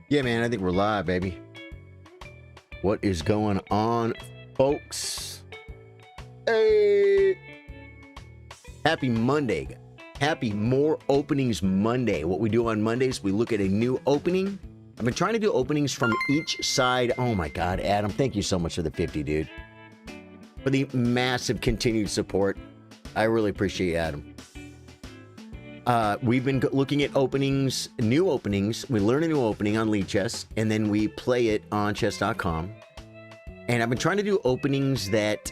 Yeah, man, I think we're live, baby. What is going on, folks? Hey! Happy Monday. Happy More Openings Monday. What we do on Mondays, we look at a new opening. I've been trying to do openings from each side. Oh my God, Adam, thank you so much for the 50, dude. For the massive continued support. I really appreciate you, Adam. We've been looking at openings, new openings. We learn a new opening on Lichess, and then we play it on chess.com. And I've been trying to do openings that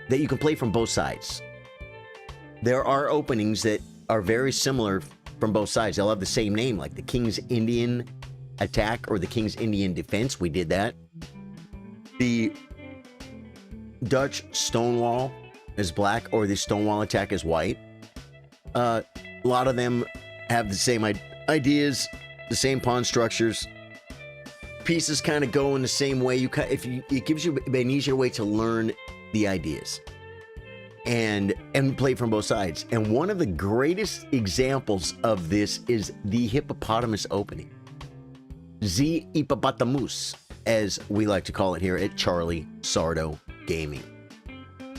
you can play from both sides. There are openings that are very similar from both sides. They'll have the same name, like the King's Indian attack or the King's Indian defense. We did that. The Dutch Stonewall is black, or the Stonewall attack is white. A lot of them have the same ideas, the same pawn structures. Pieces kind of go in the same way. It gives you an easier way to learn the ideas and play from both sides. And one of the greatest examples of this is the Hippopotamus opening. The Hippopotamus, as we like to call it here at Charlie Sardo Gaming.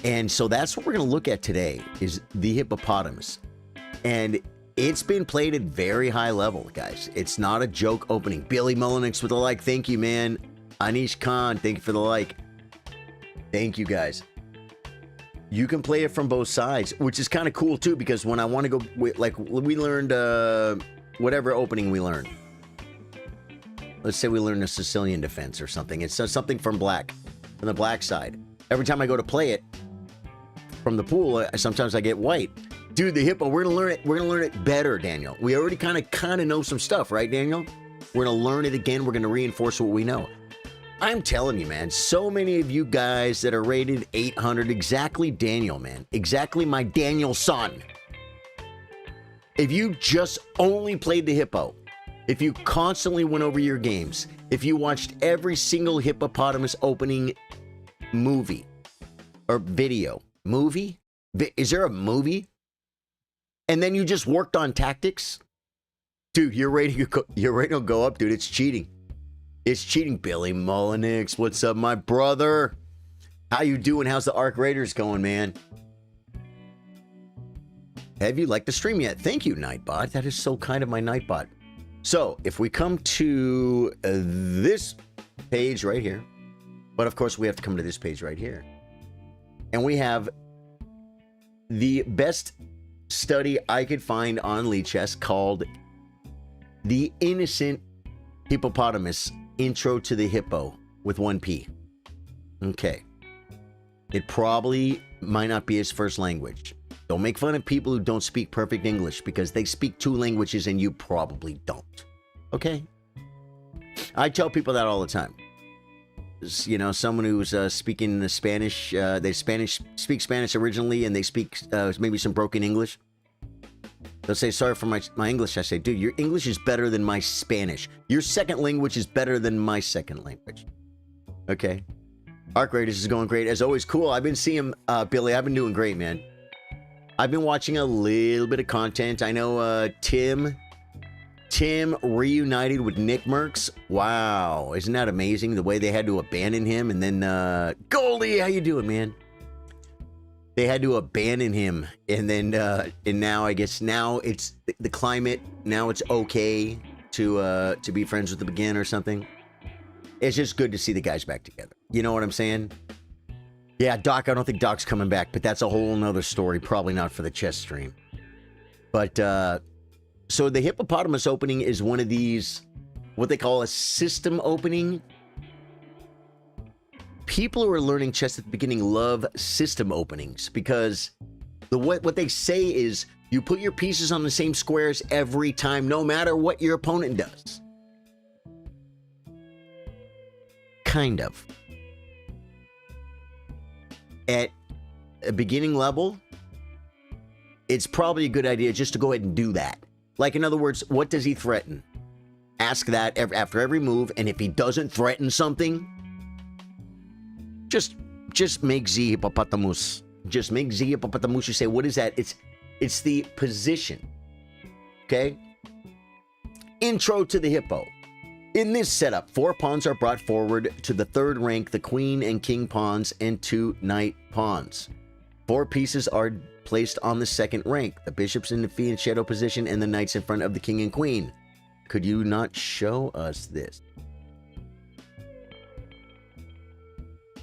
And so that's what we're going to look at today, is the Hippopotamus. And it's been played at very high level, guys. It's not a joke opening. Billy Mullenix with a like. Thank you, man. Anish Khan, thank you for the like. Thank you, guys. You can play it from both sides, which is kind of cool, too, because when I want to go, like, we learned whatever opening we learned. Let's say we learned a Sicilian defense or something. It's something from the black side. Every time I go to play it from the pool, sometimes I get white. Dude, the Hippo, we're gonna learn it. We're gonna learn it better, Daniel. We already kind of know some stuff, right, Daniel? We're gonna learn it again. We're gonna reinforce what we know. I'm telling you, man, so many of you guys that are rated 800, exactly Daniel, man. Exactly my Daniel son. If you just only played the Hippo, if you constantly went over your games, if you watched every single Hippopotamus opening movie or video, movie? Is there a movie? And then you just worked on tactics? Dude, your rating will go up, dude. It's cheating. It's cheating. Billy Mullenix, what's up, my brother? How you doing? How's the Arc Raiders going, man? Have you liked the stream yet? Thank you, Nightbot. That is so kind of my Nightbot. So, if we come to this page right here, but of course we have to come to this page right here. And we have the best study I could find on Lichess called The Innocent Hippopotamus Intro to the Hippo with 1P. Okay. It probably might not be his first language. Don't make fun of people who don't speak perfect English, because they speak 2 languages and you probably don't. Okay? I tell people that all the time. You know, someone who's speaking the Spanish, they speak Spanish originally, and they speak maybe some broken English. They'll say, sorry for my English. I say, dude, your English is better than my Spanish. Your second language is better than my second language. Okay. Arc Raiders is going great. As always, cool. I've been seeing, Billy, I've been doing great, man. I've been watching a little bit of content. I know Tim reunited with Nick Merckx. Wow, isn't that amazing? The way they had to abandon him, and then Goldie, how you doing, man? They had to abandon him, and then and now I guess now it's the climate. Now it's okay to be friends with them again or something. It's just good to see the guys back together. You know what I'm saying? Yeah, Doc. I don't think Doc's coming back, but that's a whole nother story. Probably not for the chess stream. But so the Hippopotamus opening is one of these, what they call a system opening. People who are learning chess at the beginning love system openings, because what they say is you put your pieces on the same squares every time, no matter what your opponent does. Kind of. At a beginning level, it's probably a good idea just to go ahead and do that. Like, in other words, what does he threaten? Ask that after every move, and if he doesn't threaten something, just make Z Hippopotamus. Just make Z Hippopotamus. You say, what is that? It's the position. Okay? Intro to the Hippo. In this setup, 4 pawns are brought forward to the 3rd rank, the queen and king pawns, and 2 knight pawns. 4 pieces are placed on the 2nd rank, the bishops in the fee and shadow position, and the knights in front of the king and queen. Could you not show us this?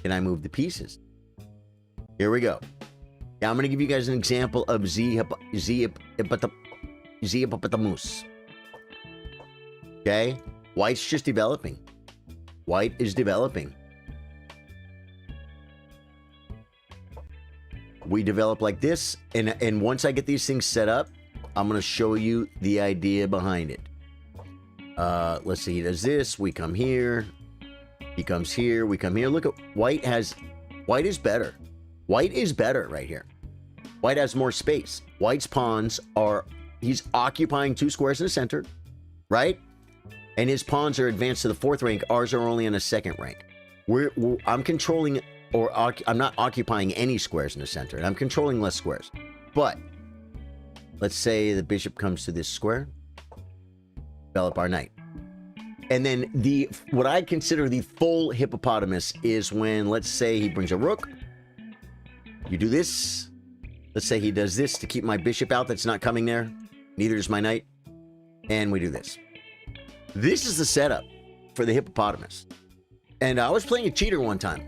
Can I move the pieces? Here we go. Yeah, I'm going to give you guys an example of Hippopotamus. Okay? White's just developing. White is developing. We develop like this, and once I get these things set up, I'm going to show you the idea behind it. Let's see, he does this, we come here, he comes here, we come here. Look at white is better. White is better right here. White has more space. White's pawns are, he's occupying 2 squares in the center, right? And his pawns are advanced to the 4th rank. Ours are only on a 2nd rank. I'm controlling, or I'm not occupying any squares in the center, and I'm controlling less squares. But let's say the bishop comes to this square, develop our knight. And then what I consider the full hippopotamus is when, let's say he brings a rook. You do this. Let's say he does this to keep my bishop out that's not coming there. Neither is my knight. And we do this. This is the setup for the hippopotamus. And I was playing a cheater one time.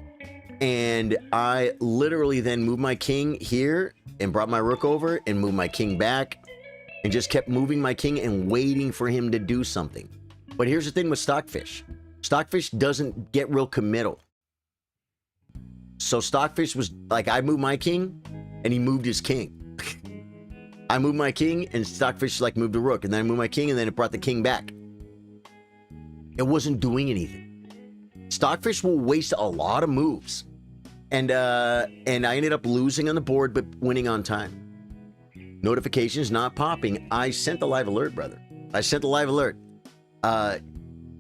And I literally then moved my king here and brought my rook over and moved my king back and just kept moving my king and waiting for him to do something. But here's the thing with Stockfish. Stockfish doesn't get real committal. So Stockfish was like, I moved my king and he moved his king. I moved my king and Stockfish like moved a rook, and then I moved my king and then it brought the king back. It wasn't doing anything. Stockfish will waste a lot of moves. And I ended up losing on the board, but winning on time. Notifications not popping. I sent the live alert, brother. I sent the live alert. The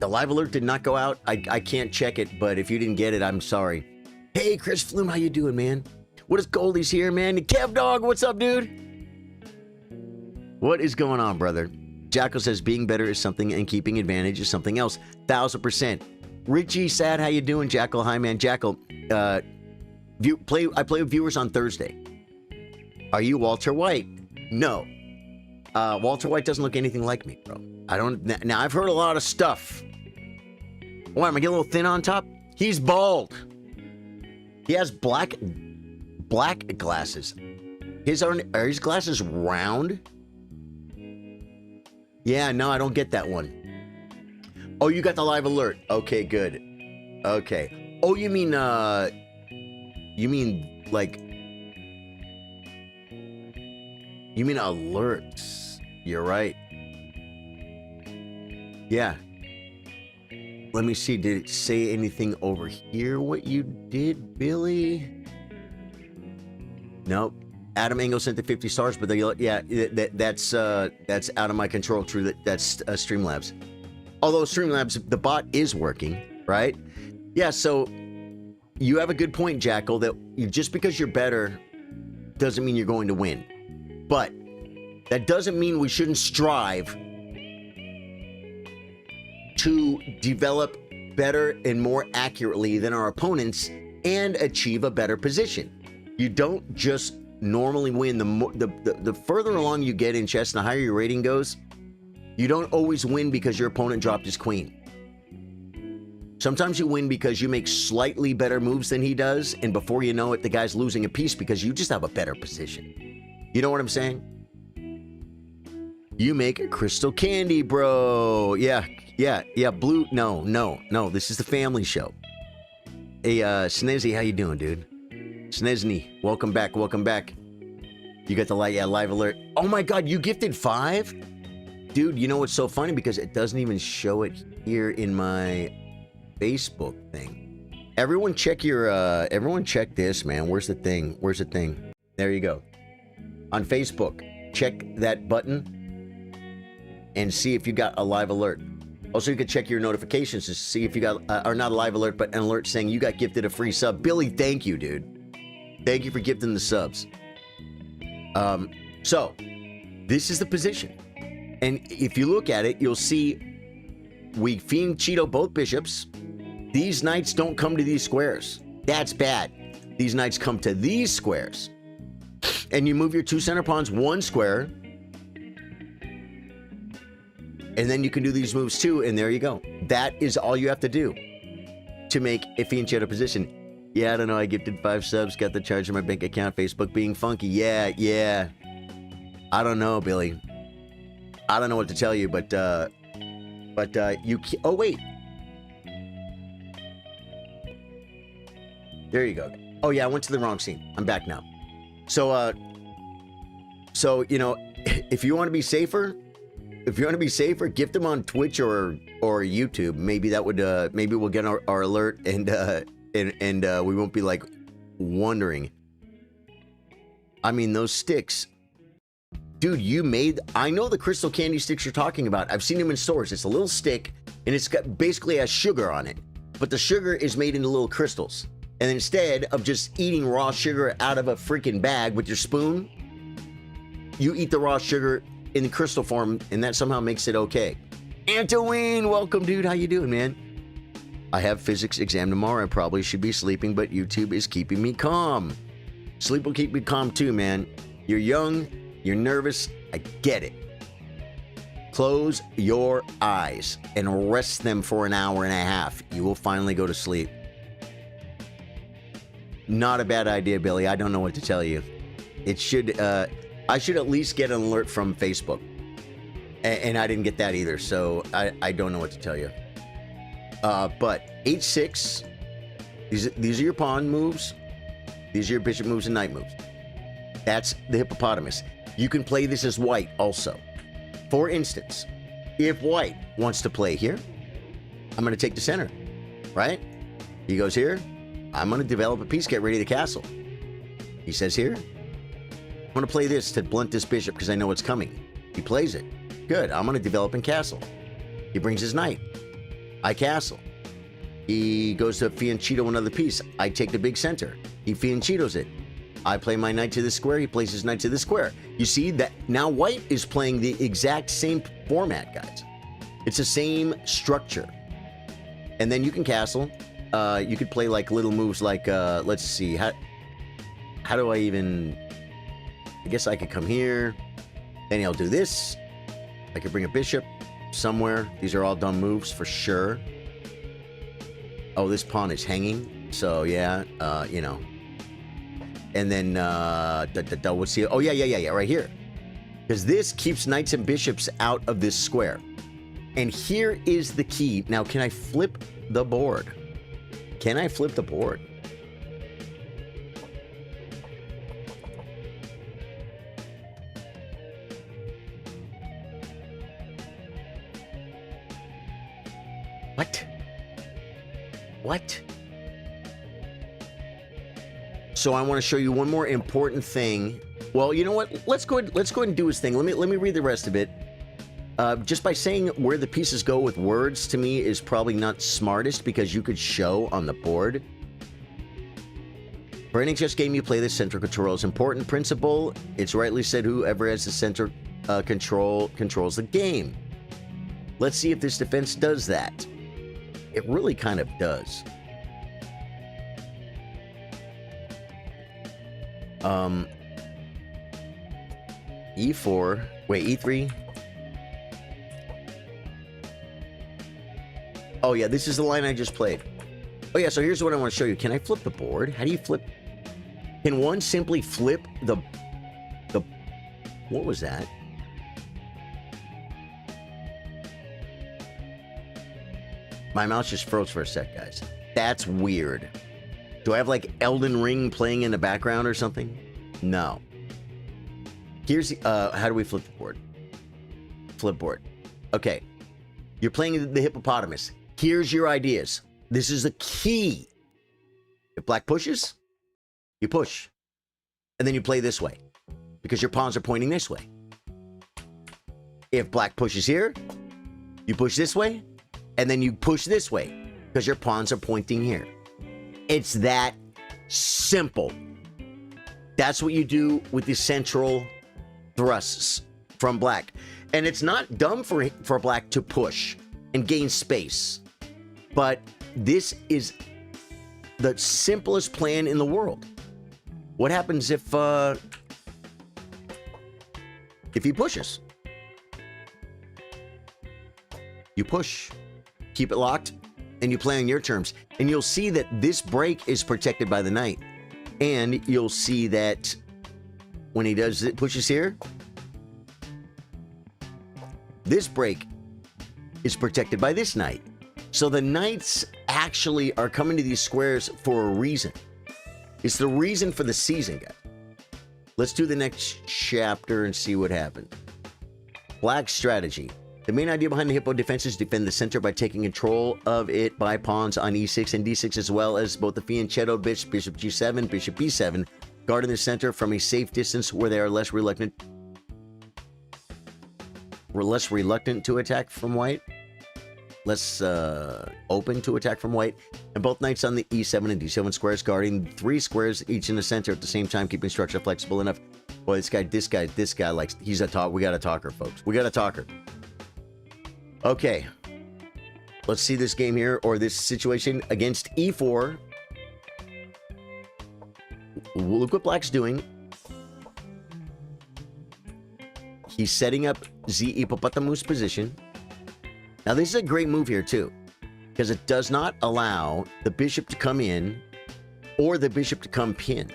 live alert did not go out. I can't check it, but if you didn't get it, I'm sorry. Hey, Chris Flume, how you doing, man? What is Goldie's here, man? Kev Dog, what's up, dude? What is going on, brother? Jackal says being better is something and keeping advantage is something else. 1000%. Richie, sad, how you doing, Jackal? Hi, man. Jackal, I play with viewers on Thursday. Are you Walter White? No. Walter White doesn't look anything like me, bro. I don't. Now, I've heard a lot of stuff. Why, am I getting a little thin on top? He's bald. He has black glasses. Are his glasses round? Yeah, no, I don't get that one. Oh, you got the live alert. Okay, good. Okay. Oh, you mean like, you mean alerts. You're right. Yeah. Let me see. Did it say anything over here what you did, Billy? Nope. Adam Engel sent the 50 stars, but yeah, that's out of my control. True, that's Streamlabs. Although Streamlabs, the bot is working, right? Yeah, so you have a good point, Jackal, that just because you're better doesn't mean you're going to win. But that doesn't mean we shouldn't strive to develop better and more accurately than our opponents and achieve a better position. You don't just normally win. The further along you get in chess, the higher your rating goes, you don't always win because your opponent dropped his queen. Sometimes you win because you make slightly better moves than he does, and before you know it, the guy's losing a piece because you just have a better position. You know what I'm saying? You make a crystal candy, bro. Yeah, blue. No, this is the family show. Hey, Snezzy, how you doing, dude? Snezni, welcome back. You got the live alert. Oh my god, you gifted 5? Dude, you know what's so funny? Because it doesn't even show it here in my Facebook thing. Everyone check this, man. Where's the thing? There you go. On Facebook, check that button and see if you got a live alert. Also, you can check your notifications to see if you got, or not a live alert, but an alert saying you got gifted a free sub. Billy, thank you, dude. Thank you for gifting the subs. So, this is the position. And if you look at it, you'll see we fiend Cheeto both bishops. These knights don't come to these squares. That's bad. These knights come to these squares. And you move your 2 center pawns 1 square. And then you can do these moves too, and there you go. That is all you have to do to make a fiend Cheeto position. Yeah, I don't know. I gifted 5 subs, got the charge in my bank account, Facebook being funky. Yeah. I don't know, Billy. I don't know what to tell you, but you... Oh, wait. There you go. Oh, yeah, I went to the wrong scene. I'm back now. So, you know, if you want to be safer, gift them on Twitch or YouTube. Maybe that would, maybe we'll get our alert and we won't be, like, wondering. I mean, those sticks... Dude, I know the crystal candy sticks you're talking about. I've seen them in stores. It's a little stick, and it's got basically has sugar on it. But the sugar is made into little crystals. And instead of just eating raw sugar out of a freaking bag with your spoon, you eat the raw sugar in the crystal form, and that somehow makes it okay. Antoween, welcome, dude. How you doing, man? I have physics exam tomorrow. I probably should be sleeping, but YouTube is keeping me calm. Sleep will keep me calm too, man. You're young. You're nervous. I get it. Close your eyes and rest them for an hour and a half. You will finally go to sleep. Not a bad idea, Billy. I don't know what to tell you. It should, I should at least get an alert from Facebook. And I didn't get that either, so I don't know what to tell you. But H6, these are your pawn moves. These are your bishop moves and knight moves. That's the hippopotamus. You can play this as white also. For instance, if white wants to play here, I'm going to take the center, right? He goes here. I'm going to develop a piece, get ready to castle. He says here, I'm going to play this to blunt this bishop because I know it's coming. He plays it. Good. I'm going to develop and castle. He brings his knight. I castle. He goes to fiend Cheeto another piece. I take the big center. He fiend Cheetos it. I play my knight to this square. He plays his knight to this square. You see that now white is playing the exact same format, guys. It's the same structure. And then you can castle. You could play like little moves like, let's see, how do I even, I guess I could come here. Then he'll do this. I could bring a bishop somewhere. These are all dumb moves for sure. Oh, this pawn is hanging. So yeah, you know. And then, what's the, oh yeah, right here. Because this keeps knights and bishops out of this square. And here is the key. Now, can I flip the board? Can I flip the board? What? So I want to show you one more important thing. Well, you know what? Let's go ahead and do his thing. Let me read the rest of it. Just by saying where the pieces go with words, to me, is probably not smartest because you could show on the board. For any chess game, you play the central control is important principle. It's rightly said whoever has the center control controls the game. Let's see if this defense does that. It really kind of does. E4. Wait, E3. Oh yeah, this is the line I just played. Oh yeah, so here's what I want to show you. Can I flip the board? How do you flip? Can one simply flip the what was that? My mouse just froze for a sec, guys. That's weird. Do I have like Elden Ring playing in the background or something? No. Here's how do we flip the board? Flip board. Okay. You're playing the hippopotamus. Here's your ideas. This is the key. If black pushes, you push. And then you play this way. Because your pawns are pointing this way. If black pushes here, you push this way. And then you push this way. Because your pawns are pointing here. It's that simple. That's what you do with the central thrusts from black. And it's not dumb for black to push. and gain space. But this is the simplest plan in the world. What happens if he pushes? You push, keep it locked, and you play on your terms. And you'll see that this break is protected by the knight. And you'll see that when he does it, pushes here, this break is protected by this knight. So the knights actually are coming to these squares for a reason. It's the reason for the season, guys. Let's do the next chapter and see what happens. Black strategy. The main idea behind the Hippo defense is defend the center by taking control of it by pawns on e6 and d6, as well as both the fianchetto bishop, bishop g7, bishop b7, guarding the center from a safe distance where they are less reluctant. We're less reluctant to attack from white. Less open to attack from white. And both knights on the e7 and d7 squares, guarding 3 squares each in the center at the same time, keeping structure flexible enough. Boy, this guy likes, he's a talk. We got a talker, folks. We got a talker. Okay. Let's see this game here, or this situation against e4. Look what black's doing. He's setting up the Hippopotamus position. Now, this is a great move here, too, because it does not allow the bishop to come in or the bishop to come pin.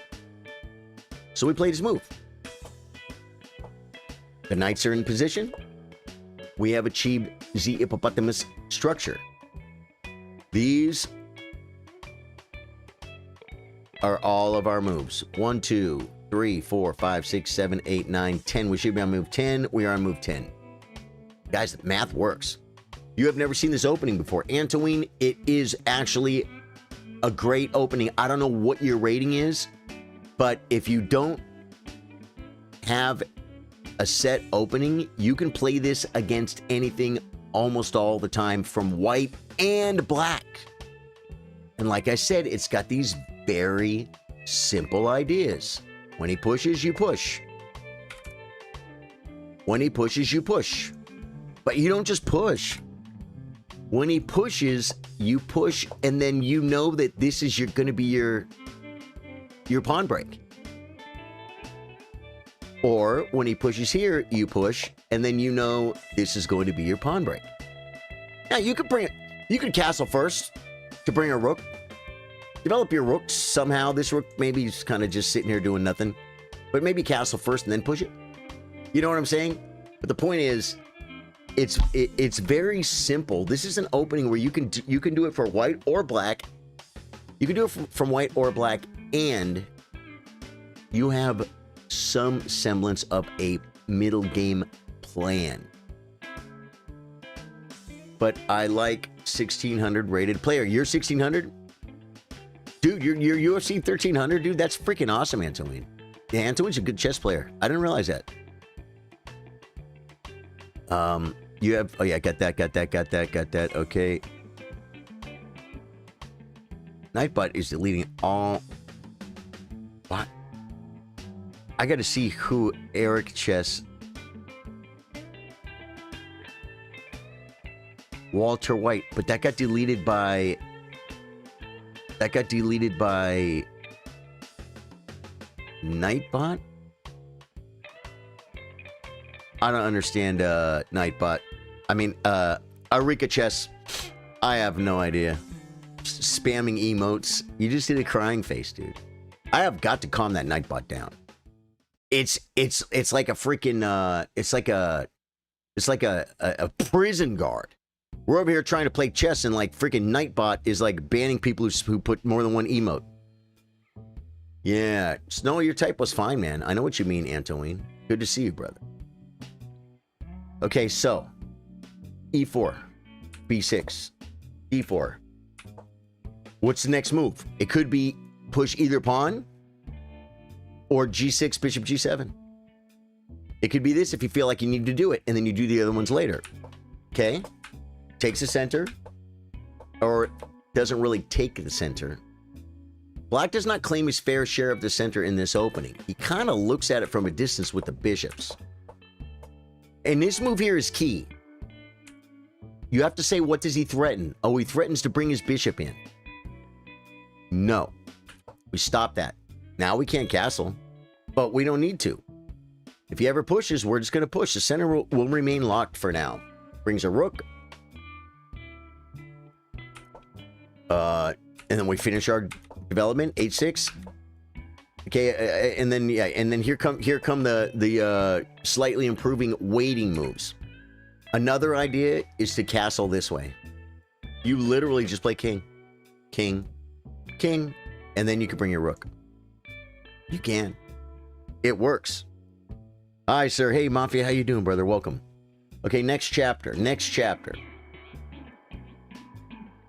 So we played his move. The knights are in position. We have achieved the Hippopotamus structure. These are all of our moves. 1, 2, 3, 4, 5, 6, 7, 8, 9, 10. We should be on move 10. We are on move 10. Guys, the math works. You have never seen this opening before. Antoine, it is actually a great opening. I don't know what your rating is, but if you don't have a set opening, you can play this against anything almost all the time from white and black. And like I said, it's got these very simple ideas. When he pushes, you push. When he pushes, you push. But you don't just push. When he pushes, you push, and then you know that this is going to be your pawn break. Or when he pushes here, you push, and then you know this is going to be your pawn break. Now you could castle first to bring a rook. Develop your rook somehow. This rook maybe is kind of just sitting here doing nothing, but maybe castle first and then push it. You know what I'm saying? But the point is, it's very simple. This is an opening where you can do it for white or black. You can do it from white or black, and you have some semblance of a middle game plan. But I like 1600 rated player. You're 1600? Dude, you're UFC 1300, dude. That's freaking awesome, Antoine. Yeah, Antoine's a good chess player. I didn't realize that. You have, oh yeah, got that. Okay. Nightbot is deleting all. What? I got to see who Eric Chess. Walter White, but that got deleted by. Nightbot? I don't understand Nightbot. I mean, Arika Chess. I have no idea. Spamming emotes. You just did a crying face, dude. I have got to calm that Nightbot down. It's like a freaking it's like a prison guard. We're over here trying to play chess, and like freaking Nightbot is like banning people who put more than one emote. Yeah, Snow, your type was fine, man. I know what you mean, Antoine. Good to see you, brother. Okay, so e4, b6, d4. What's the next move? It could be push either pawn or g6, bishop g7. It could be this if you feel like you need to do it, and then you do the other ones later. Okay? Takes the center, or doesn't really take the center. Black does not claim his fair share of the center in this opening. He kind of looks at it from a distance with the bishops. And this move here is key. You have to say, what does he threaten? Oh, he threatens to bring his bishop in. No. We stop that. Now we can't castle, but we don't need to. If he ever pushes, we're just going to push. The center will remain locked for now. Brings a rook. And then we finish our development, h6. Okay, and then here come the slightly improving waiting moves. Another idea is to castle this way. You literally just play king, king, king, and then you can bring your rook. You can. It works. Hi, sir. Hey, Mafia, how you doing, brother? Welcome. Okay, next chapter. Next chapter.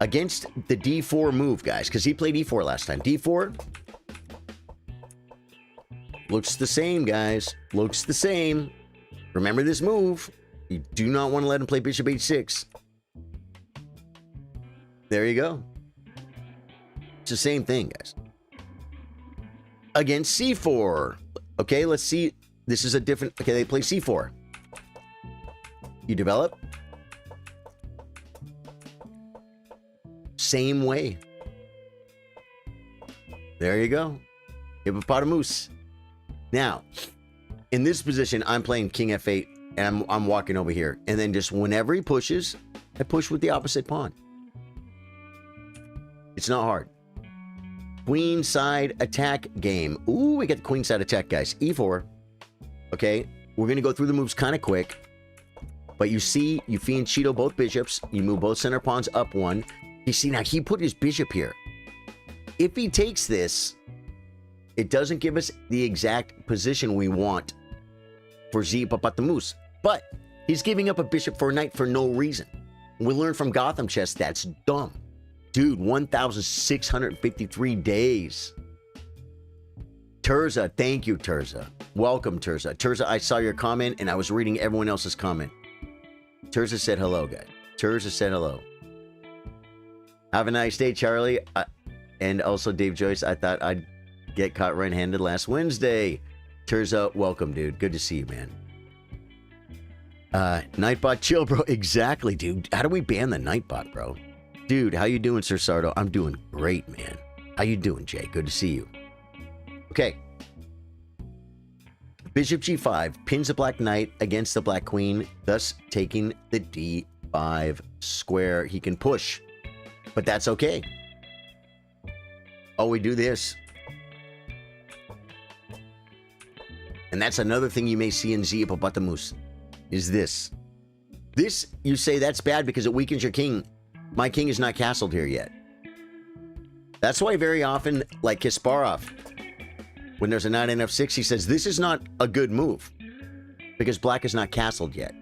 Against the d4 move, guys, because he played e4 last time. d4 looks the same, guys. Looks the same. Remember this move. You do not want to let him play bishop h6. There you go. It's the same thing, guys. Against c4. Okay, let's see. This is a different... Okay, they play c4. You develop. Same way. There you go. Hippopotamus. Now, in this position, I'm playing king f8, and I'm walking over here. And then just whenever he pushes, I push with the opposite pawn. It's not hard. Queen side attack game. Ooh, we get the queen side attack, guys. e4. Okay, we're going to go through the moves kind of quick. But you see, you fianchetto both bishops. You move both center pawns up one. You see, now he put his bishop here. If he takes this, it doesn't give us the exact position we want for Hippopotamus. But he's giving up a bishop for a knight for no reason. We learned from Gotham Chess that's dumb. Dude, 1,653 days. Terza, thank you, Terza. Welcome, Terza. Terza, I saw your comment, and I was reading everyone else's comment. Terza said hello, guys. Terza said hello. Have a nice day, Charlie. And also, Dave Joyce, I thought I'd get caught right-handed last Wednesday. Terza, welcome, dude. Good to see you, man. Nightbot, chill, bro. Exactly, dude. How do we ban the Nightbot, bro? Dude, how you doing, Sir Sardo? I'm doing great, man. How you doing, Jay? Good to see you. Okay. Bishop g5 pins the black knight against the black queen, thus taking the d5 square. He can push, but that's okay. Oh, we do this. And that's another thing you may see in Hippopotamus, is this. This, you say that's bad because it weakens your king. My king is not castled here yet. That's why very often, like Kasparov, when there's a knight in f6, he says, this is not a good move because black is not castled yet.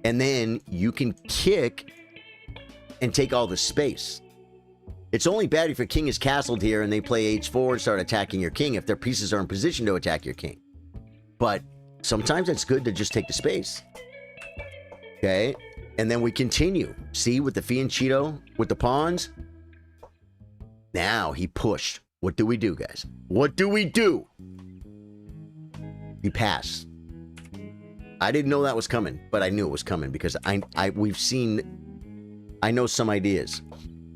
And then you can kick and take all the space. It's only bad if your king is castled here and they play h4 and start attacking your king if their pieces are in position to attack your king. But sometimes it's good to just take the space. Okay? And then we continue. See, with the fianchetto, with the pawns. Now he pushed. What do we do, guys? What do we do? He passed. I didn't know that was coming, but I knew it was coming because I know some ideas.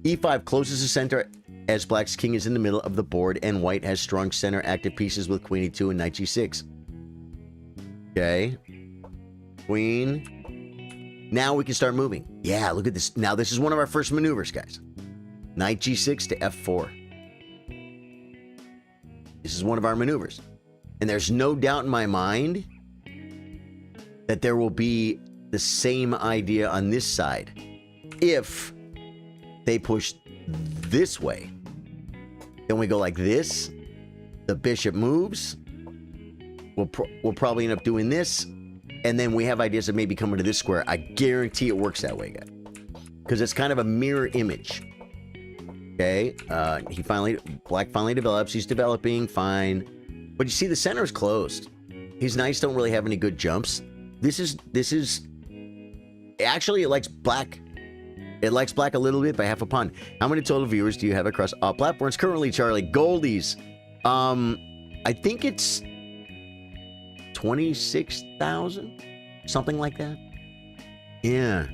e5 closes the center as black's king is in the middle of the board and white has strong center active pieces with queen e2 and knight g6. Okay. Queen. Now we can start moving. Yeah, look at this. Now this is one of our first maneuvers, guys. Knight g6 to f4. This is one of our maneuvers. And there's no doubt in my mind that there will be the same idea on this side if they push this way. Then we go like this. The bishop moves. We'll probably end up doing this. And then we have ideas of maybe coming to this square. I guarantee it works that way, guys. Because it's kind of a mirror image. Okay. Black finally develops. He's developing. Fine. But you see, the center is closed. His knights don't really have any good jumps. This is... Actually, it likes black. It likes black a little bit by half a pawn. How many total viewers do you have across all platforms currently, Charlie? Goldies. I think it's 26,000, something like that. Yeah.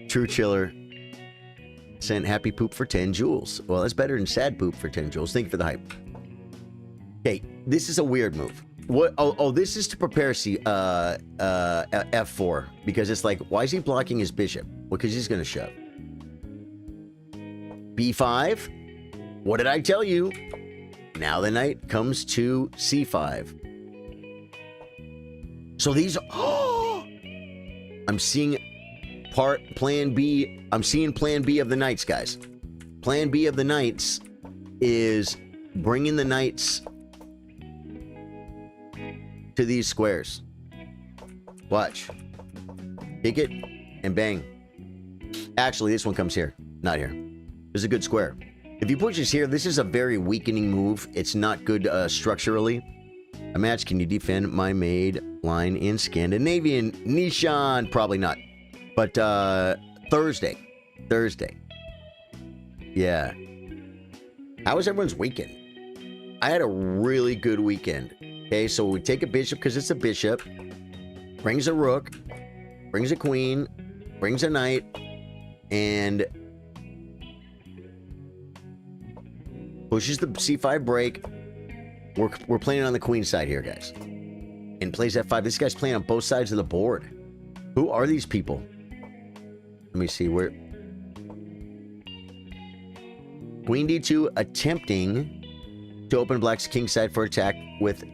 True Chiller sent happy poop for 10 joules. Well, that's better than sad poop for 10 joules. Thank you for the hype. Okay, this is a weird move. What? Oh, this is to prepare F4 because it's like, why is he blocking his bishop? Well, because he's gonna shove. B5. What did I tell you? Now the knight comes to C5. So these. Oh, I'm seeing plan B. I'm seeing plan B of the knights, guys. Plan B of the knights is bringing the knights to these squares. Watch. Pick it and bang. Actually, this one comes here, not here. This is a good square. If he pushes here, this is a very weakening move. It's not good structurally. A match, can you defend my maid line in Scandinavian? Nishan, probably not. But Thursday. Yeah. How was everyone's weekend? I had a really good weekend. Okay, so we take a bishop because it's a bishop. Brings a rook. Brings a queen. Brings a knight. And pushes the c5 break. We're playing on the queen side here, guys. And plays f5. This guy's playing on both sides of the board. Who are these people? Let me see where. Queen d2 attempting to open black's king side for attack with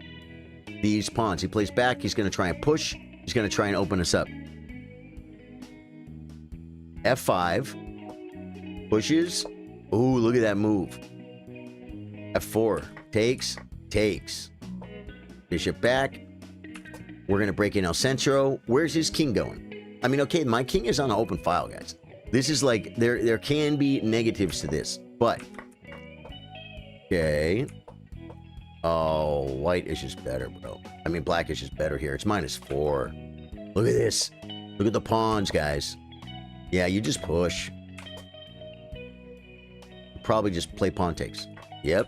these pawns. He plays back. He's going to try and push. He's going to try and open us up. F5. Pushes. Ooh, look at that move. F4. Takes. Bishop back. We're going to break in El Centro. Where's his king going? I mean, okay, my king is on an open file, guys. This is like, there can be negatives to this, but. Okay. Oh, white is just better, bro. I mean, black is just better here. It's -4. Look at this. Look at the pawns, guys. Yeah, you just push. Probably just play pawn takes. Yep.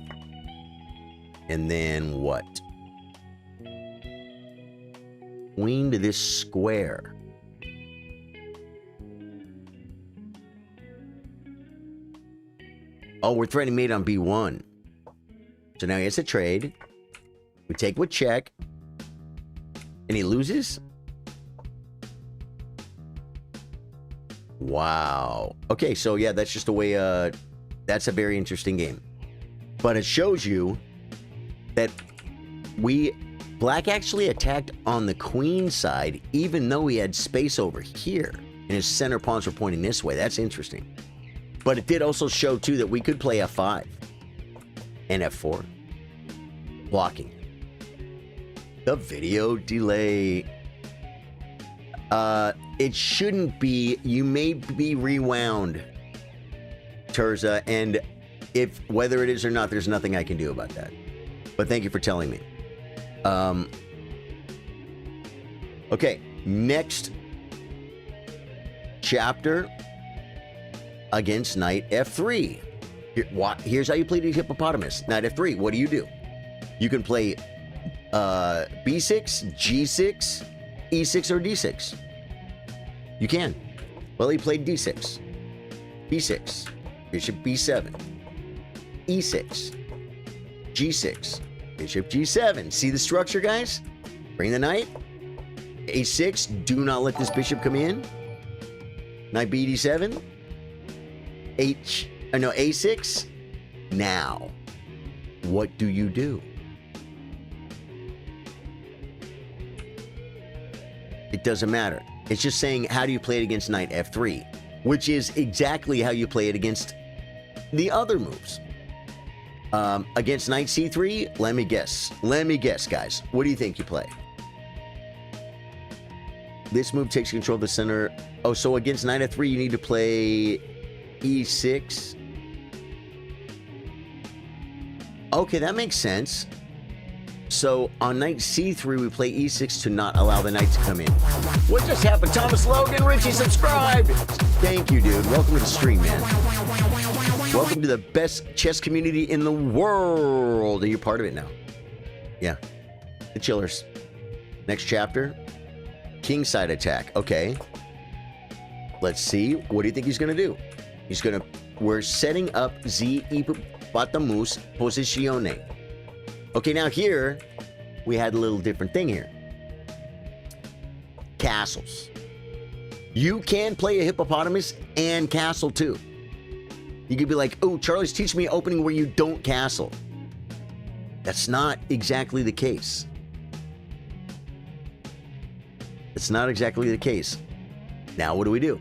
And then what? Queen to this square. Oh, we're threatening mate on B1. So now he has a trade. We take with check. And he loses? Wow. Okay, so yeah, that's just the way, that's a very interesting game. But it shows you that Black actually attacked on the queen side, even though he had space over here. And his center pawns were pointing this way. That's interesting. But it did also show, too, that we could play F5 and F4. Blocking. The video delay. It shouldn't be. You may be rewound, Terza, and whether it is or not, there's nothing I can do about that. But thank you for telling me. Okay, next chapter against knight f3. Here's how you play the hippopotamus. Knight f3. What do? You can play b6, g6, e6, or d6. You can. Well, he played d6, b6, bishop b7, e6, g6, bishop g7. See the structure, guys? Bring the knight. a6. Do not let this bishop come in. Knight b d7. a6. Now, what do you do? It doesn't matter. It's just saying, how do you play it against knight f3? Which is exactly how you play it against the other moves. Against knight c3, let me guess. Let me guess, guys. What do you think you play? This move takes control of the center. Oh, so against knight f3, you need to play e6. Okay, that makes sense. So on knight c3, we play e6 to not allow the knight to come in. What just happened? Thomas Logan, Richie, subscribed. Thank you, dude. Welcome to the stream, man. Welcome to the best chess community in the world. You're part of it now. Yeah. The chillers. Next chapter. Kingside attack. Okay. Let's see. What do you think he's going to do? He's going to... We're setting up the Hippopotamus Positione. Okay, now here, we had a little different thing here. Castles. You can play a hippopotamus and castle too. You could be like, oh, Charlie's teaching me opening where you don't castle. That's not exactly the case. It's not exactly the case. Now, what do?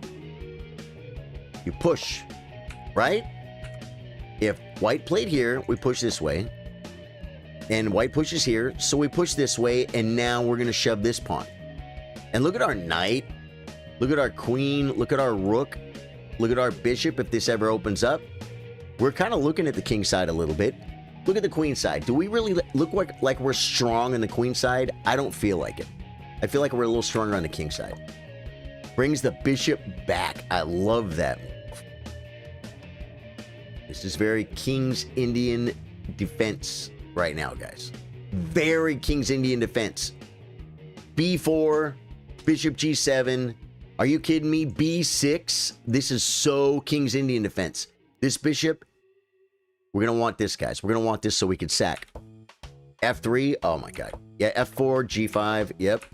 You push, right? If white played here, we push this way. And white pushes here, so we push this way, and now we're going to shove this pawn. And look at our knight. Look at our queen. Look at our rook. Look at our bishop if this ever opens up. We're kind of looking at the king side a little bit. Look at the queen side. Do we really look like we're strong on the queen side? I don't feel like it. I feel like we're a little stronger on the king side. Brings the bishop back. I love that move. This is very King's Indian defense right now, guys. Very King's Indian defense. B4, bishop G7. Are you kidding me? B6. This is so King's Indian defense. This bishop, we're going to want this, guys. We're going to want this so we can sack. F3. Oh, my God. Yeah, F4, G5. Yep.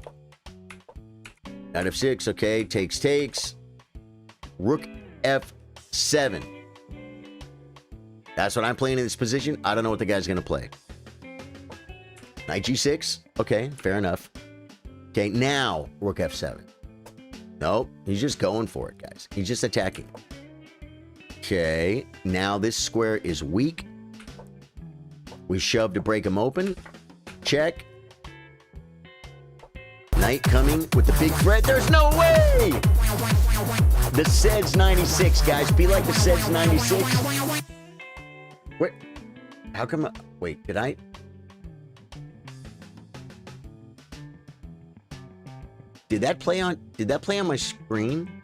Knight F6. Okay. Takes. Rook F7. That's what I'm playing in this position. I don't know what the guy's going to play. Knight G6. Okay. Fair enough. Okay. Now, Rook F7. Nope. He's just going for it, guys. He's just attacking. Okay. Now this square is weak. We shove to break him open. Check. Knight coming with the big threat. There's no way! The Seds 96, guys. Be like the Seds 96. Wait. How come... Wait, did I... Did that play on my screen?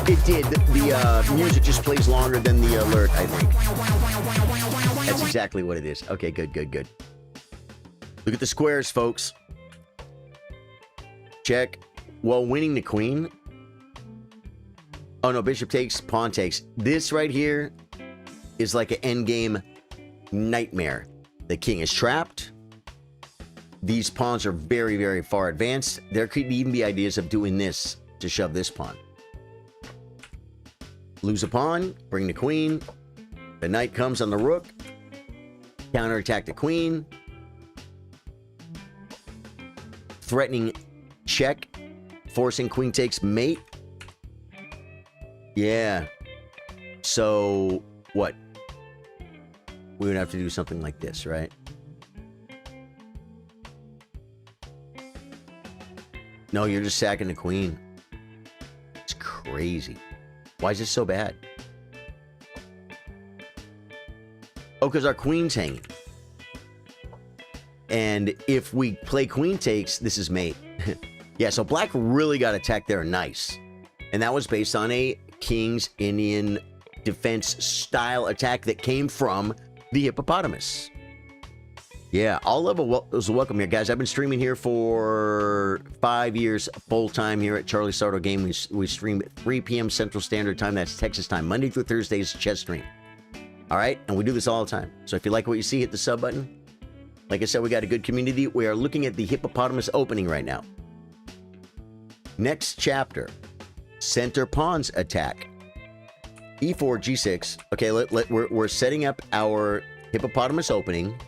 It did. The music just plays longer than the alert, I think. That's exactly what it is. Okay, good. Look at the squares, folks. Check. While winning the queen. Oh, no, bishop takes, pawn takes. This right here is like an endgame nightmare. The king is trapped. These pawns are very, very far advanced. There could even be ideas of doing this to shove this pawn. Lose a pawn, bring the queen. The knight comes on the rook. Counterattack the queen. Threatening check. Forcing queen takes mate. Yeah. So, what? We would have to do something like this, right? No, you're just sacking the queen. It's crazy. Why is this so bad? Oh, because our queen's hanging. And if we play queen takes, this is mate. Yeah, so black really got attacked there nice. And that was based on a King's Indian defense style attack that came from the hippopotamus. Yeah, all level was welcome here, guys. I've been streaming here for 5 years, full time here at Charlie Sardo Game. We stream at 3 p.m. Central Standard Time. That's Texas time, Monday through Thursdays, chess stream. All right, and we do this all the time. So if you like what you see, hit the sub button. Like I said, we got a good community. We are looking at the hippopotamus opening right now. Next chapter, center pawns attack. E4, G6. Okay, we're setting up our hippopotamus opening.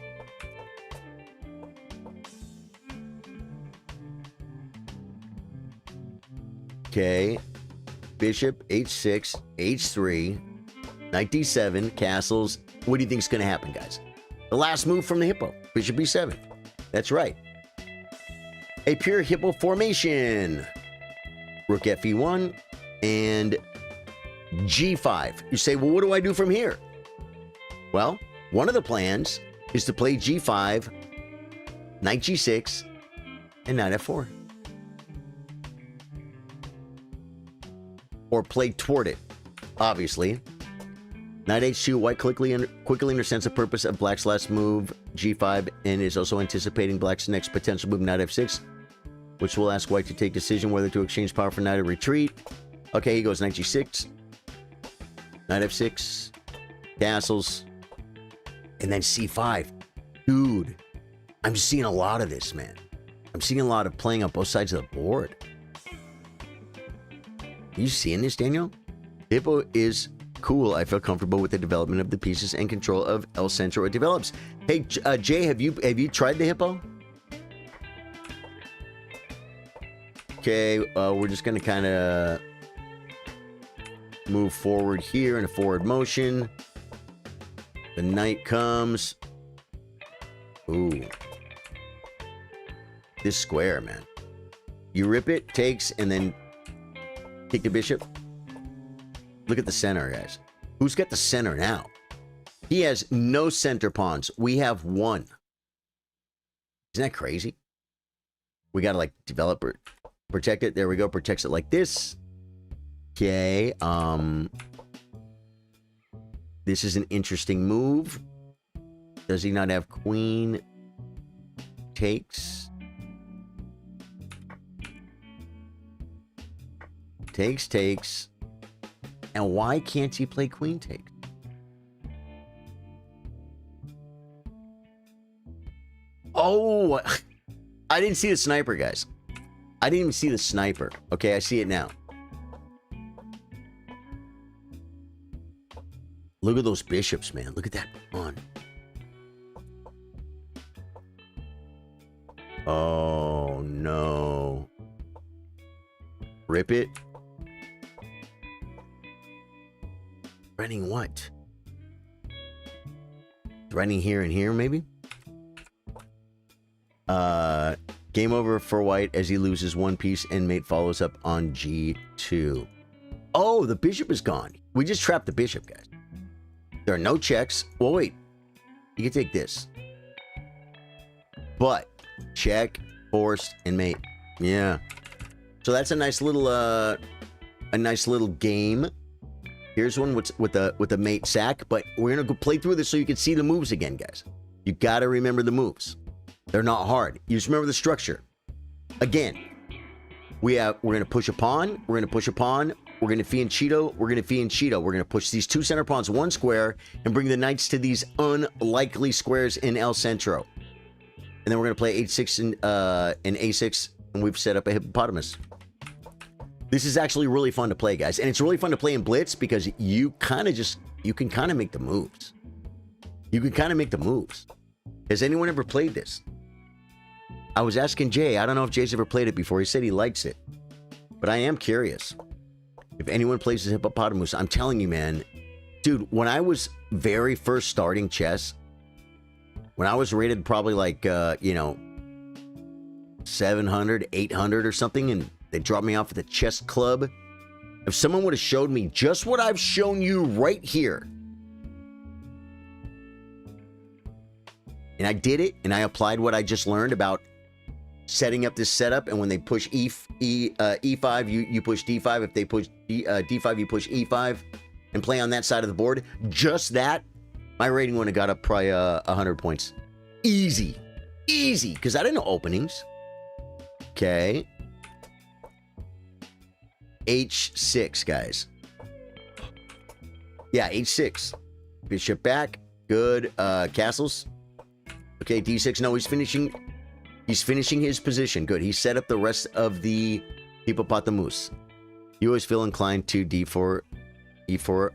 Okay, bishop, H6, H3, knight D7, castles. What do you think is going to happen, guys? The last move from the hippo, bishop B7. That's right. A pure hippo formation. Rook FE1 and G5. You say, well, what do I do from here? Well, one of the plans is to play G5, knight G6, and knight F4. Or play toward it, obviously. Knight H2, white quickly understands the purpose of black's last move, G5, and is also anticipating black's next potential move, knight F6. which will ask white to take decision whether to exchange power for knight or retreat. Okay, he goes knight g6, knight f6, castles, and then c5. Dude, I'm seeing a lot of this, man. I'm seeing a lot of playing on both sides of the board. Are you seeing this, Daniel? Hippo is cool. I feel comfortable with the development of the pieces and control of El Centro it develops. Hey, Jay, have you tried the Hippo? Okay, we're just gonna kind of move forward here in a forward motion. The knight comes. Ooh. This square, man. You rip it, takes, and then take the bishop. Look at the center, guys. Who's got the center now? He has no center pawns. We have one. Isn't that crazy? We gotta like develop it, protect it. There we go. Protects it like this. Okay. This is an interesting move. Does he not have queen? Takes. Takes. And why can't he play queen takes? Oh, I didn't see the sniper, guys. I didn't even see the sniper. Okay, I see it now. Look at those bishops, man. Look at that pawn. Oh, no. Rip it. Threatening what? Threatening here and here, maybe? Game over for white as he loses one piece and mate follows up on g2. Oh, the bishop is gone. We just trapped the bishop, guys. There are no checks. Well, wait. You can take this. But check, forced, and mate. Yeah. So that's a nice little game. Here's one with the mate sack, but we're gonna go play through this so you can see the moves again, guys. You gotta remember the moves. They're not hard. You just remember the structure. Again, we're gonna push a pawn. We're gonna push a pawn. We're gonna fianchetto. We're gonna fianchetto. We're gonna push these two center pawns one square and bring the knights to these unlikely squares in El Centro. And then we're gonna play h6 and a6, and we've set up a hippopotamus. This is actually really fun to play, guys, and it's really fun to play in Blitz because you can kind of make the moves. You can kind of make the moves. Has anyone ever played this? I was asking Jay. I don't know if Jay's ever played it before. He said he likes it, but I am curious if anyone plays the hippopotamus. I'm telling you, man, dude. When I was very first starting chess, when I was rated probably like 700, 800 or something, and they dropped me off at the chess club. If someone would have showed me just what I've shown you right here, and I did it, and I applied what I just learned about setting up this setup, and when they push E5, you push D5. If they push D5, you push E5, and play on that side of the board. Just that, my rating would have got up probably 100 points. Easy, because I didn't know openings. Okay. H6, guys. Yeah, H6. Bishop back. Good. Castles. Okay, D6. No, he's finishing his position. Good. He set up the rest of the hippopotamus. You always feel inclined to D4, E4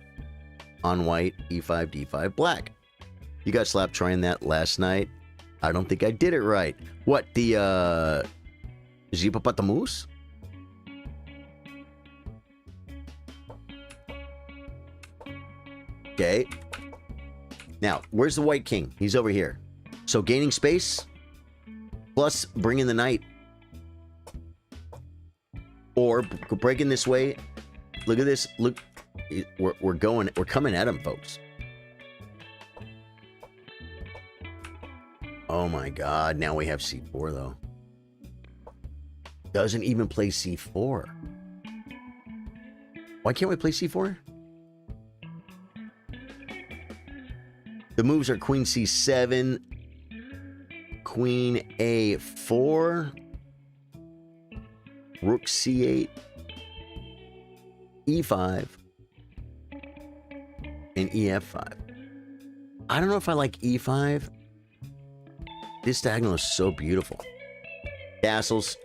on white, E5, D5, black. You got slapped trying that last night. I don't think I did it right. What, the hippopotamus? Okay. Now, where's the white king? He's over here. So gaining space, plus bringing the knight. Or breaking this way. Look at this. Look, we're coming at him, folks. Oh my God, now we have C4 though. Doesn't even play C4. Why can't we play C4? The moves are queen C7, queen A4, Rook C8, E5, and EF5. I don't know if I like E5. This diagonal is so beautiful. Castles.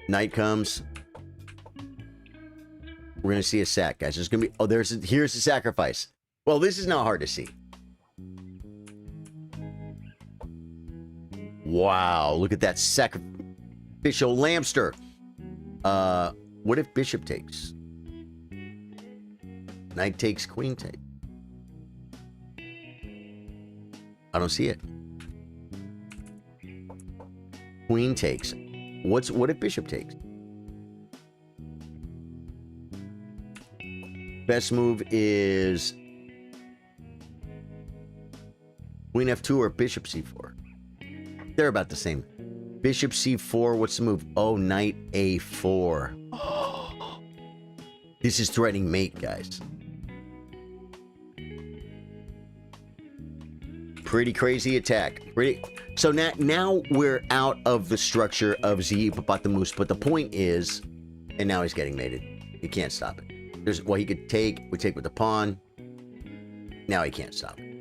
Knight comes. We're going to see a sack, guys. There's going to be... Oh, here's the sacrifice. Well, this is not hard to see. Wow, look at that sacrificial lamster. What if bishop takes? Knight takes, queen takes. I don't see it. Queen takes. What if bishop takes? Best move is queen f2 or bishop c4. They're about the same. Bishop c4, what's the move? Oh, knight a4. Oh. This is threatening mate, guys. Pretty crazy attack. So now we're out of the structure of the Hippopotamus, but the point is, and now he's getting mated. You can't stop it. Well, he could take, we take with the pawn. Now he can't stop it.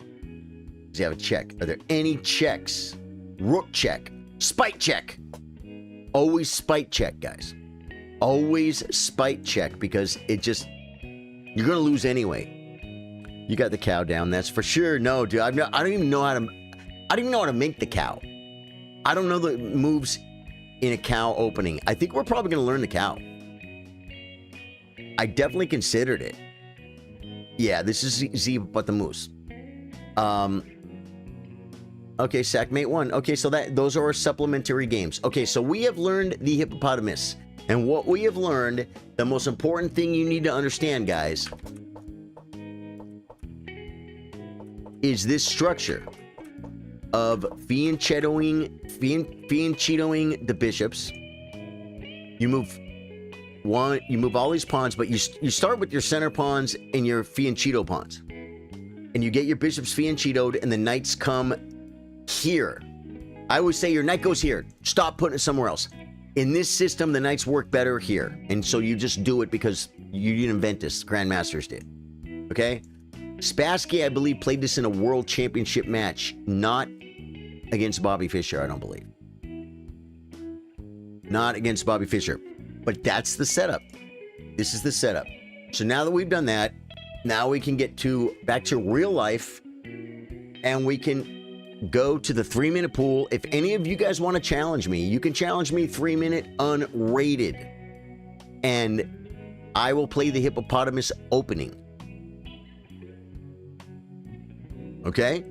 Does he have a check? Are there any checks? Rook check. Spite check. Always spite check, guys. Always spite check, because it just... You're going to lose anyway. You got the cow down, that's for sure. No, dude, I don't even know how to make the cow. I don't know the moves in a cow opening. I think we're probably going to learn the cow. I definitely considered it. Yeah, this is Hippopotamus. Okay, sack mate 1. Okay, so those are our supplementary games. Okay, so we have learned the hippopotamus. And what we have learned, the most important thing you need to understand, guys, is this structure of fianchettoing the bishops. You move all these pawns, but you start with your center pawns and your fianchetto pawns. And you get your bishops fianchettoed, and the knights come here. I would say your knight goes here. Stop putting it somewhere else. In this system, the knights work better here. And so you just do it because you didn't invent this. Grandmasters did. Okay? Spassky, I believe, played this in a world championship match. Not against Bobby Fischer, I don't believe. Not against Bobby Fischer. But that's the setup. This is the setup. So now that we've done that, now we can get back to real life, and we can go to the 3-minute pool. If any of you guys want to challenge me, you can challenge me 3-minute unrated, and I will play the hippopotamus opening. Okay?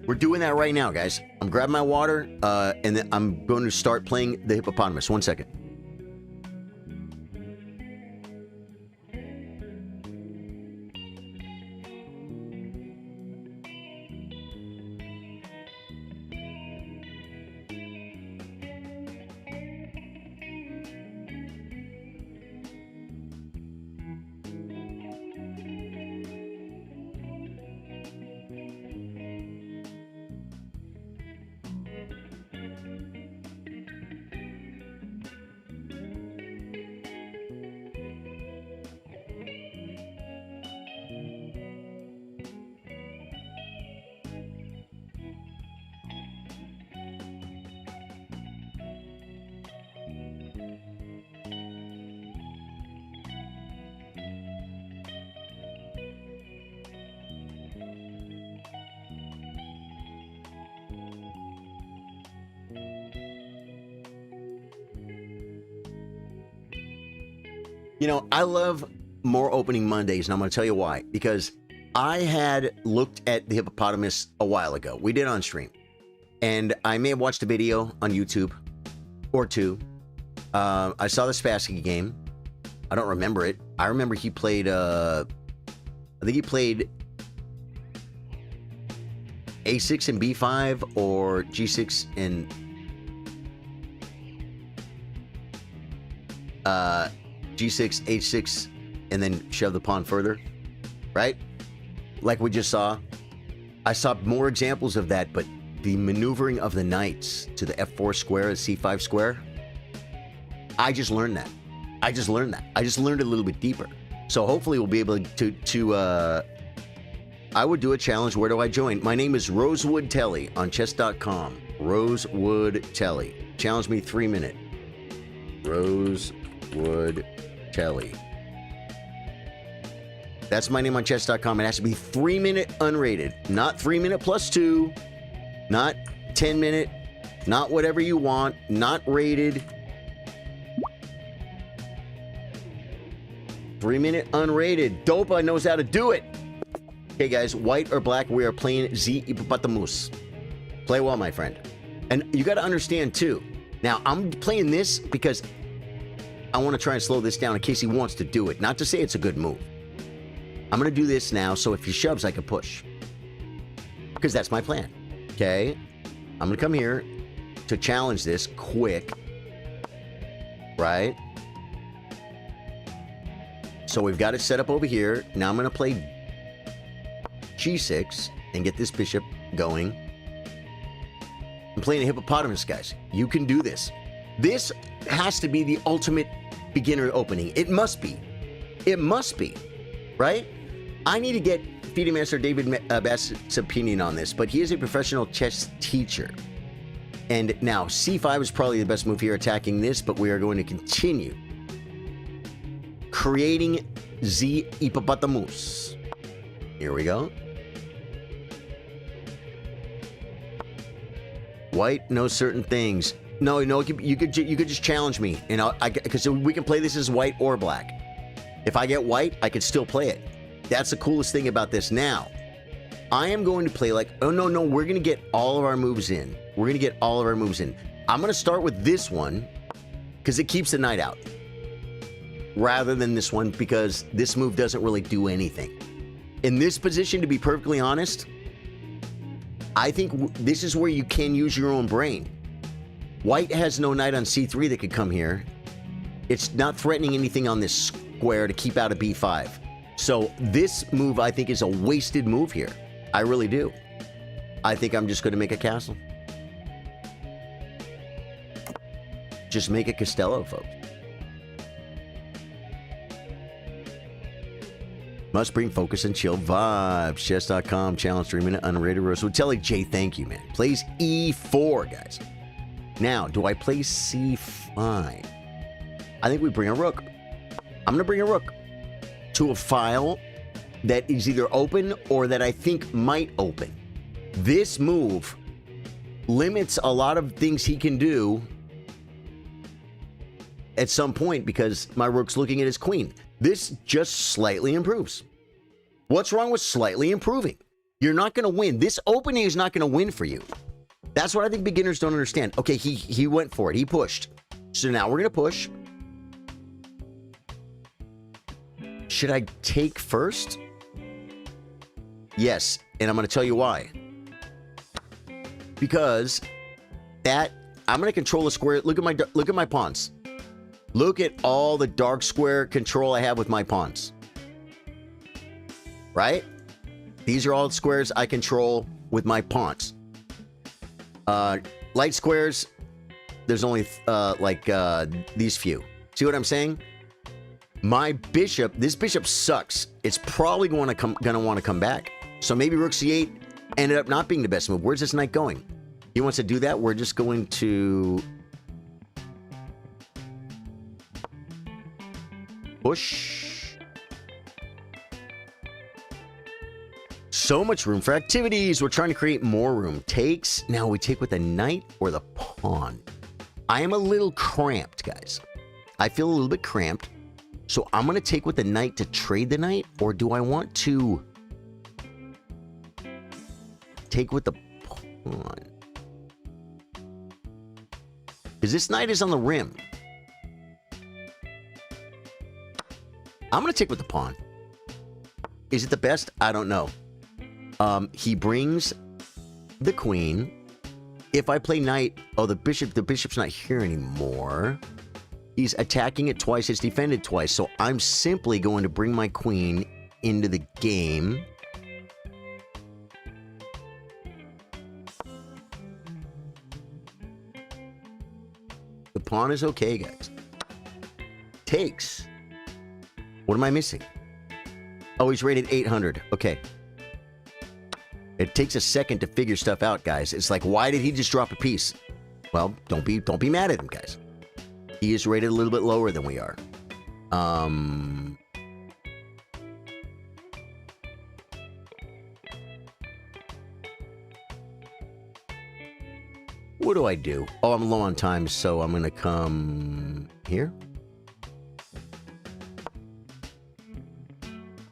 We're doing that right now, guys. I'm grabbing my water, and then I'm going to start playing the hippopotamus. 1 second. You know, I love more opening Mondays, and I'm going to tell you why. Because I had looked at the hippopotamus a while ago. We did on stream. And I may have watched a video on YouTube or two. I saw the Spassky game. I don't remember it. I remember he played, I think he played A6 and B5 or G6 and G6, H6, and then shove the pawn further, right? Like we just saw. I saw more examples of that, but the maneuvering of the knights to the F4 square, the C5 square, I just learned that. I just learned that. I just learned it a little bit deeper. So hopefully we'll be able to I would do a challenge. Where do I join? My name is Rosewood Telly on chess.com. Rosewood Telly. Challenge me 3 minute. Rosewood Telly. That's my name on chess.com. It has to be 3 minute unrated. Not 3 minute plus 2. Not 10 minute. Not whatever you want. Not rated. 3 minute unrated. Dopa knows how to do it. Okay, guys, white or black, we are playing Z Hippopotamus. Play well, my friend. And you got to understand, too. Now, I'm playing this because I want to try and slow this down in case he wants to do it. Not to say it's a good move. I'm going to do this now, so if he shoves, I can push. Because that's my plan. Okay? I'm going to come here to challenge this quick. Right? So we've got it set up over here. Now I'm going to play G6 and get this bishop going. I'm playing a hippopotamus, guys. You can do this. This has to be the ultimate beginner opening. It must be. It must be. Right? I need to get FIDE Master David Bassett's opinion on this, but he is a professional chess teacher. And now, C5 is probably the best move here, attacking this, but we are going to continue creating Z Hippopotamus. Here we go. White knows certain things. No, you could just challenge me, and because we can play this as white or black. If I get white, I can still play it. That's the coolest thing about this. Now, I am going to play like, oh no, we're gonna get all of our moves in. We're gonna get all of our moves in. I'm gonna start with this one because it keeps the knight out, rather than this one because this move doesn't really do anything. In this position, to be perfectly honest, I think this is where you can use your own brain. White has no knight on c3 that could come here. It's not threatening anything on this square to keep out of b5. So this move, I think, is a wasted move here. I really do. I think I'm just going to make a castle. Just make a Castello, folks. Must bring focus and chill vibes. Chess.com, challenge 3 minute unrated Rosewood Telly. Jay, thank you, man. Plays e4, guys. Now, do I play c5? I think we bring a rook. I'm going to bring a rook to a file that is either open or that I think might open. This move limits a lot of things he can do at some point because my rook's looking at his queen. This just slightly improves. What's wrong with slightly improving? You're not going to win. This opening is not going to win for you. That's what I think beginners don't understand. Okay, he went for it. He pushed. So now we're going to push. Should I take first? Yes, and I'm going to tell you why. Because that I'm going to control the square. Look at my pawns. Look at all the dark square control I have with my pawns. Right? These are all the squares I control with my pawns. Light squares, there's only these few. See what I'm saying? My bishop, this bishop sucks. It's probably going to want to come back. So maybe rook c8 ended up not being the best move. Where's this knight going? He wants to do that. We're just going to push. So much room for activities. We're trying to create more room. Takes. Now we take with the knight or the pawn. I am a little cramped, guys. I feel a little bit cramped. So I'm going to take with the knight to trade the knight, or do I want to take with the pawn? Because this knight is on the rim. I'm going to take with the pawn. Is it the best? I don't know. He brings the queen. If I play knight, oh, the bishop's not here anymore. He's attacking it twice. It's defended twice. So I'm simply going to bring my queen into the game. The pawn is okay, guys. takes. What am I missing? Oh, he's rated 800. Okay. It takes a second to figure stuff out, guys. It's like, why did he just drop a piece? Well, don't be mad at him, guys. He is rated a little bit lower than we are. What do I do? Oh, I'm low on time, so I'm gonna come here.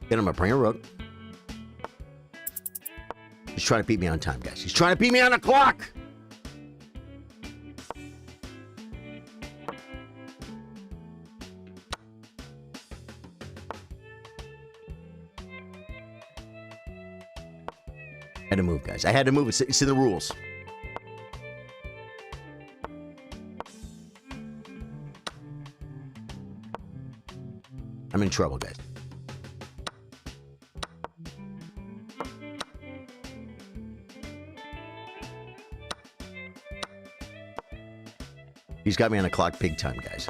Then I'm gonna bring a rook. He's trying to beat me on time, guys. He's trying to beat me on the clock! Had to move, guys. I had to move. It's in the rules. I'm in trouble, guys. He's got me on the clock big time, guys.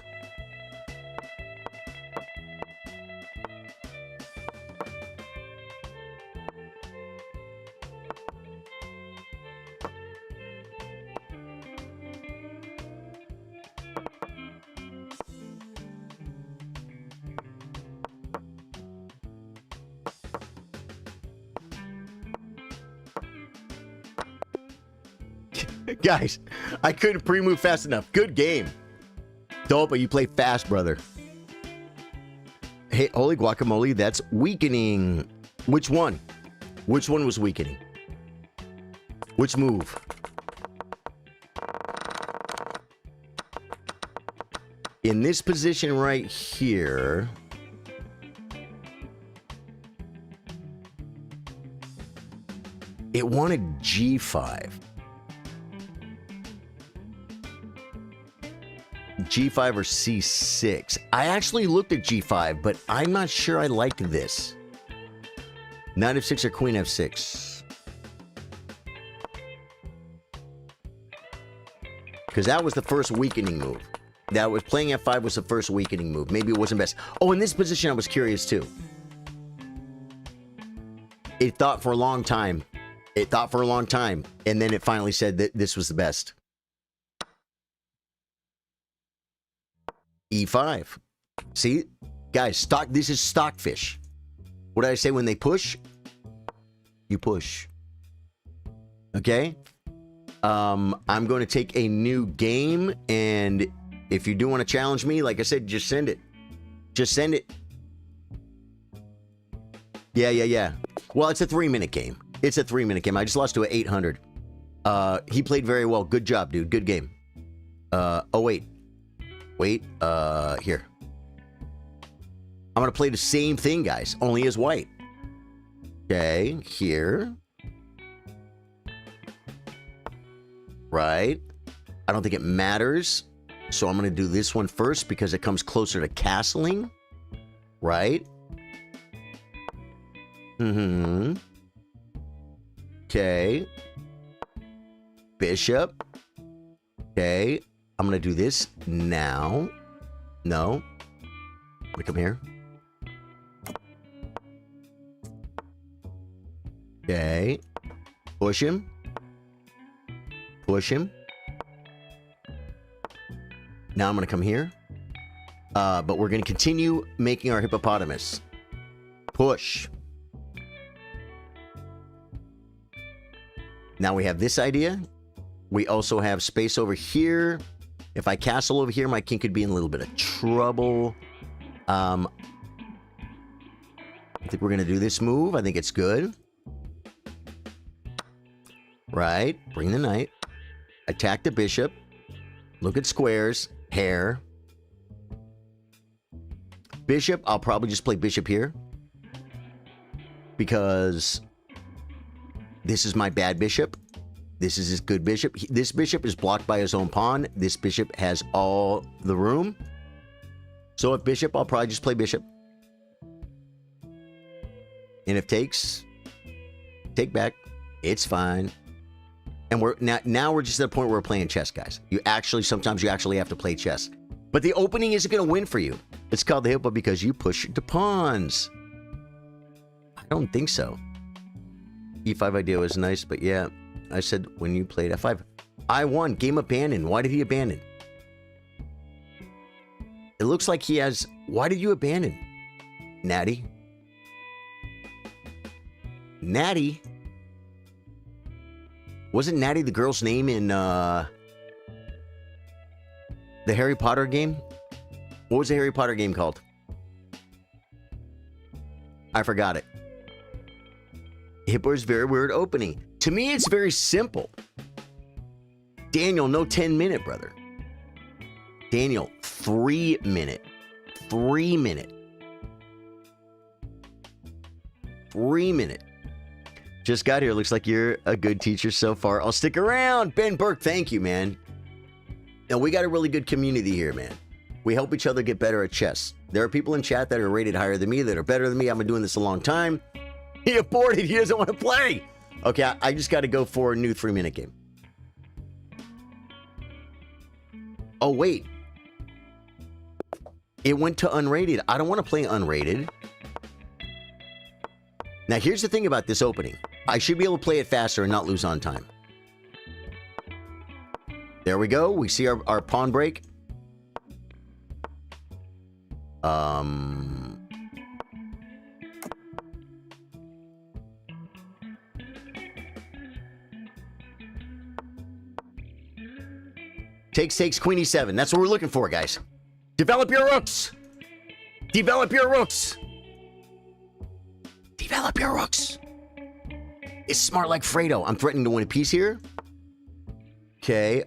Guys, I couldn't pre-move fast enough. Good game. Dope, but you play fast, brother. Hey, holy guacamole, that's weakening. Which one? Which one was weakening? Which move? In this position right here... It wanted G5. G5 or C6. I actually looked at G5, but I'm not sure I like this. Knight F6 or Queen F6. Because that was the first weakening move. That was playing F5 was the first weakening move. Maybe it wasn't best. Oh, in this position I was curious too. It thought for a long time. It thought for a long time. And then it finally said that this was the best. E5. See? Guys, stock. This is stockfish. What did I say when they push? You push. Okay? I'm going to take a new game, and if you do want to challenge me, like I said, just send it. Just send it. Yeah. Well, it's a 3-minute game. It's a 3-minute game. I just lost to an 800. He played very well. Good job, dude. Good game. Oh, wait. Here. I'm going to play the same thing, guys, only as white. Okay, here. Right. I don't think it matters. So I'm going to do this one first because it comes closer to castling. Right. Okay. Bishop. Okay. I'm going to do this now. No. I'm going to come here. Okay. Push him. Push him. Now I'm going to come here. But we're going to continue making our hippopotamus. Push. Now we have this idea. We also have space over here. If I castle over here, my king could be in a little bit of trouble. I think we're going to do this move. I think it's good. Right. Bring the knight. Attack the bishop. Look at squares. Hair. Bishop. I'll probably just play bishop here. Because this is my bad bishop. This is his good bishop. This bishop is blocked by his own pawn. This bishop has all the room. So if bishop, I'll probably just play bishop. And if takes, take back. It's fine. And we're now we're just at a point where we're playing chess, guys. Sometimes you actually have to play chess. But the opening isn't going to win for you. It's called the Hippo because you push the pawns. I don't think so. E5 idea was nice, but yeah. I said when you played F5. I won. Game abandoned. Why did he abandon? It looks like he has... Why did you abandon? Natty? Natty? Wasn't Natty the girl's name in the Harry Potter game? What was the Harry Potter game called? I forgot it. Hippo's very weird opening. To me, it's very simple. Daniel, no 10-minute, brother. Daniel, 3-minute. 3-minute. 3-minute. Just got here. Looks like you're a good teacher so far. I'll stick around. Ben Burke, thank you, man. Now, we got a really good community here, man. We help each other get better at chess. There are people in chat that are rated higher than me, that are better than me. I've been doing this a long time. He aborted. He doesn't want to play. Okay, I just got to go for a new 3-minute game. Oh, wait. It went to unrated. I don't want to play unrated. Now, here's the thing about this opening. I should be able to play it faster and not lose on time. There we go. We see our pawn break. Takes queen e7. That's what we're looking for, guys. Develop your rooks. Develop your rooks. Develop your rooks. It's smart like Fredo. I'm threatening to win a piece here. Okay,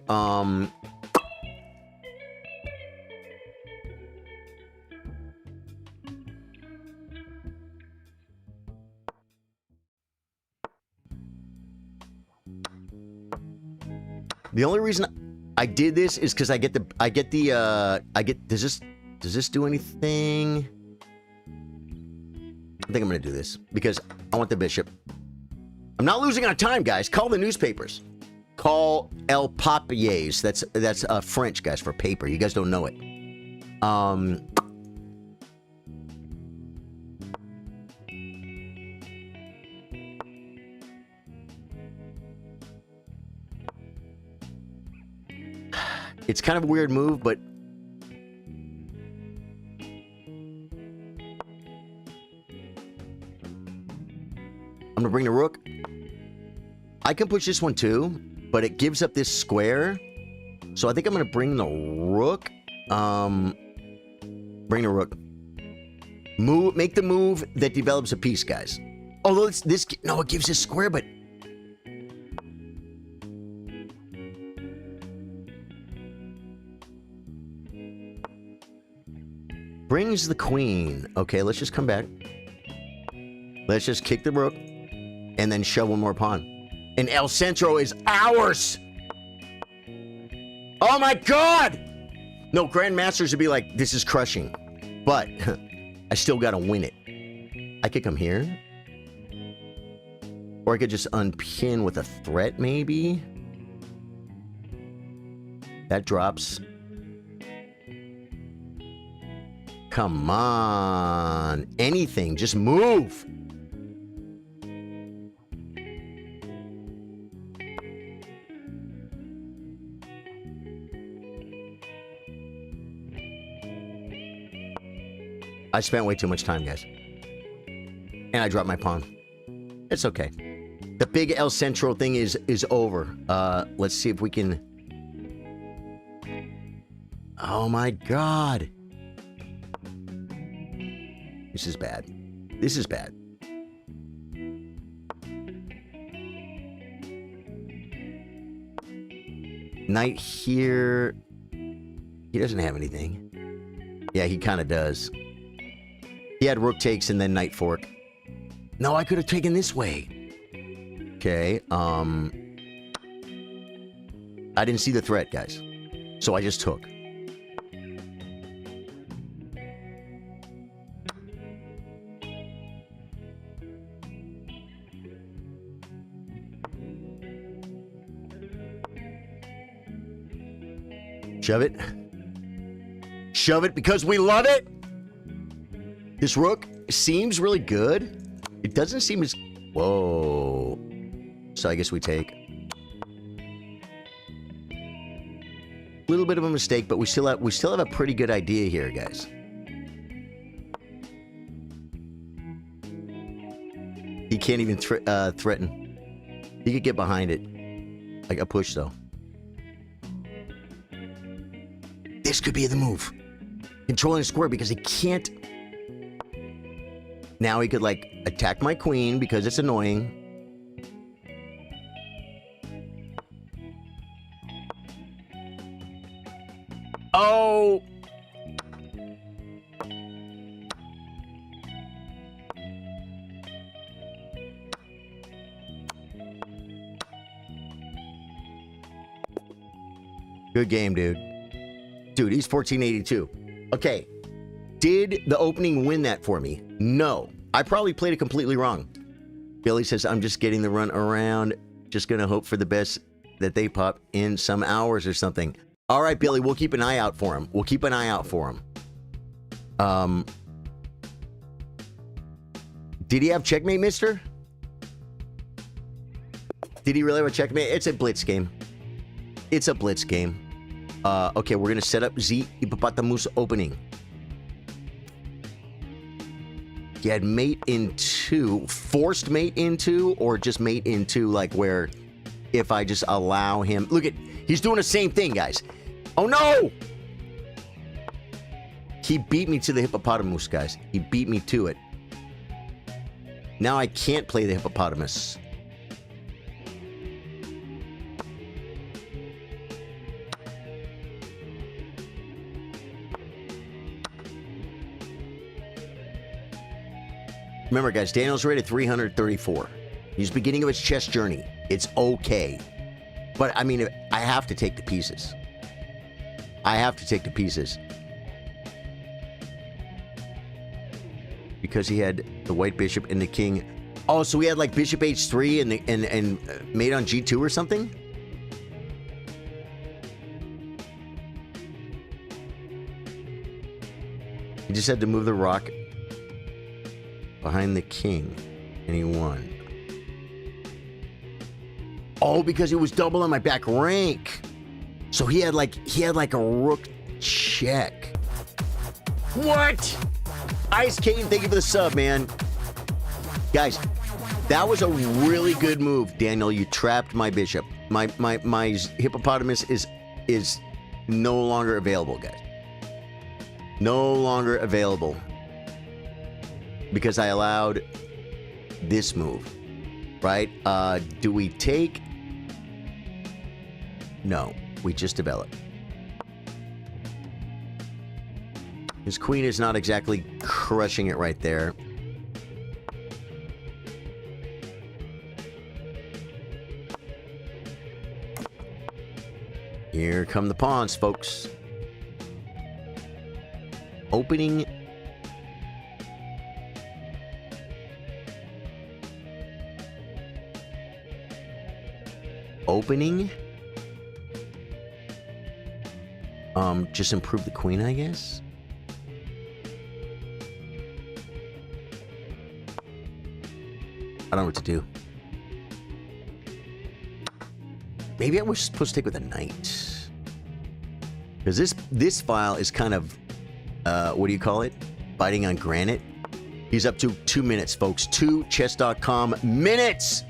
the only reason I did this is because does this do anything? I think I'm gonna do this because I want the bishop. I'm not losing on time, guys. Call the newspapers. Call El Papiers. That's French, guys, for paper. You guys don't know it. It's kind of a weird move, but I'm gonna bring the rook. I can push this one too, but it gives up this square. So I think I'm gonna bring the rook. Bring the rook. Move. Make the move that develops a piece, guys. Although it's this. No, it gives a square, but. Brings the queen. Okay, let's just come back. Let's just kick the rook and then shove one more pawn. And El Centro is ours. Oh my God! No, Grandmasters would be like, this is crushing. But I still gotta win it. I could come here. Or I could just unpin with a threat, maybe. That drops. Come on. Anything. Just move. I spent way too much time, guys. And I dropped my pawn. It's okay. The big El Centro thing is over. Let's see if we can... Oh my God. This is bad. This is bad. Knight here. He doesn't have anything. Yeah, he kind of does. He had rook takes and then knight fork. No, I could have taken this way. Okay, I didn't see the threat, guys. So I just took. Shove it. Shove it because we love it. This rook seems really good. It doesn't seem as... Whoa. So I guess we take. A little bit of a mistake, but we still have a pretty good idea here, guys. He can't even threaten. He could get behind it. Like a push, though. This could be the move. Controlling square because he can't... Now he could, like, attack my queen because it's annoying. Oh! Good game, dude. Dude, he's 1482. Okay. Did the opening win that for me? No. I probably played it completely wrong. Billy says, I'm just getting the run around. Just going to hope for the best that they pop in some hours or something. All right, Billy, we'll keep an eye out for him. We'll keep an eye out for him. Did he have checkmate, mister? Did he really have a checkmate? It's a blitz game. It's a blitz game. Okay, we're going to set up the Hippopotamus opening. He had mate in 2. Forced mate in 2, or just mate in 2, like where if I just allow him... Look at... He's doing the same thing, guys. Oh, no! He beat me to the hippopotamus, guys. He beat me to it. Now I can't play the hippopotamus. Remember, guys, Daniel's rated 334. He's beginning of his chess journey. It's okay. But, I mean, I have to take the pieces. I have to take the pieces. Because he had the white bishop and the king. Oh, so we had, like, bishop h3 and mate on g2 or something? He just had to move the rock behind the king, and he won. Oh, because it was double on my back rank. So he had like a rook check. What? Ice Kane, thank you for the sub, man. Guys, that was a really good move, Daniel. You trapped my bishop. My hippopotamus is no longer available, guys. No longer available. Because I allowed this move, right? Do we take? No, we just develop. His queen is not exactly crushing it right there. Here come the pawns, folks. Opening. Just improve the queen, I guess. I don't know what to do. Maybe I was supposed to take with a knight. Because this file is kind of, what do you call it? Biting on granite. He's up to 2 minutes, folks. 2 chess.com minutes!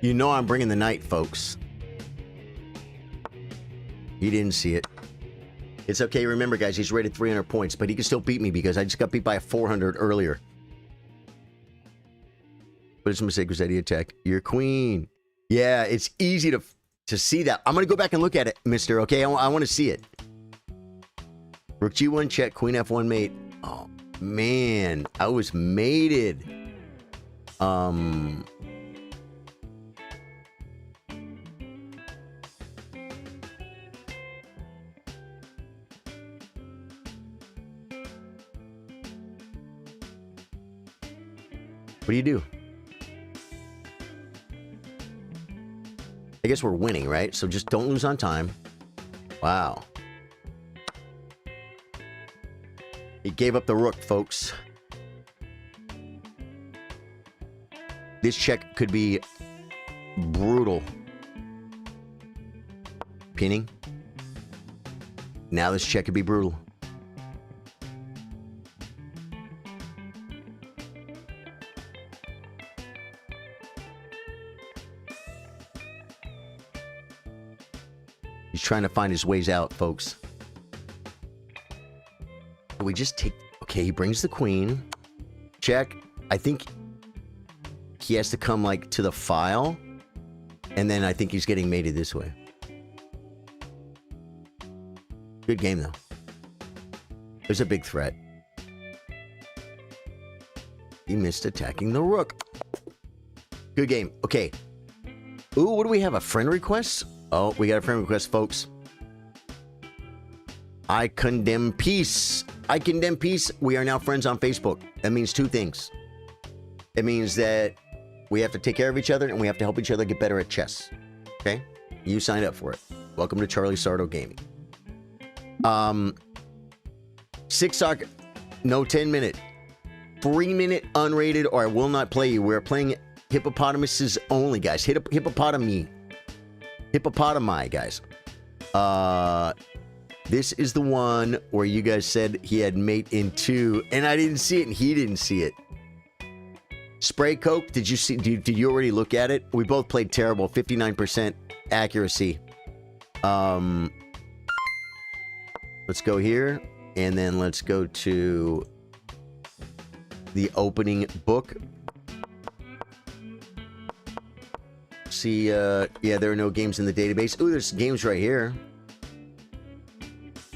You know I'm bringing the knight, folks. He didn't see it. It's okay. Remember, guys, he's rated 300 points, but he can still beat me because I just got beat by a 400 earlier. But it's a mistake because I did attack your queen. Yeah, it's easy to see that. I'm going to go back and look at it, mister, okay? I want to see it. Rook G1 check, Queen F1 mate. Oh, Man, I was mated. What do you do? I guess we're winning, right? So just don't lose on time. Wow. He gave up the rook, folks. This check could be brutal. Pinning. Now this check could be brutal. He's trying to find his ways out, folks. We just take... Okay, he brings the queen. Check. I think he has to come, like, to the file. And then I think he's getting mated this way. Good game, though. There's a big threat. He missed attacking the rook. Good game. Okay. Ooh, what do we have? A friend request? Oh, we got a friend request, folks. I condemn peace. I condemn peace. We are now friends on Facebook. That means two things. It means that we have to take care of each other and we have to help each other get better at chess. Okay? You signed up for it. Welcome to Charlie Sardo Gaming. 6 sock, no 10-minute. 3-minute unrated or I will not play you. We're playing hippopotamuses only, guys. Hippopotami, guys. This is the one where you guys said he had mate in 2, and I didn't see it, and he didn't see it. Spray Coke, did you see? Did you already look at it? We both played terrible, 59% accuracy. Let's go here, and then let's go to the opening book. See, yeah, there are no games in the database. Ooh, there's games right here.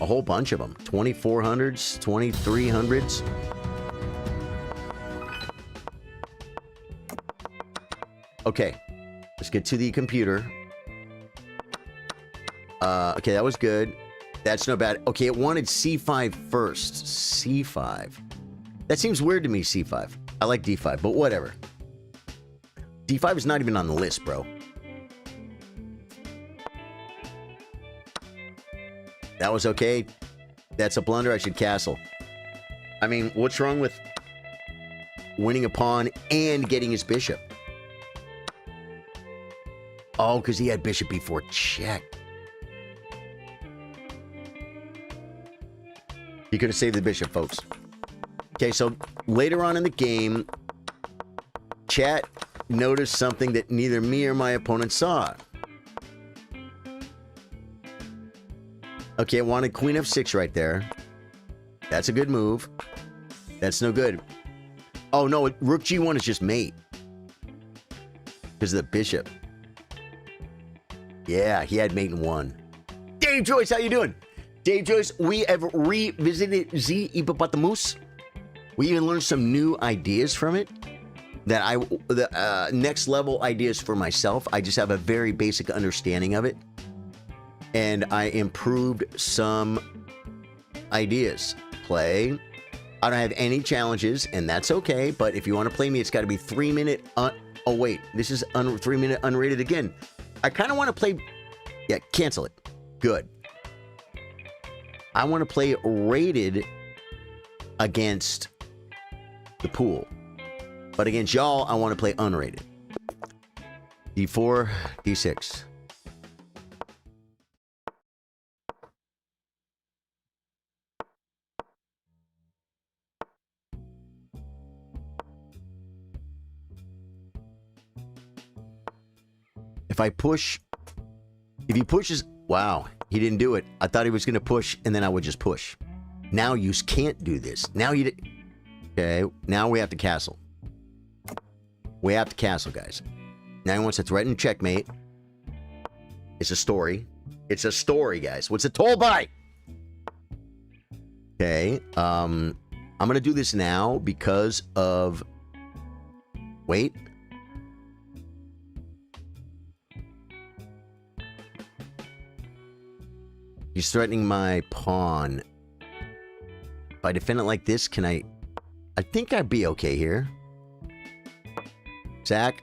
A whole bunch of them. 2400s, 2300s. Okay, let's get to the computer. Okay, that was good. That's no bad. Okay, it wanted C5 first. C5. That seems weird to me, C5. I like D5, but whatever. D5 is not even on the list, bro. That was okay. That's a blunder. I should castle. I mean, what's wrong with winning a pawn and getting his bishop? Oh, because he had bishop b4 check. He could have saved the bishop, folks. Okay, so later on in the game, chat noticed something that neither me or my opponent saw. Okay, I wanted queen f6 right there. That's a good move. That's no good. Oh, no, rook g1 is just mate. Because of the bishop. Yeah, he had mate in 1. Dave Joyce, how you doing? Dave Joyce, we have revisited the Hippopotamus. We even learned some new ideas from it. The next level ideas for myself. I just have a very basic understanding of it. And I improved some ideas. Play. I don't have any challenges, and that's okay. But if you want to play me, it's got to be 3-minute. Oh, wait. This is 3-minute unrated again. I kind of want to play... Yeah, cancel it. Good. I want to play rated against the pool. But against y'all, I want to play unrated. D4, D6. If I push... If he pushes... Wow, he didn't do it. I thought he was going to push, and then I would just push. Now you can't do this. Now you... Okay, now we have to castle. We have to castle, guys. Now he wants to threaten checkmate. It's a story. It's a story, guys. What's it told by? Okay, I'm I'm going to do this now because of... Wait. He's threatening my pawn. If I defend it like this, can I... I think I'd be okay here. Zach.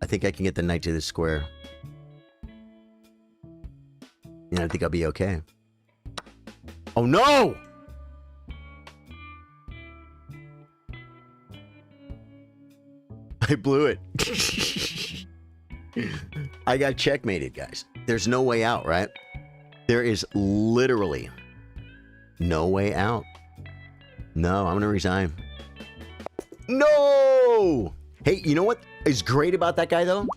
I think I can get the knight to this square. And I think I'll be okay. Oh, no! I blew it. I got checkmated, guys. There's no way out, right? There is literally no way out. No, I'm going to resign. No! Hey, you know what is great about that guy, though?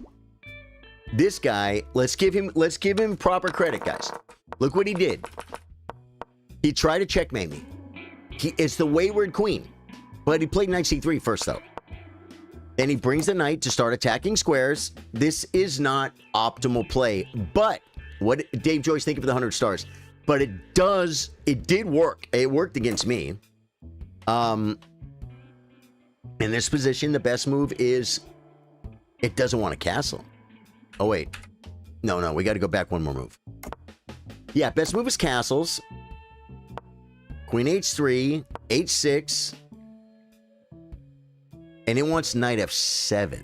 This guy, let's give him proper credit, guys. Look what he did. He tried to checkmate me. It's the wayward queen. But he played knight c3 first, though. Then he brings the knight to start attacking squares. This is not optimal play. But what did Dave Joyce think of the 100 stars? But it did work. It worked against me. In this position, the best move is it doesn't want a castle. Oh, wait. No, we got to go back one more move. Yeah, best move is castles. Queen h3, h6. And it wants knight f7.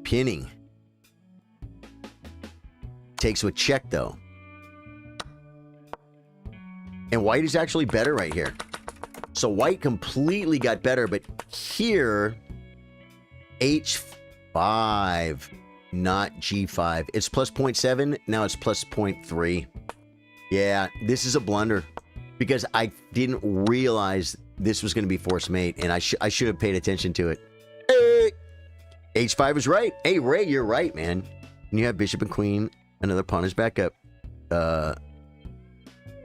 Pinning. Takes with check, though. And white is actually better right here. So white completely got better, but here, h5, not g5. It's plus 0.7, now it's plus 0.3. Yeah, this is a blunder because I didn't realize this was going to be force mate, and I should have paid attention to it. Hey, h5 is right. Hey, Ray, you're right, man. And you have bishop and queen. Another pawn is back up.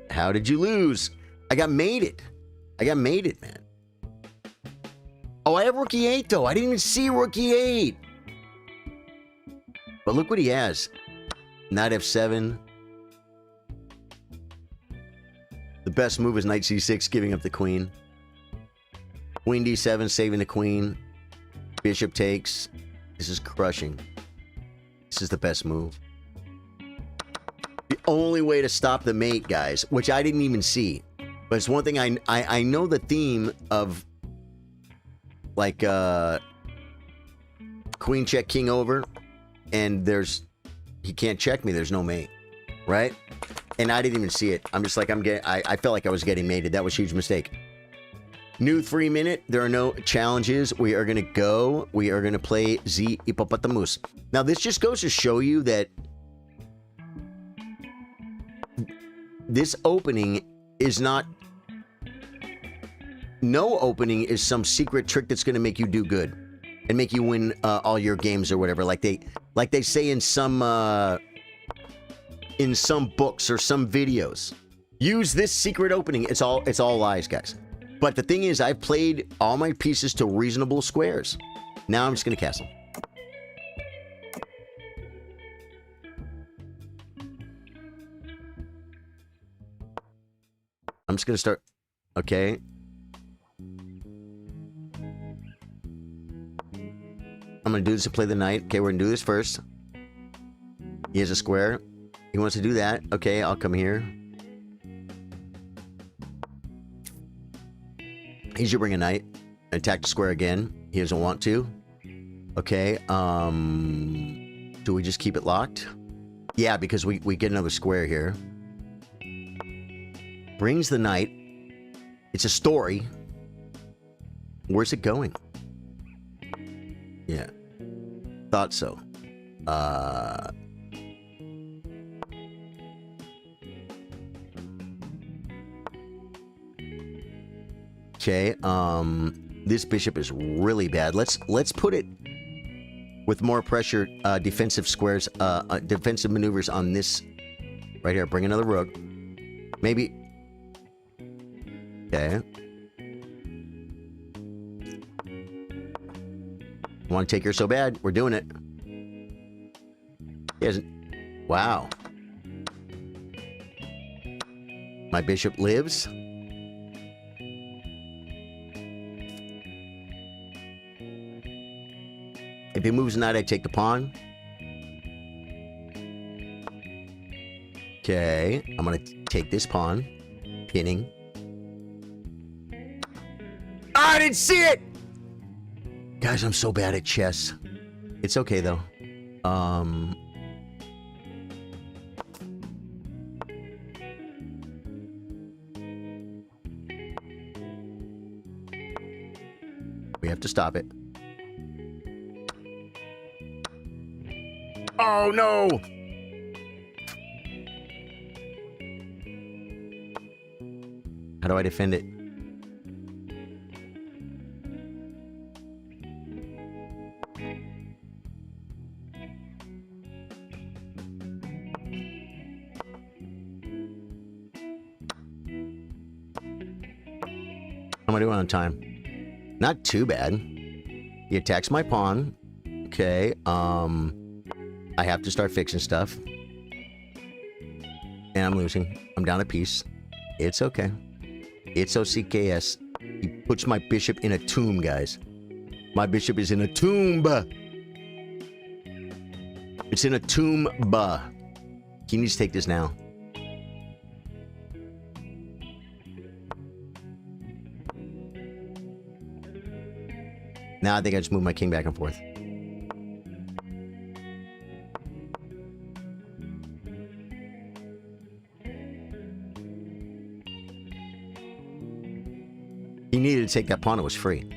How did you lose? I got mated. I got mated, man. Oh, I have rook e8, though. I didn't even see rook e8. But look what he has. Knight f7. The best move is knight c6, giving up the queen. Queen d7, saving the queen. Bishop takes. This is crushing. This is the best move. The only way to stop the mate, guys, which I didn't even see. But it's one thing I know the theme of, like, queen check, king over, and he can't check me, there's no mate, right? And I didn't even see it. I'm just like, I felt like I was getting mated. That was a huge mistake. New 3 minute. There are no challenges. We are going to go. We are going to play the Hippopotamus. Now, this just goes to show you that this opening is not... No opening is some secret trick that's going to make you do good and make you win all your games or whatever. Like they say in some books or some videos. Use this secret opening. It's all lies, guys. But the thing is, I've played all my pieces to reasonable squares. Now I'm just going to castle. I'm just going to start... Okay. I'm going to do this to play the knight. Okay, we're going to do this first. He has a square. He wants to do that. Okay, I'll come here. He should bring a knight. Attack the square again. He doesn't want to. Okay, do we just keep it locked? Yeah, because we get another square here. Brings the knight. It's a story. Where's it going? Yeah. Thought so. Okay, this bishop is really bad. Let's put it with more pressure, defensive squares, defensive maneuvers on this right here. Bring another rook. Maybe. Okay. Want to take her so bad? We're doing it. He hasn't... Wow. My bishop lives. If he moves a knight, I take the pawn. Okay, I'm gonna take this pawn. Pinning. I didn't see it! Guys, I'm so bad at chess. It's okay, though. We have to stop it. Oh, no! How do I defend it? How am I doing on time? Not too bad. He attacks my pawn. Okay, I have to start fixing stuff. And I'm losing. I'm down a piece. It's okay. It's OCKS. He puts my bishop in a tomb, guys. My bishop is in a tomb. It's in a tomb. He needs to take this now. Now I think I just move my king back and forth. He needed to take that pawn. It was free.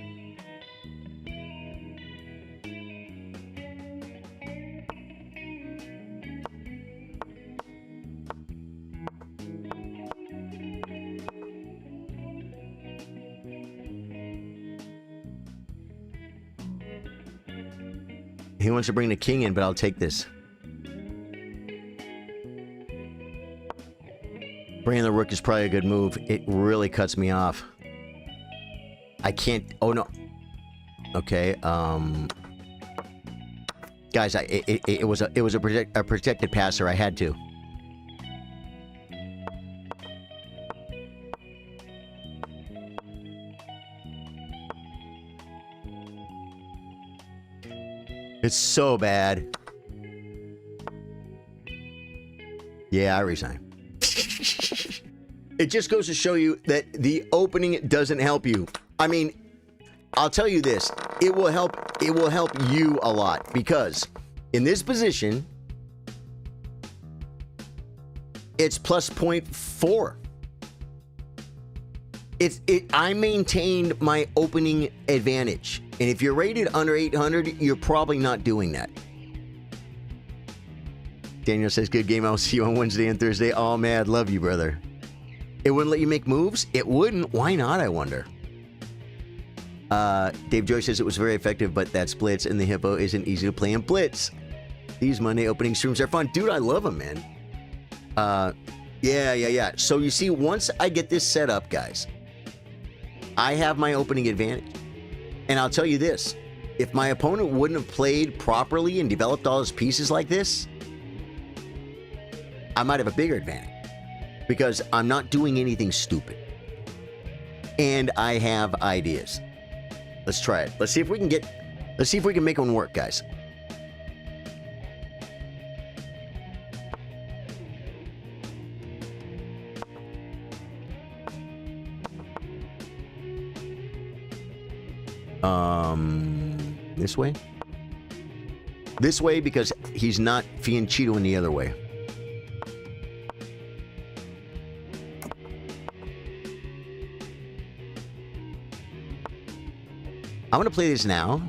He wants to bring the king in, but I'll take this. Bringing the rook is probably a good move. It really cuts me off. I can't... Oh, no. Okay, guys, it was a protected passer. I had to. It's so bad. Yeah, I resign. It just goes to show you that the opening doesn't help you. I mean, I'll tell you this. It will help you a lot, because in this position, it's plus 0.4. I maintained my opening advantage. And if you're rated under 800, you're probably not doing that. Daniel says, good game. I'll see you on Wednesday and Thursday. Oh, man, I'd love you, brother. It wouldn't let you make moves? It wouldn't. Why not, I wonder? Dave Joy says it was very effective, but that's Blitz, and the Hippo isn't easy to play in Blitz. These Monday opening streams are fun. Dude, I love them, man. Yeah. So you see, once I get this set up, guys, I have my opening advantage. And I'll tell you this, if my opponent wouldn't have played properly and developed all his pieces like this, I might have a bigger advantage, because I'm not doing anything stupid. And I have ideas. Let's try it. Let's see if we can make one work, guys. This way? This way, because he's not fianchettoing the other way. I'm going to play this now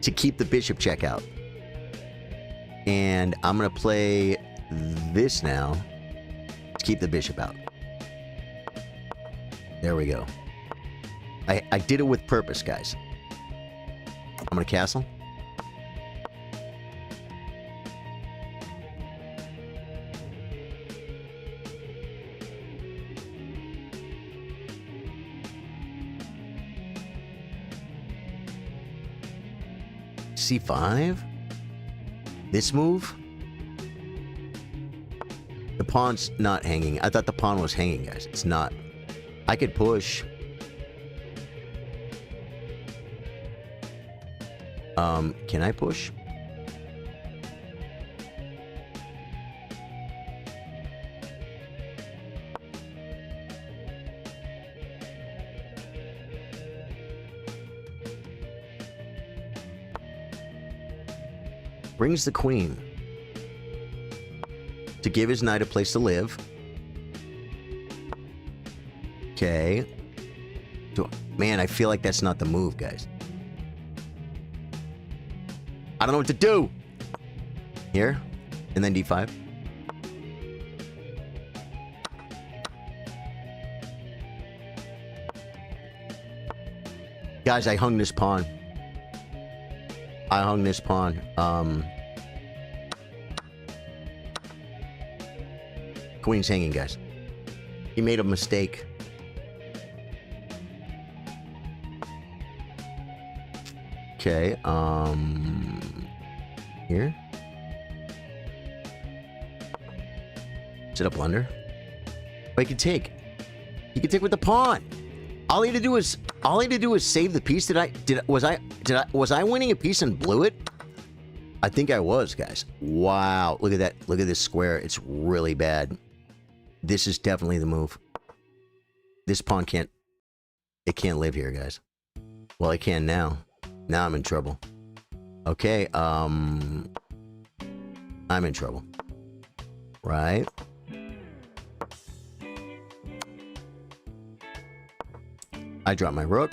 to keep the bishop check out. And I'm going to play this now to keep the bishop out. There we go. I did it with purpose, guys. I'm going to castle. C5? This move? The pawn's not hanging. I thought the pawn was hanging, guys. It's not. I could push. Can I push? Brings the queen to give his knight a place to live. Okay. Man, I feel like that's not the move, guys. I don't know what to do. Here. And then d5. Guys, I hung this pawn. I hung this pawn. Queen's hanging, guys. He made a mistake. Okay, here. Is it a blunder? Oh, he can take. He can take with the pawn. All he had to do is save the piece. Was I winning a piece and blew it? I think I was, guys. Wow, look at that. Look at this square. It's really bad. This is definitely the move. This pawn can't live here, guys. Well, it can now. Now I'm in trouble. Okay, I'm in trouble. Right? I dropped my rook.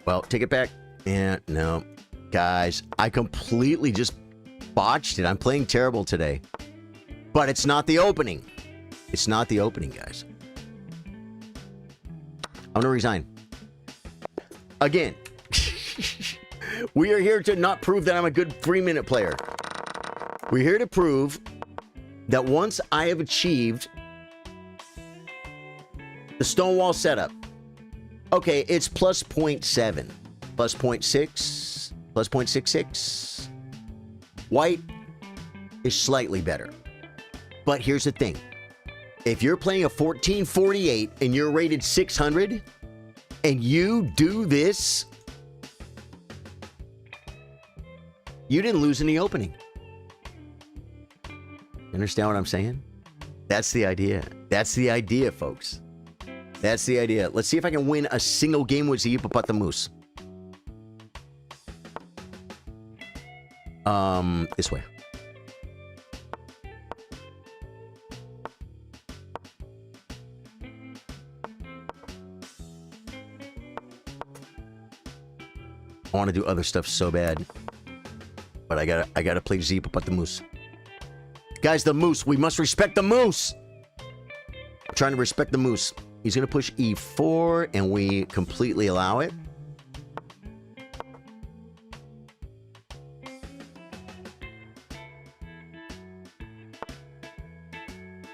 Well, take it back. And no. Guys, I completely just botched it. I'm playing terrible today. But it's not the opening. It's not the opening, guys. I'm going to resign. Again. We are here to not prove that I'm a good 3-minute player. We're here to prove that once I have achieved the Stonewall setup, okay, it's plus 0.7, plus 0.6, plus 0.66. White is slightly better. But here's the thing. If you're playing a 1448 and you're rated 600 and you do this, you didn't lose in the opening. Understand what I'm saying? That's the idea. That's the idea, folks. That's the idea. Let's see if I can win a single game with the Hippopotamus. This way. I want to do other stuff so bad. But I gotta play the Hippopotamus. Guys, the moose. We must respect the moose. I'm trying to respect the moose. He's going to push e4, and we completely allow it.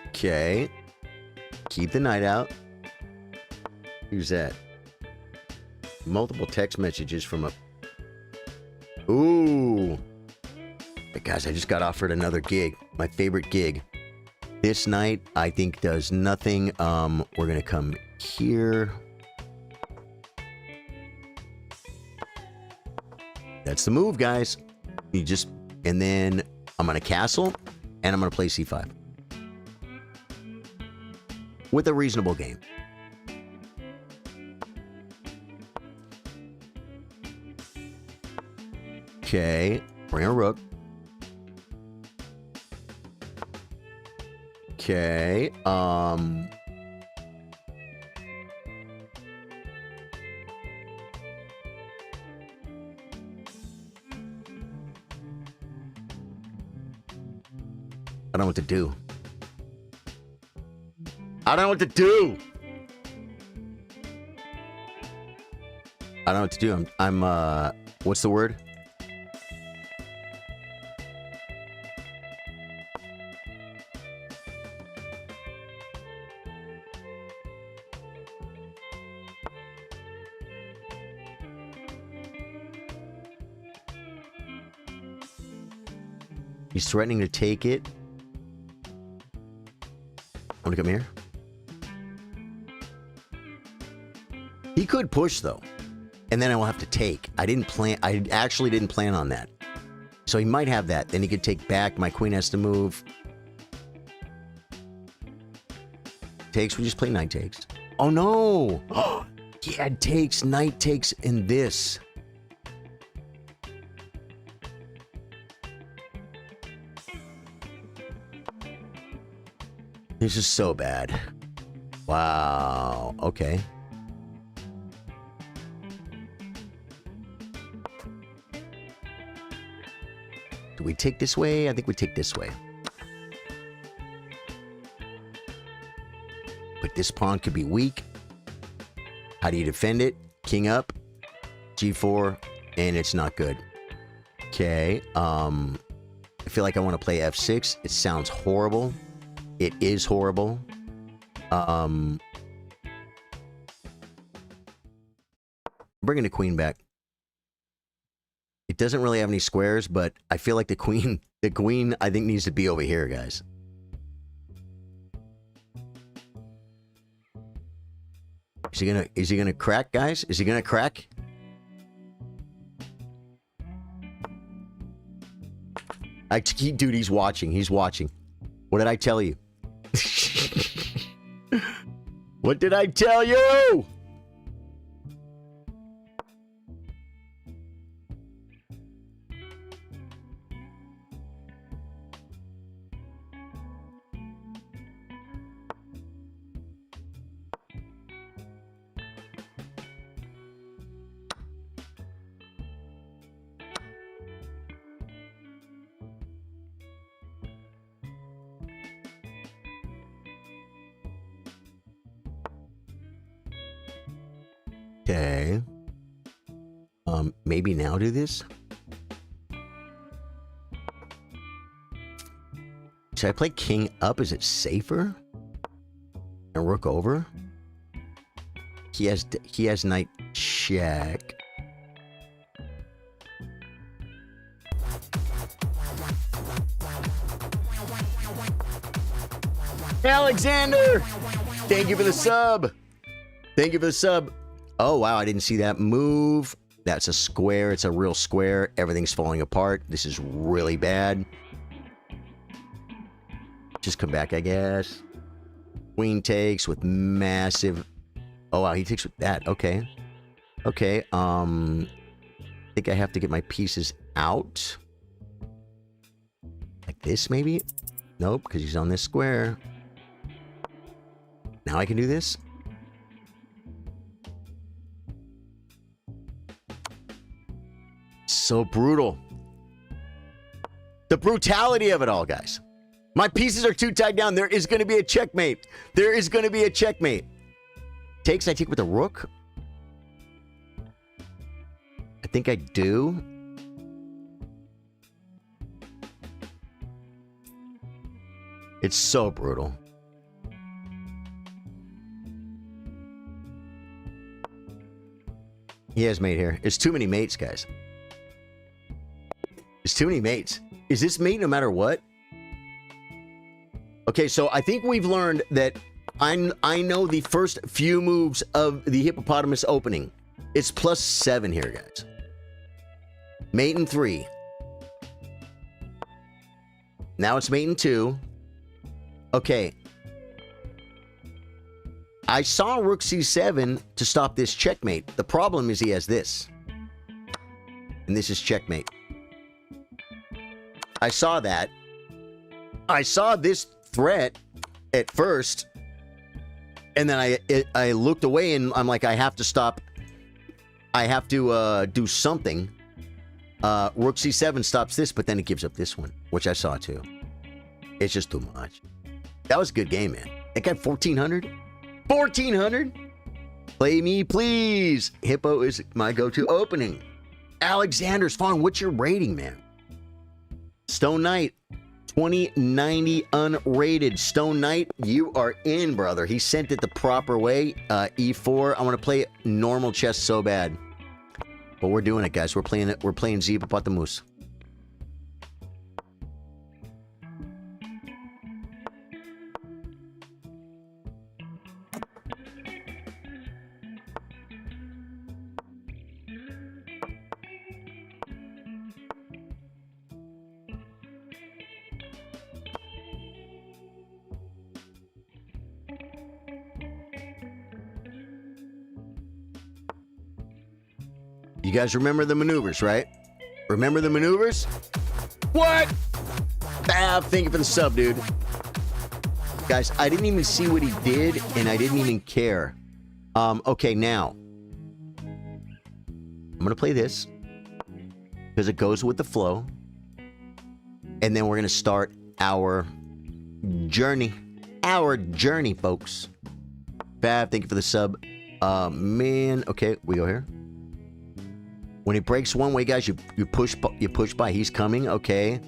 Okay. Keep the knight out. Who's that? Multiple text messages from a... Ooh. Hey guys, I just got offered another gig. My favorite gig. This knight, I think, does nothing. We're going to come here. That's the move, guys. You just... And then I'm going to castle, and I'm going to play c5. With a reasonable game. Okay. Bring a rook. Okay, I don't know what to do. I don't know what to do. I don't know what to do. I'm what's the word? He's threatening to take it. Want to come here? He could push, though. And then I will have to take. I actually didn't plan on that. So he might have that. Then he could take back. My queen has to move. Takes. We just play knight takes. Oh, no. He had takes, knight takes, and this. This is so bad. Wow. Okay. Do we take this way? I think we take this way. But this pawn could be weak. How do you defend it? King up. G4. And it's not good. Okay. I feel like I want to play F6. It sounds horrible. It is horrible. Bringing the queen back. It doesn't really have any squares, but I feel like the queen I think needs to be over here, guys. Is he gonna crack, guys? Is he gonna crack? Dude, he's watching. He's watching. What did I tell you? What did I tell you? Okay. Maybe now do this? Should I play king up? Is it safer? And rook over? He has knight check. Alexander! Thank you for the sub. Thank you for the sub. Oh, wow, I didn't see that move. That's a square. It's a real square. Everything's falling apart. This is really bad. Just come back, I guess. Queen takes with massive... Oh, wow, he takes with that. Okay. Okay, I think I have to get my pieces out. Like this, maybe? Nope, because he's on this square. Now I can do this? So brutal. The brutality of it all, guys. My pieces are too tied down. There is going to be a checkmate. There is going to be a checkmate. Takes, I take with a rook. I think I do. It's so brutal. He has mate here. It's too many mates, guys. It's too many mates. Is this mate no matter what? Okay, so I think we've learned that I know the first few moves of the Hippopotamus opening. It's +7 here, guys. Mate in 3. Now it's mate in 2. Okay. I saw rook c7 to stop this checkmate. The problem is he has this. And this is checkmate. I saw that. I saw this threat at first. And then I looked away and I'm like, I have to stop. I have to do something. Rook c7 stops this, but then it gives up this one, which I saw too. It's just too much. That was a good game, man. That got 1,400. 1,400? Play me, please. Hippo is my go-to opening. Alexander's Farm, what's your rating, man? Stone Knight, 2090 unrated. Stone Knight, you are in, brother. He sent it the proper way. E4. I want to play normal chess so bad. But we're doing it, guys. We're playing it. We're playing Hippopotamus. You guys remember the maneuvers, right? Remember the maneuvers? What? Ah, thank you for the sub, dude. Guys, I didn't even see what he did, and I didn't even care. Okay, now. I'm going to play this. Because it goes with the flow. And then we're going to start our journey. Our journey, folks. Fab, thank you for the sub. Man. Okay, we go here. When he breaks one way, guys, you push by. He's coming. Okay.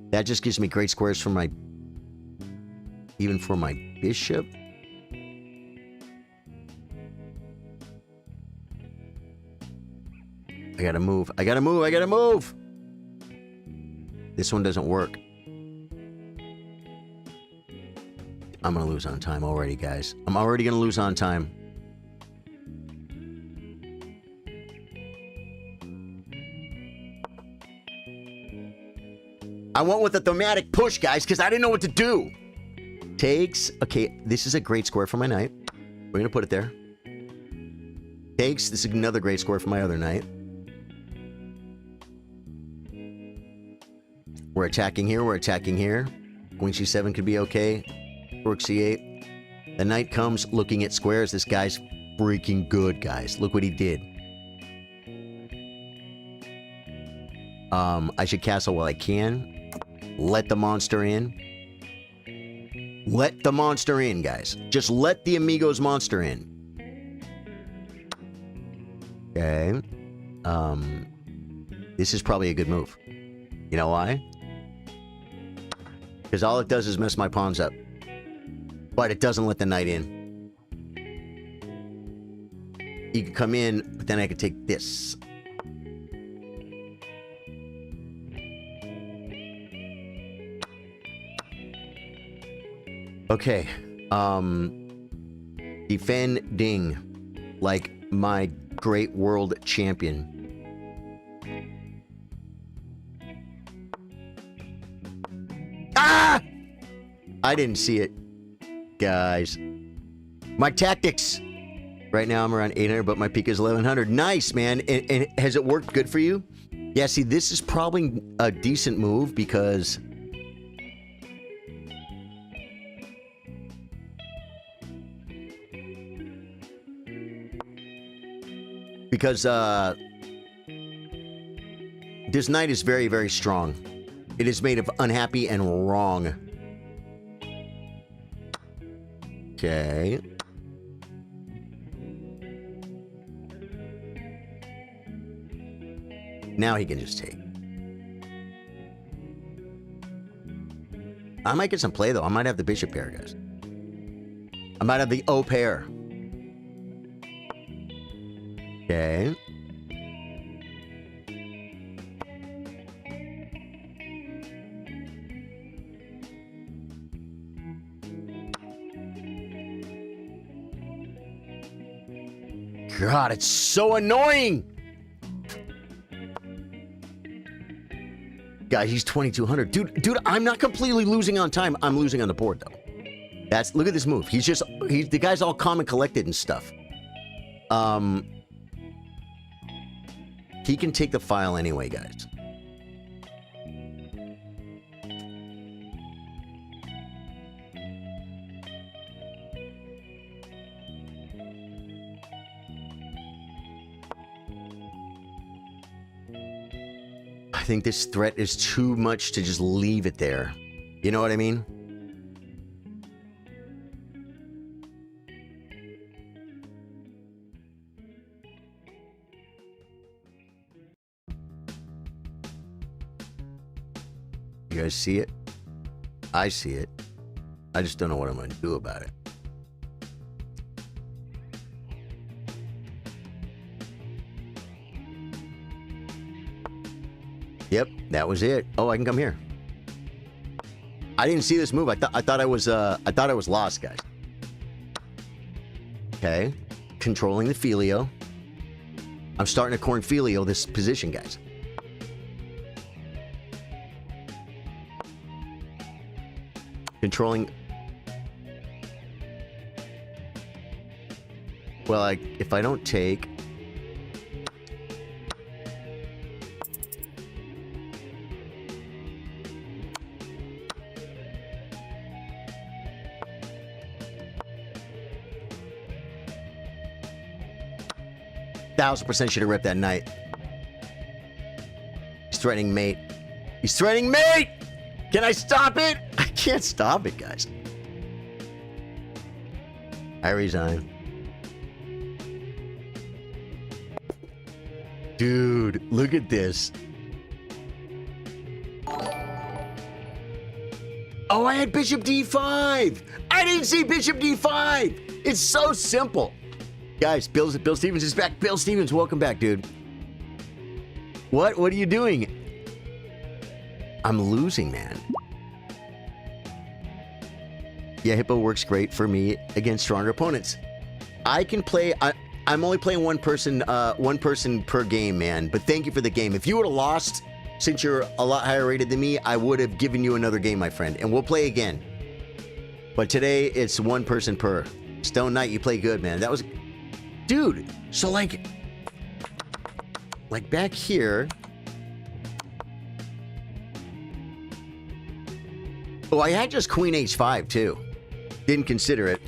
That just gives me great squares for my... Even for my bishop. I gotta move. I gotta move. I gotta move. This one doesn't work. I'm gonna lose on time already, guys. I'm already gonna lose on time. I went with a thematic push, guys, because I didn't know what to do. Takes. Okay, this is a great square for my knight. We're gonna put it there. Takes. This is another great square for my other knight. We're attacking here. We're attacking here. Queen c7 could be okay. Rook c8. The knight comes looking at squares. This guy's freaking good, guys. Look what he did. I should castle while I can. Let the monster in. Let the monster in, guys. Just let the amigos monster in. Okay. This is probably a good move. You know why? Because all it does is mess my pawns up. But it doesn't let the knight in. He could come in, but then I could take this. Okay. Defending like my great world champion. Ah! I didn't see it, guys. My tactics. Right now I'm around 800, but my peak is 1100. Nice, man. And has it worked good for you? Yeah, see, this is probably a decent move because... this knight is very, very strong. It is made of unhappy and wrong. Okay. Now he can just take. I might get some play, though. I might have the bishop pair, guys. I might have the O pair. Okay. God, it's so annoying. Guys, he's 2200. Dude, I'm not completely losing on time. I'm losing on the board, though. Look at this move. The guy's all calm and collected and stuff. He can take the file anyway, guys. I think this threat is too much to just leave it there. You know what I mean? You guys see it? I see it. I just don't know what I'm going to do about it. Yep, that was it. Oh, I can come here. I didn't see this move. I thought I was lost, guys. Okay, controlling the filio. I'm starting to corn filio this position, guys. Controlling. Well, if I don't take, 1000% should have ripped that knight. He's threatening mate. He's threatening mate! Can I stop it? I can't stop it, guys. I resign. Dude, look at this. Oh, I had bishop d5. I didn't see bishop d5. It's so simple. Guys, Bill Stevens is back. Bill Stevens, welcome back, dude. What? What are you doing? I'm losing, man. Yeah, Hippo works great for me against stronger opponents. I can play... I'm only playing one person per game, man. But thank you for the game. If you would have lost, since you're a lot higher rated than me, I would have given you another game, my friend. And we'll play again. But today, it's one person per. Stone Knight, you play good, man. That was... Dude, so like back here... Oh, I had just Queen H5, too. Didn't consider it.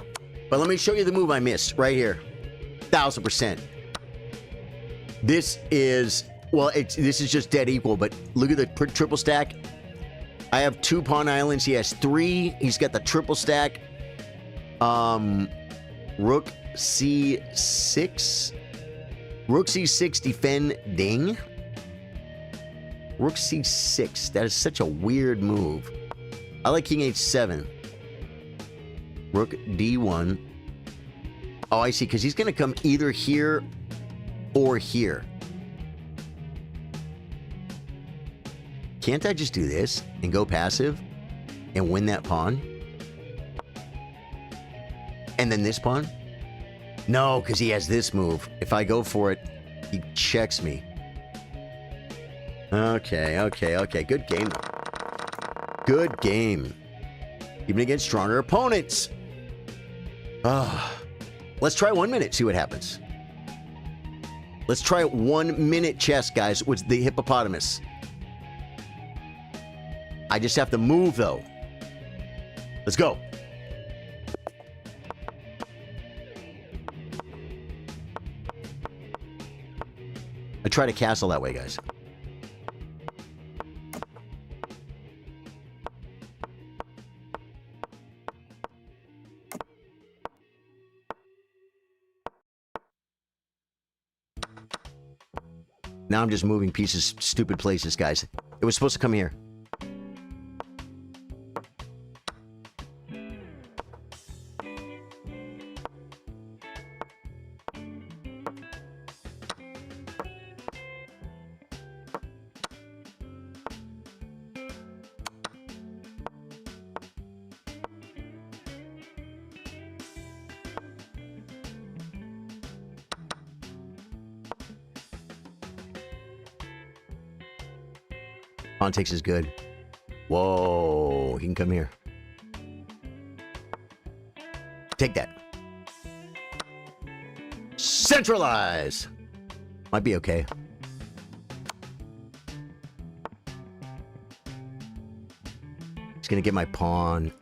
But let me show you the move I missed right here. 1000%. This is... Well, this is just dead equal, but look at the triple stack. I have 2 pawn islands. He has 3. He's got the triple stack. Rook C6. Rook C6 defending. Rook C6. That is such a weird move. I like King H7. Rook D1. Oh, I see, because he's going to come either here or here. Can't I just do this and go passive and win that pawn? And then this pawn? No, because he has this move. If I go for it, he checks me. Okay. Good game. Good game. Even against stronger opponents. Let's try 1 minute, see what happens. Let's try 1 minute chess, guys, with the hippopotamus. I just have to move, though. Let's go. I try to castle that way, guys. Now I'm just moving pieces, stupid places, guys. It was supposed to come here. Pawn takes is good. Whoa, he can come here. Take that. Centralize. Might be okay. He's gonna get my pawn.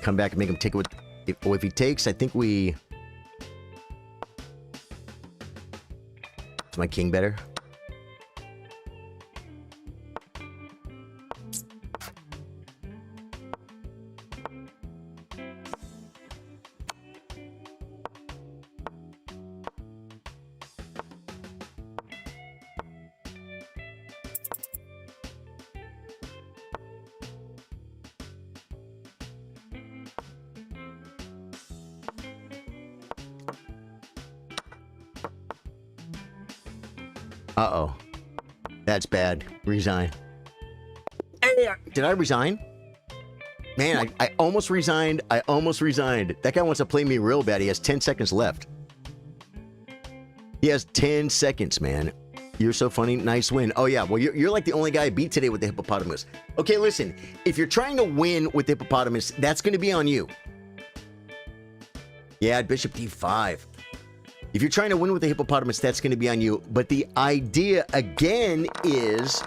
Come back and make him take it with... If he takes, I think we... Is my king better? Uh-oh. That's bad. Resign. Hey, did I resign? Man, I almost resigned. I almost resigned. That guy wants to play me real bad. He has 10 seconds left. He has 10 seconds, man. You're so funny. Nice win. Oh, yeah. Well, you're like the only guy I beat today with the hippopotamus. Okay, listen. If you're trying to win with the hippopotamus, that's going to be on you. Yeah, bishop d5. If you're trying to win with the hippopotamus, that's going to be on you. But the idea, again, is...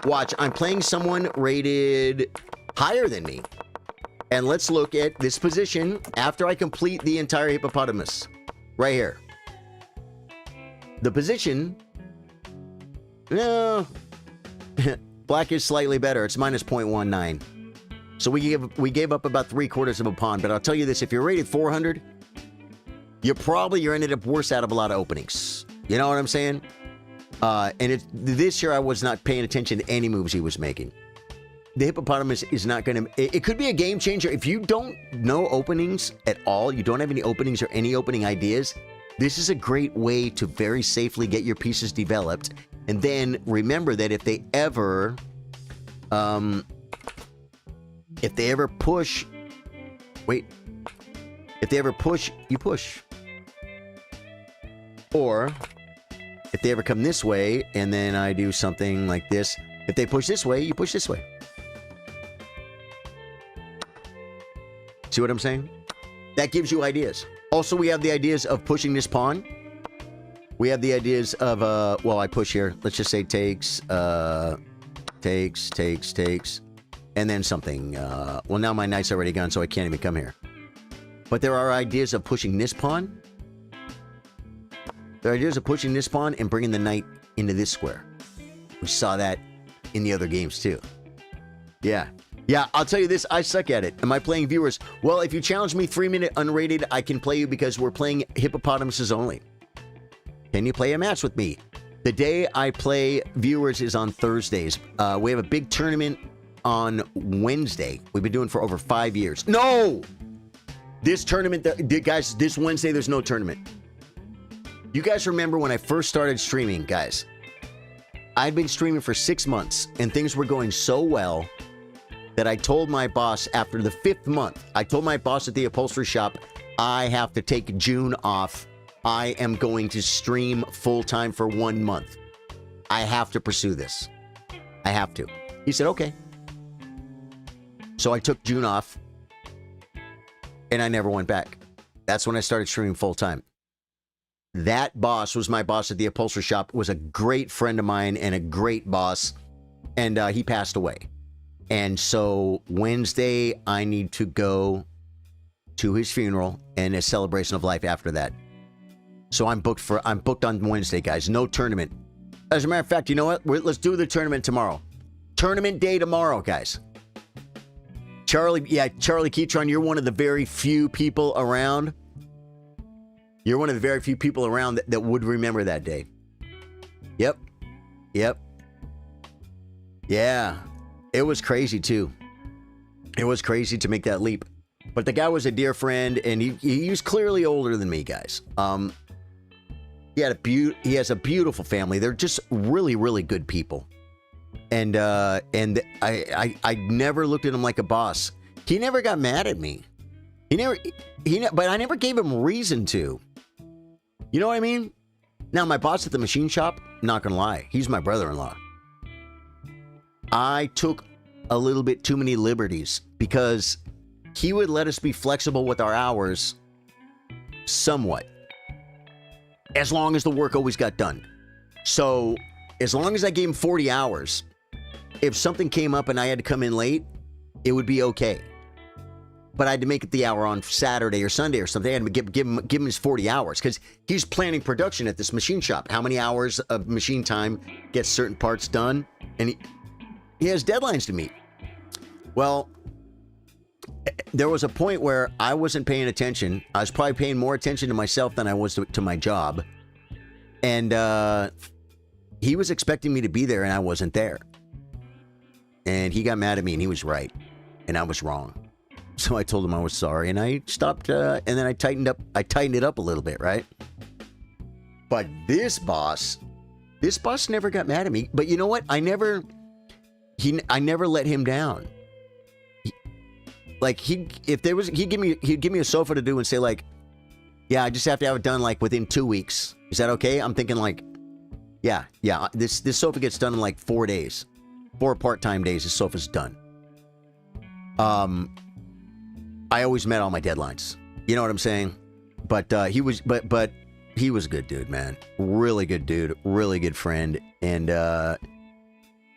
Watch, I'm playing someone rated higher than me. And let's look at this position after I complete the entire hippopotamus. Right here. The position... No. Black is slightly better. It's minus 0.19. So we gave up about 3/4 of a pawn. But I'll tell you this, if you're rated 400, you're ended up worse out of a lot of openings. You know what I'm saying? And this year I was not paying attention to any moves he was making. The hippopotamus is not going to... It could be a game changer. If you don't know openings at all, you don't have any openings or any opening ideas, this is a great way to very safely get your pieces developed. And then remember that if they ever push... Wait. If they ever push, you push. Or if they ever come this way, and then I do something like this. If they push this way, you push this way. See what I'm saying? That gives you ideas. Also, we have the ideas of pushing this pawn. We have the ideas of, well, I push here. Let's just say takes, takes, and then something. Well, now my knight's already gone, so I can't even come here. But there are ideas of pushing this pawn. There are ideas of pushing this pawn and bringing the knight into this square. We saw that in the other games, too. Yeah. Yeah, I'll tell you this, I suck at it. Am I playing viewers? Well, if you challenge me 3-minute unrated, I can play you because we're playing hippopotamuses only. Can you play a match with me? The day I play viewers is on Thursdays. We have a big tournament on Wednesday. We've been doing for over 5 years. No! This tournament, guys, this Wednesday, there's no tournament. You guys remember when I first started streaming, guys? I'd been streaming for 6 months, and things were going so well that I told my boss after the 5th month, I told my boss at the upholstery shop, I have to take June off. I am going to stream full-time for 1 month. I have to pursue this. I have to. He said, okay. So I took June off, and I never went back. That's when I started streaming full-time. That boss was my boss at the upholstery shop, was a great friend of mine and a great boss, and he passed away. And so Wednesday, I need to go to his funeral and a celebration of life after that. So I'm booked on Wednesday, guys. No tournament. As a matter of fact, you know what? Let's do the tournament tomorrow. Tournament day tomorrow, guys. Charlie Keytron, you're one of the very few people around. You're one of the very few people around that would remember that day. Yep. Yep. Yeah. It was crazy, too. It was crazy to make that leap. But the guy was a dear friend, and he was clearly older than me, guys. He has a beautiful family. They're just really, really good people. And I never looked at him like a boss. He never got mad at me. But I never gave him reason to. You know what I mean? Now, my boss at the machine shop, not gonna lie, he's my brother-in-law. I took a little bit too many liberties because he would let us be flexible with our hours somewhat, as long as the work always got done. So as long as I gave him 40 hours, if something came up and I had to come in late, it would be okay. But I had to make it the hour on Saturday or Sunday or something. I had to give him his 40 hours because he's planning production at this machine shop. How many hours of machine time gets certain parts done? And he has deadlines to meet. Well, there was a point where I wasn't paying attention. I was probably paying more attention to myself than I was to my job. And he was expecting me to be there and I wasn't there. And he got mad at me and he was right. And I was wrong. So I told him I was sorry and I stopped and then I tightened it up a little bit, right? But this boss never got mad at me. But you know what? I never let him down. He'd give me a sofa to do and say like, yeah, I just have to have it done like within 2 weeks. Is that okay? I'm thinking like, yeah. This sofa gets done in like 4 days, 4 part-time days. This sofa's done. I always met all my deadlines. You know what I'm saying? But he was a good dude, man. Really good dude. Really good friend. And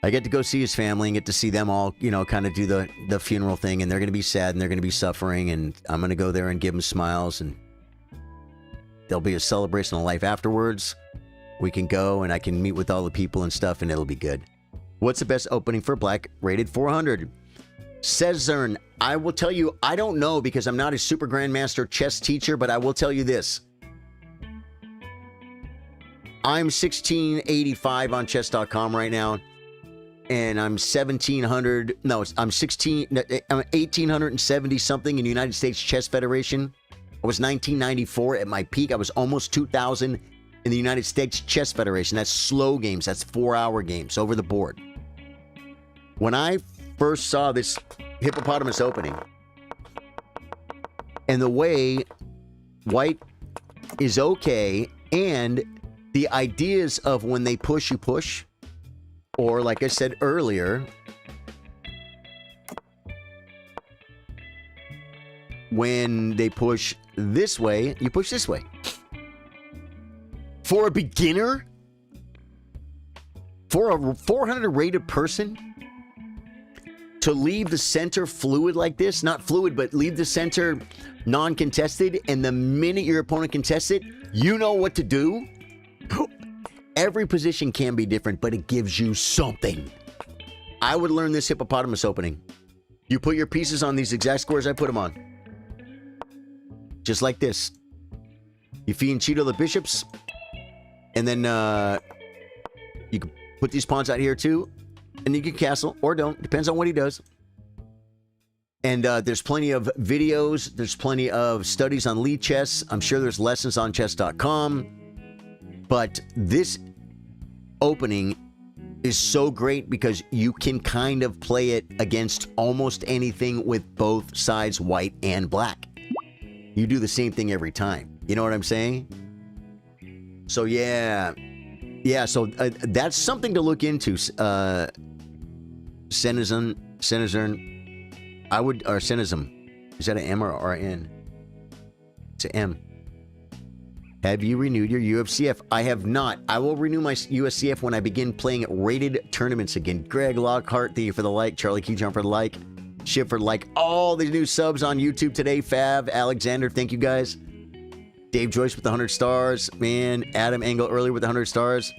I get to go see his family and get to see them all, you know, kind of do the funeral thing, and they're going to be sad and they're going to be suffering, and I'm going to go there and give them smiles, and there'll be a celebration of life afterwards. We can go and I can meet with all the people and stuff, and it'll be good. What's the best opening for black? Rated 400. Says Zern, I will tell you, I don't know because I'm not a super grandmaster chess teacher, but I will tell you this. I'm 1685 on chess.com right now. And I'm 1700, no, I'm 1870 something in the United States Chess Federation. I was 1994 at my peak. I was almost 2000 in the United States Chess Federation. That's slow games. That's 4-hour games over the board. When I first saw this Hippopotamus opening, and the way white is okay, and the ideas of when they push, you push. Or, like I said earlier, when they push this way, you push this way. For a beginner, for a 400 rated person, to leave the center fluid like this, not fluid, but leave the center non-contested, and the minute your opponent contests it, you know what to do. Every position can be different, but it gives you something. I would learn this Hippopotamus opening. You put your pieces on these exact squares I put them on. Just like this. You feed and Cheeto the bishops. And then you can put these pawns out here too. And you can castle or don't. Depends on what he does. And there's plenty of videos. There's plenty of studies on Lichess. I'm sure there's lessons on chess.com. But this opening is so great because you can kind of play it against almost anything with both sides, white and black. You do the same thing every time. You know what I'm saying? So, yeah. Yeah, so that's something to look into. Cenizen. I would, or Cenism. Is that an M or an N? It's an M. Have you renewed your UFCF? I have not. I will renew my USCF when I begin playing rated tournaments again. Greg Lockhart, thank you for the like. Charlie Keyjohn for the like. Shiv for the like. All these new subs on YouTube today. Fav, Alexander, thank you guys. Dave Joyce with the 100 stars. Man, Adam Engel earlier with the 100 stars.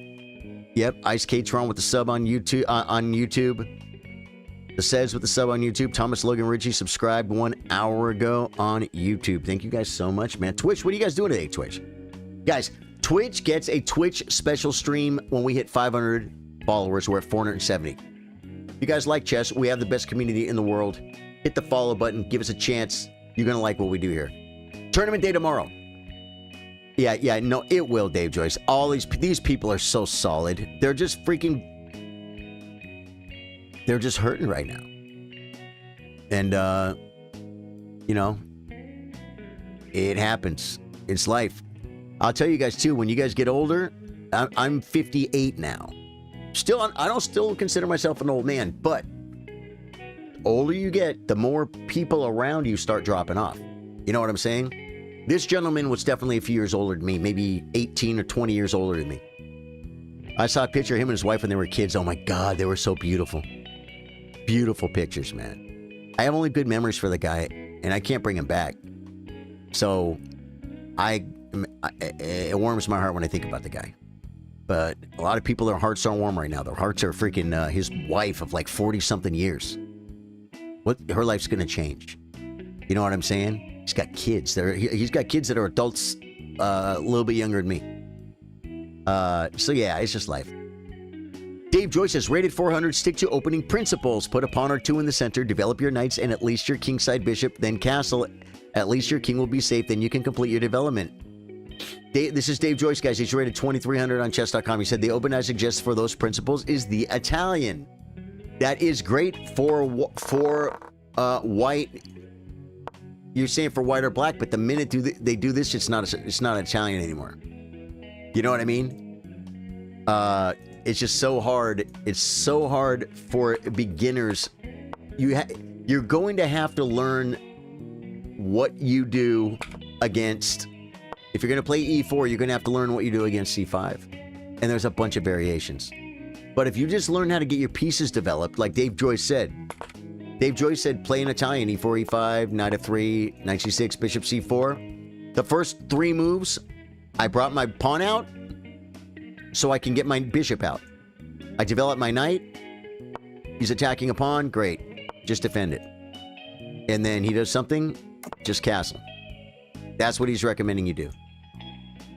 Yep, Ice K-Tron with the sub on YouTube. The Says with the sub on YouTube. Thomas Logan Ritchie subscribed 1 hour ago on YouTube. Thank you guys so much, man. Twitch, what are you guys doing today, Twitch? Guys, Twitch gets a Twitch special stream when we hit 500 followers. We're at 470. If you guys like chess, we have the best community in the world. Hit the follow button. Give us a chance. You're going to like what we do here. Tournament day tomorrow. Yeah, no, it will, Dave Joyce. All these people are so solid. They're just freaking... They're just hurting right now. And, you know, it happens. It's life. I'll tell you guys, too, when you guys get older, I'm 58 now. I don't still consider myself an old man, but the older you get, the more people around you start dropping off. You know what I'm saying? This gentleman was definitely a few years older than me, maybe 18 or 20 years older than me. I saw a picture of him and his wife when they were kids. Oh, my God, they were so beautiful. Beautiful pictures, man. I have only good memories for the guy, and I can't bring him back. So, it warms my heart when I think about the guy. But a lot of people, their hearts aren't warm right now. Their hearts are freaking his wife of like 40-something years. Her life's going to change. You know what I'm saying? He's got kids. He's got kids that are adults a little bit younger than me. So yeah, it's just life. Dave Joyce says, rated 400, stick to opening principles. Put a pawn or two in the center, develop your knights, and at least your kingside bishop, then castle. At least your king will be safe, then you can complete your development. This is Dave Joyce, guys. He's rated 2,300 on chess.com. He said, the open I suggest for those principles is the Italian. That is great for white. You're saying for white or black, but the minute they do this, it's not Italian anymore. You know what I mean? It's just so hard. It's so hard for beginners. You're going to have to learn what you do against. If you're going to play E4, you're going to have to learn what you do against C5. And there's a bunch of variations. But if you just learn how to get your pieces developed, like Dave Joyce said, play an Italian, e4, e5, knight f3, knight c6, bishop c4. The first 3 moves, I brought my pawn out so I can get my bishop out. I develop my knight. He's attacking a pawn. Great. Just defend it. And then he does something, just castle. That's what he's recommending you do.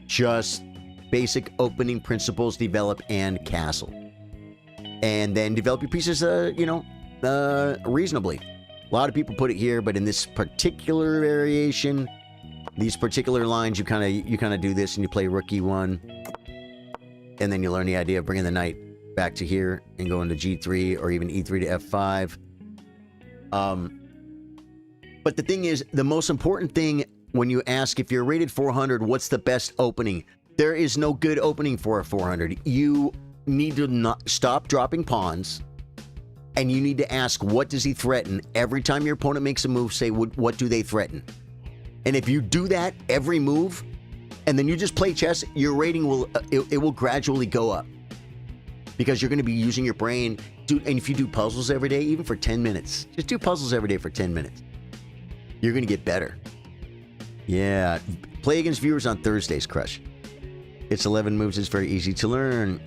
Just basic opening principles, develop and castle. And then develop your pieces, reasonably. A lot of people put it here, but in this particular variation, these particular lines, you kind of do this and you play rook e1, and then you learn the idea of bringing the knight back to here and going to g3 or even e3 to f5. But the thing is, the most important thing when you ask if you're rated 400, what's the best opening? There is no good opening for a 400. You need to not stop dropping pawns, and you need to ask, what does he threaten? Every time your opponent makes a move, say, what do they threaten? And if you do that every move, and then you just play chess, your rating will it will gradually go up, because you're going to be using your brain. And if you do puzzles every day, even for 10 minutes, just do puzzles every day for 10 minutes, you're going to get better. Yeah, play against viewers on Thursdays, Crush. It's 11 moves. It's very easy to learn.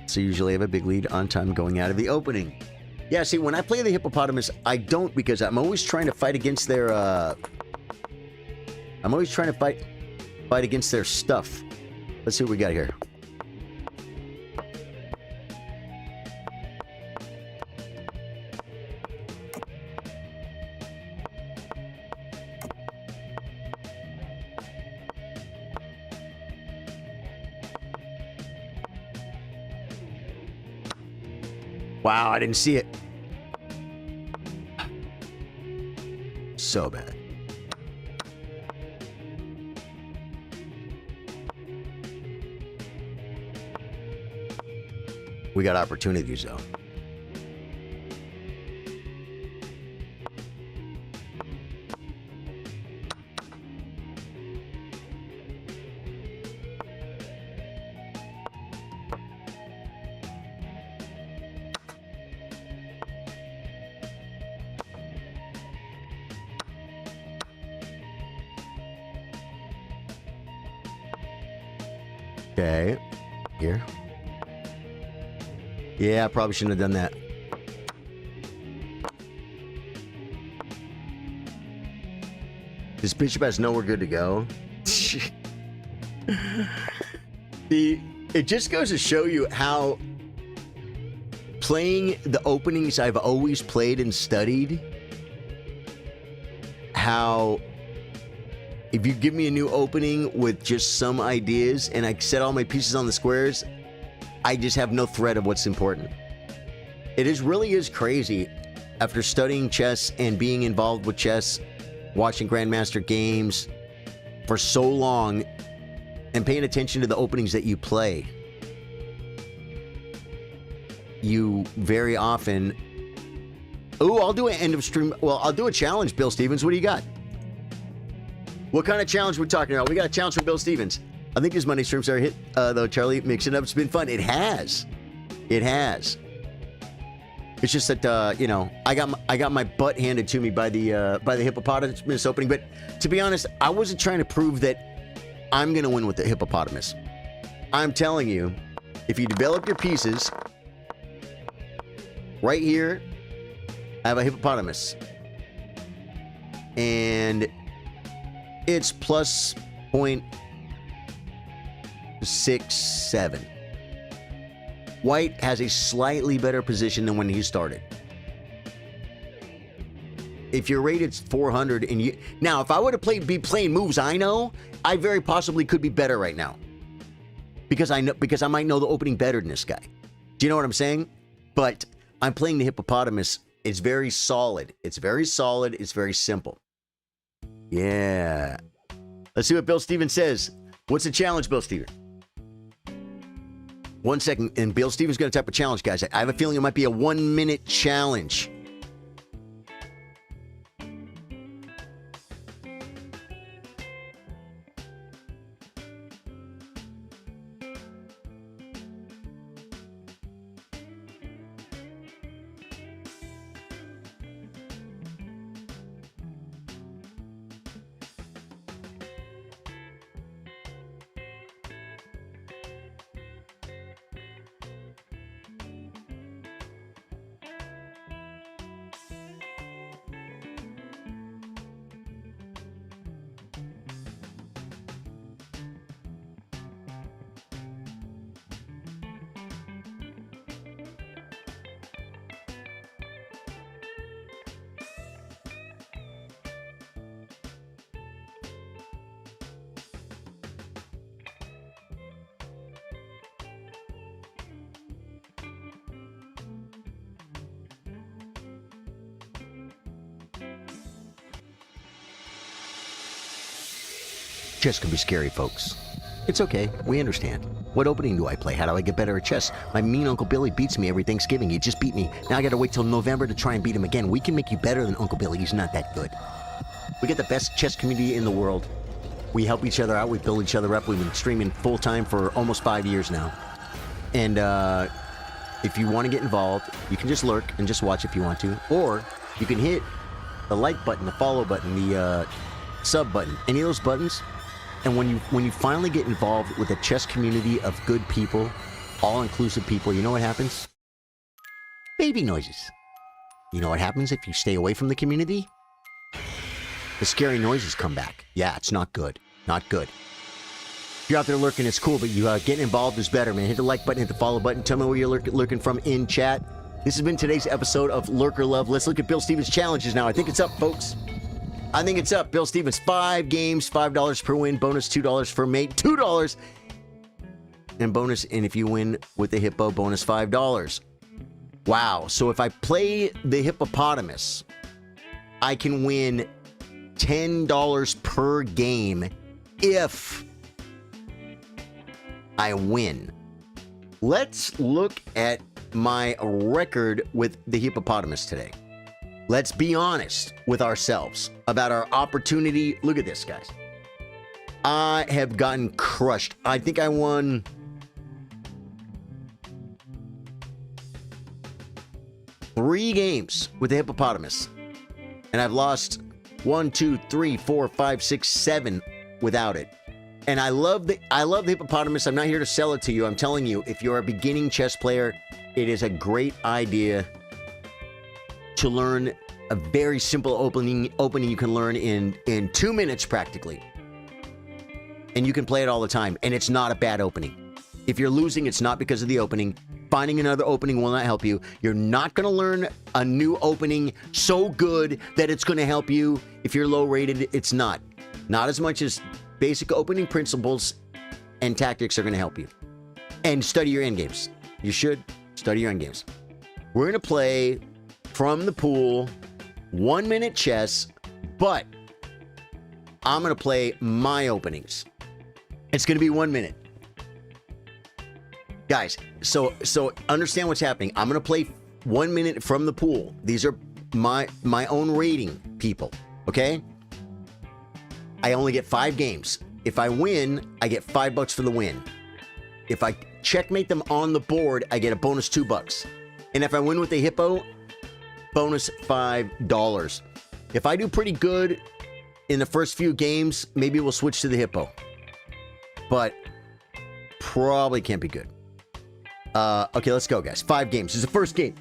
So usually I have a big lead on time going out of the opening. Yeah, see, when I play the Hippopotamus, I don't, because I'm always trying to fight against their, I'm always trying to fight against their stuff. Let's see what we got here. Wow, I didn't see it. So bad. We got opportunities, though. Okay, here. Yeah, I probably shouldn't have done that. This bishop has nowhere good to go. It just goes to show you how playing the openings I've always played and studied, how if you give me a new opening with just some ideas and I set all my pieces on the squares, I just have no thread of what's important. It really is crazy after studying chess and being involved with chess, watching Grandmaster games for so long and paying attention to the openings that you play. You very often... Oh, I'll do an end of stream... Well, I'll do a challenge, Bill Stevens. What do you got? What kind of challenge we're talking about? We got a challenge from Bill Stevens. I think his Monday streams are a hit, though, Charlie. Mix it up. It's been fun. It has. It has. It's just that, you know, I got my butt handed to me by the Hippopotamus opening. But to be honest, I wasn't trying to prove that I'm going to win with the Hippopotamus. I'm telling you, if you develop your pieces, right here, I have a Hippopotamus. And it's plus 0.67. White has a slightly better position than when he started. If you're rated 400 and you... Now, if I were to be playing moves I know, I very possibly could be better right now. Because I might know the opening better than this guy. Do you know what I'm saying? But I'm playing the Hippopotamus. It's very solid. It's very solid. It's very simple. Yeah. Let's see what Bill Stevens says. What's the challenge, Bill Stevens? 1 second, and Bill Stevens is going to type a challenge, guys. I have a feeling it might be a 1-minute challenge. Chess can be scary, folks. It's okay. We understand. What opening do I play? How do I get better at chess? My mean Uncle Billy beats me every Thanksgiving. He just beat me. Now I gotta wait till November to try and beat him again. We can make you better than Uncle Billy. He's not that good. We get the best chess community in the world. We help each other out. We build each other up. We've been streaming full-time for almost 5 years now. And if you want to get involved, you can just lurk and just watch if you want to. Or you can hit the like button, the follow button, the sub button. Any of those buttons. And when you finally get involved with a chess community of good people, all-inclusive people, you know what happens? Baby noises. You know what happens if you stay away from the community? The scary noises come back. Yeah, it's not good. Not good. If you're out there lurking, it's cool, but you getting involved is better, man. Hit the like button, hit the follow button. Tell me where you're lurking from in chat. This has been today's episode of Lurker Love. Let's look at Bill Stevens' challenges now. I think it's up, folks. I think it's up. Bill Stevens, 5 games, $5 per win, bonus $2 for mate, $2 and bonus. And if you win with the Hippo, bonus $5. Wow. So if I play the Hippopotamus, I can win $10 per game if I win. Let's look at my record with the Hippopotamus today. Let's be honest with ourselves about our opportunity. Look at this, guys. I have gotten crushed. I think I won 3 games with the Hippopotamus. And I've lost 1, 2, 3, 4, 5, 6, 7 without it. And I love the Hippopotamus. I'm not here to sell it to you. I'm telling you, if you're a beginning chess player, it is a great idea to learn a very simple opening you can learn in 2 minutes practically. And you can play it all the time. And it's not a bad opening. If you're losing, it's not because of the opening. Finding another opening will not help you. You're not going to learn a new opening so good that it's going to help you. If you're low rated, it's not. Not as much as basic opening principles and tactics are going to help you. And study your endgames. You should study your endgames. We're going to play from the pool, 1 minute chess, but I'm going to play my openings. It's going to be 1 minute. Guys, so understand what's happening. I'm going to play 1 minute from the pool. These are my own rating people, okay? I only get 5 games. If I win, I get $5 for the win. If I checkmate them on the board, I get a bonus $2. And if I win with the Hippo, bonus $5. If I do pretty good in the first few games, maybe we'll switch to the Hippo. But probably can't be good. Okay, let's go, guys. 5 games. This is the first game.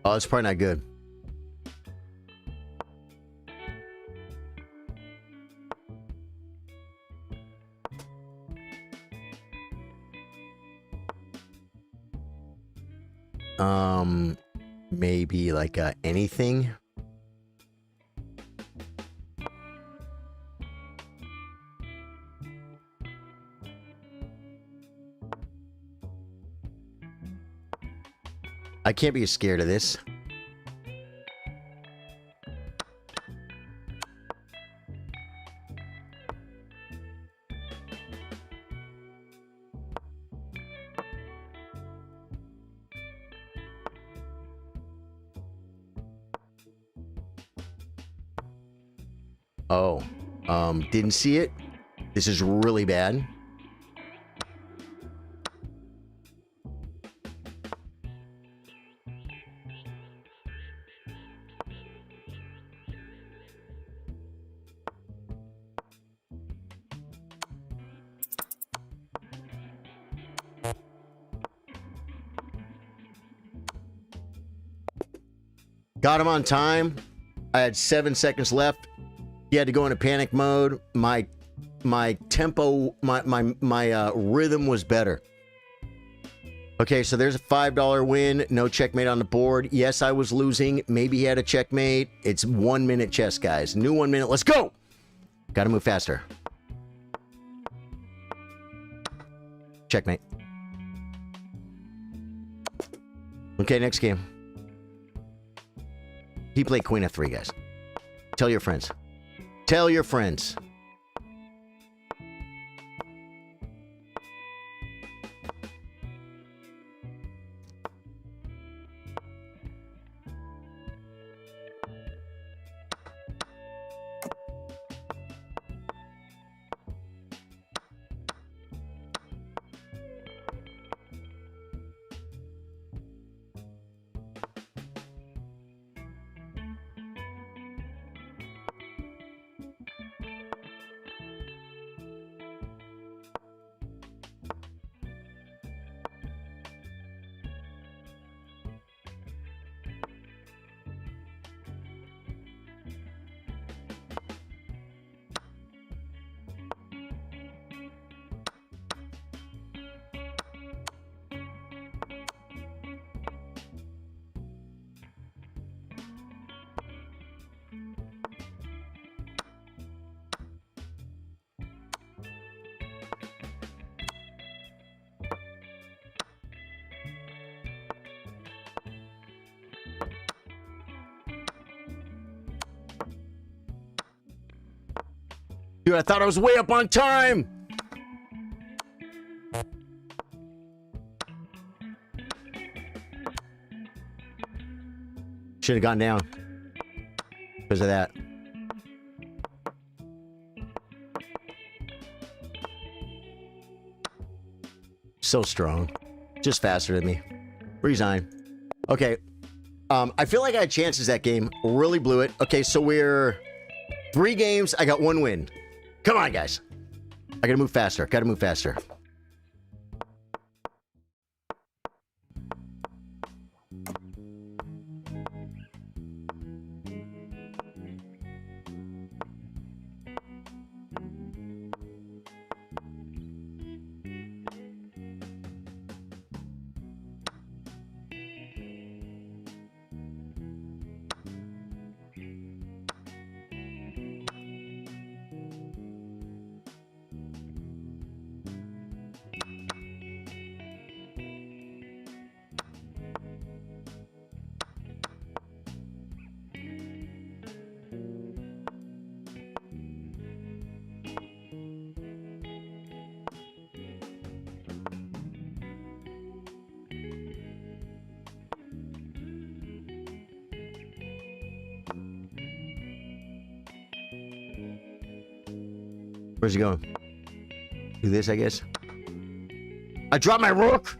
Oh, it's probably not good. Maybe like anything. I can't be scared of this. Oh, didn't see it. This is really bad. Got him on time. I had 7 seconds left. He had to go into panic mode. My tempo, my rhythm was better. Okay, so there's a $5 win. No checkmate on the board. Yes, I was losing. Maybe he had a checkmate. It's 1 minute chess, guys. New 1 minute. Let's go. Got to move faster. Checkmate. Okay, next game. He played Queen F3, guys. Tell your friends. Tell your friends. Dude, I thought I was way up on time. Should have gone down because of that. So strong. Just faster than me. Resign. Okay. I feel like I had chances that game. Really blew it. Okay, so we're 3 games. I got 1 win. Come on, guys. I gotta move faster. Gotta move faster. Where's he going? Do this, I guess. I dropped my rook!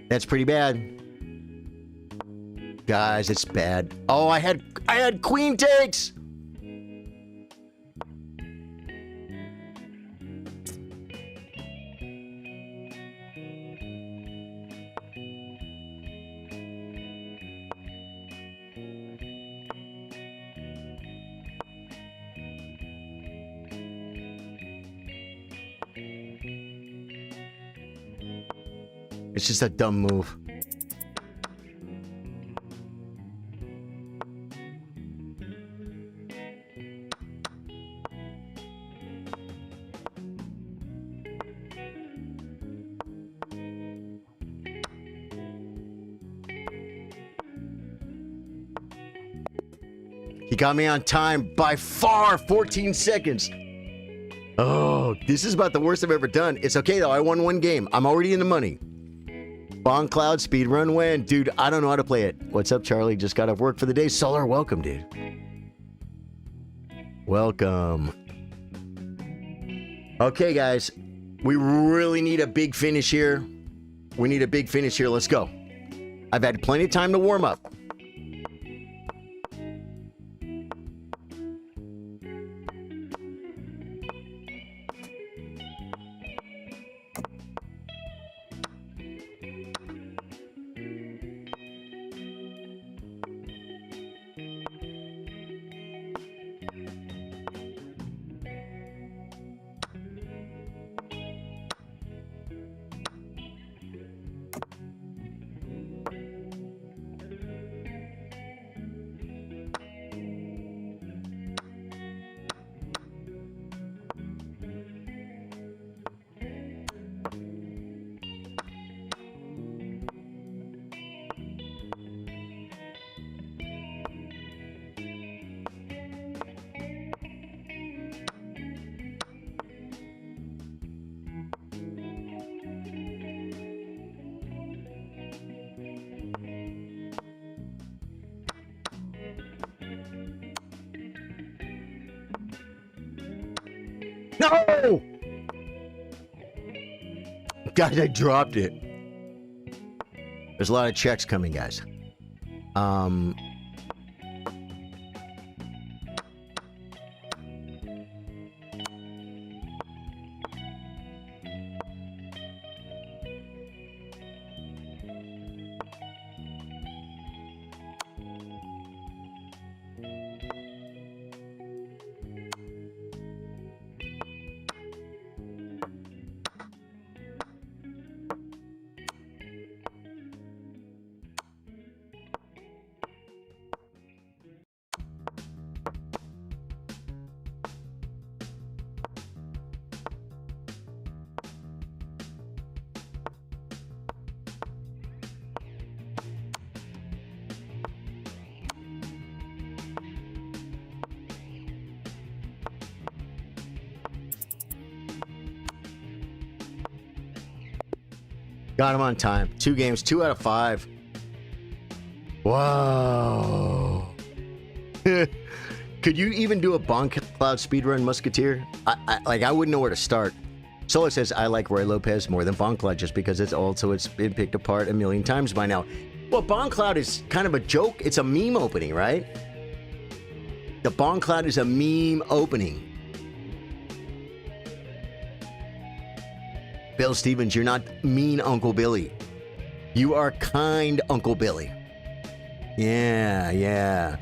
That's pretty bad. Guys, it's bad. Oh, I had queen takes! It's just a dumb move. He got me on time by far, 14 seconds. Oh, this is about the worst I've ever done. It's okay, though. I won 1 game. I'm already in the money. Bong Cloud speedrun win. Dude, I don't know how to play it. What's up, Charlie? Just got off work for the day. Solar, welcome, dude. Welcome. Okay, guys. We really need a big finish here. We need a big finish here. Let's go. I've had plenty of time to warm up. No! Guys, I dropped it. There's a lot of checks coming, guys. Got him on time. 2 games, 2 out of 5. Whoa. Could you even do a Bon Cloud speedrun, Musketeer? I wouldn't know where to start. Sola says, I like Roy Lopez more than Bon Cloud just because it's been picked apart a million times by now. Well, Bon Cloud is kind of a joke. It's a meme opening, right? The Bon Cloud is a meme opening. Bill Stevens, you're not mean Uncle Billy. You are kind Uncle Billy. Yeah.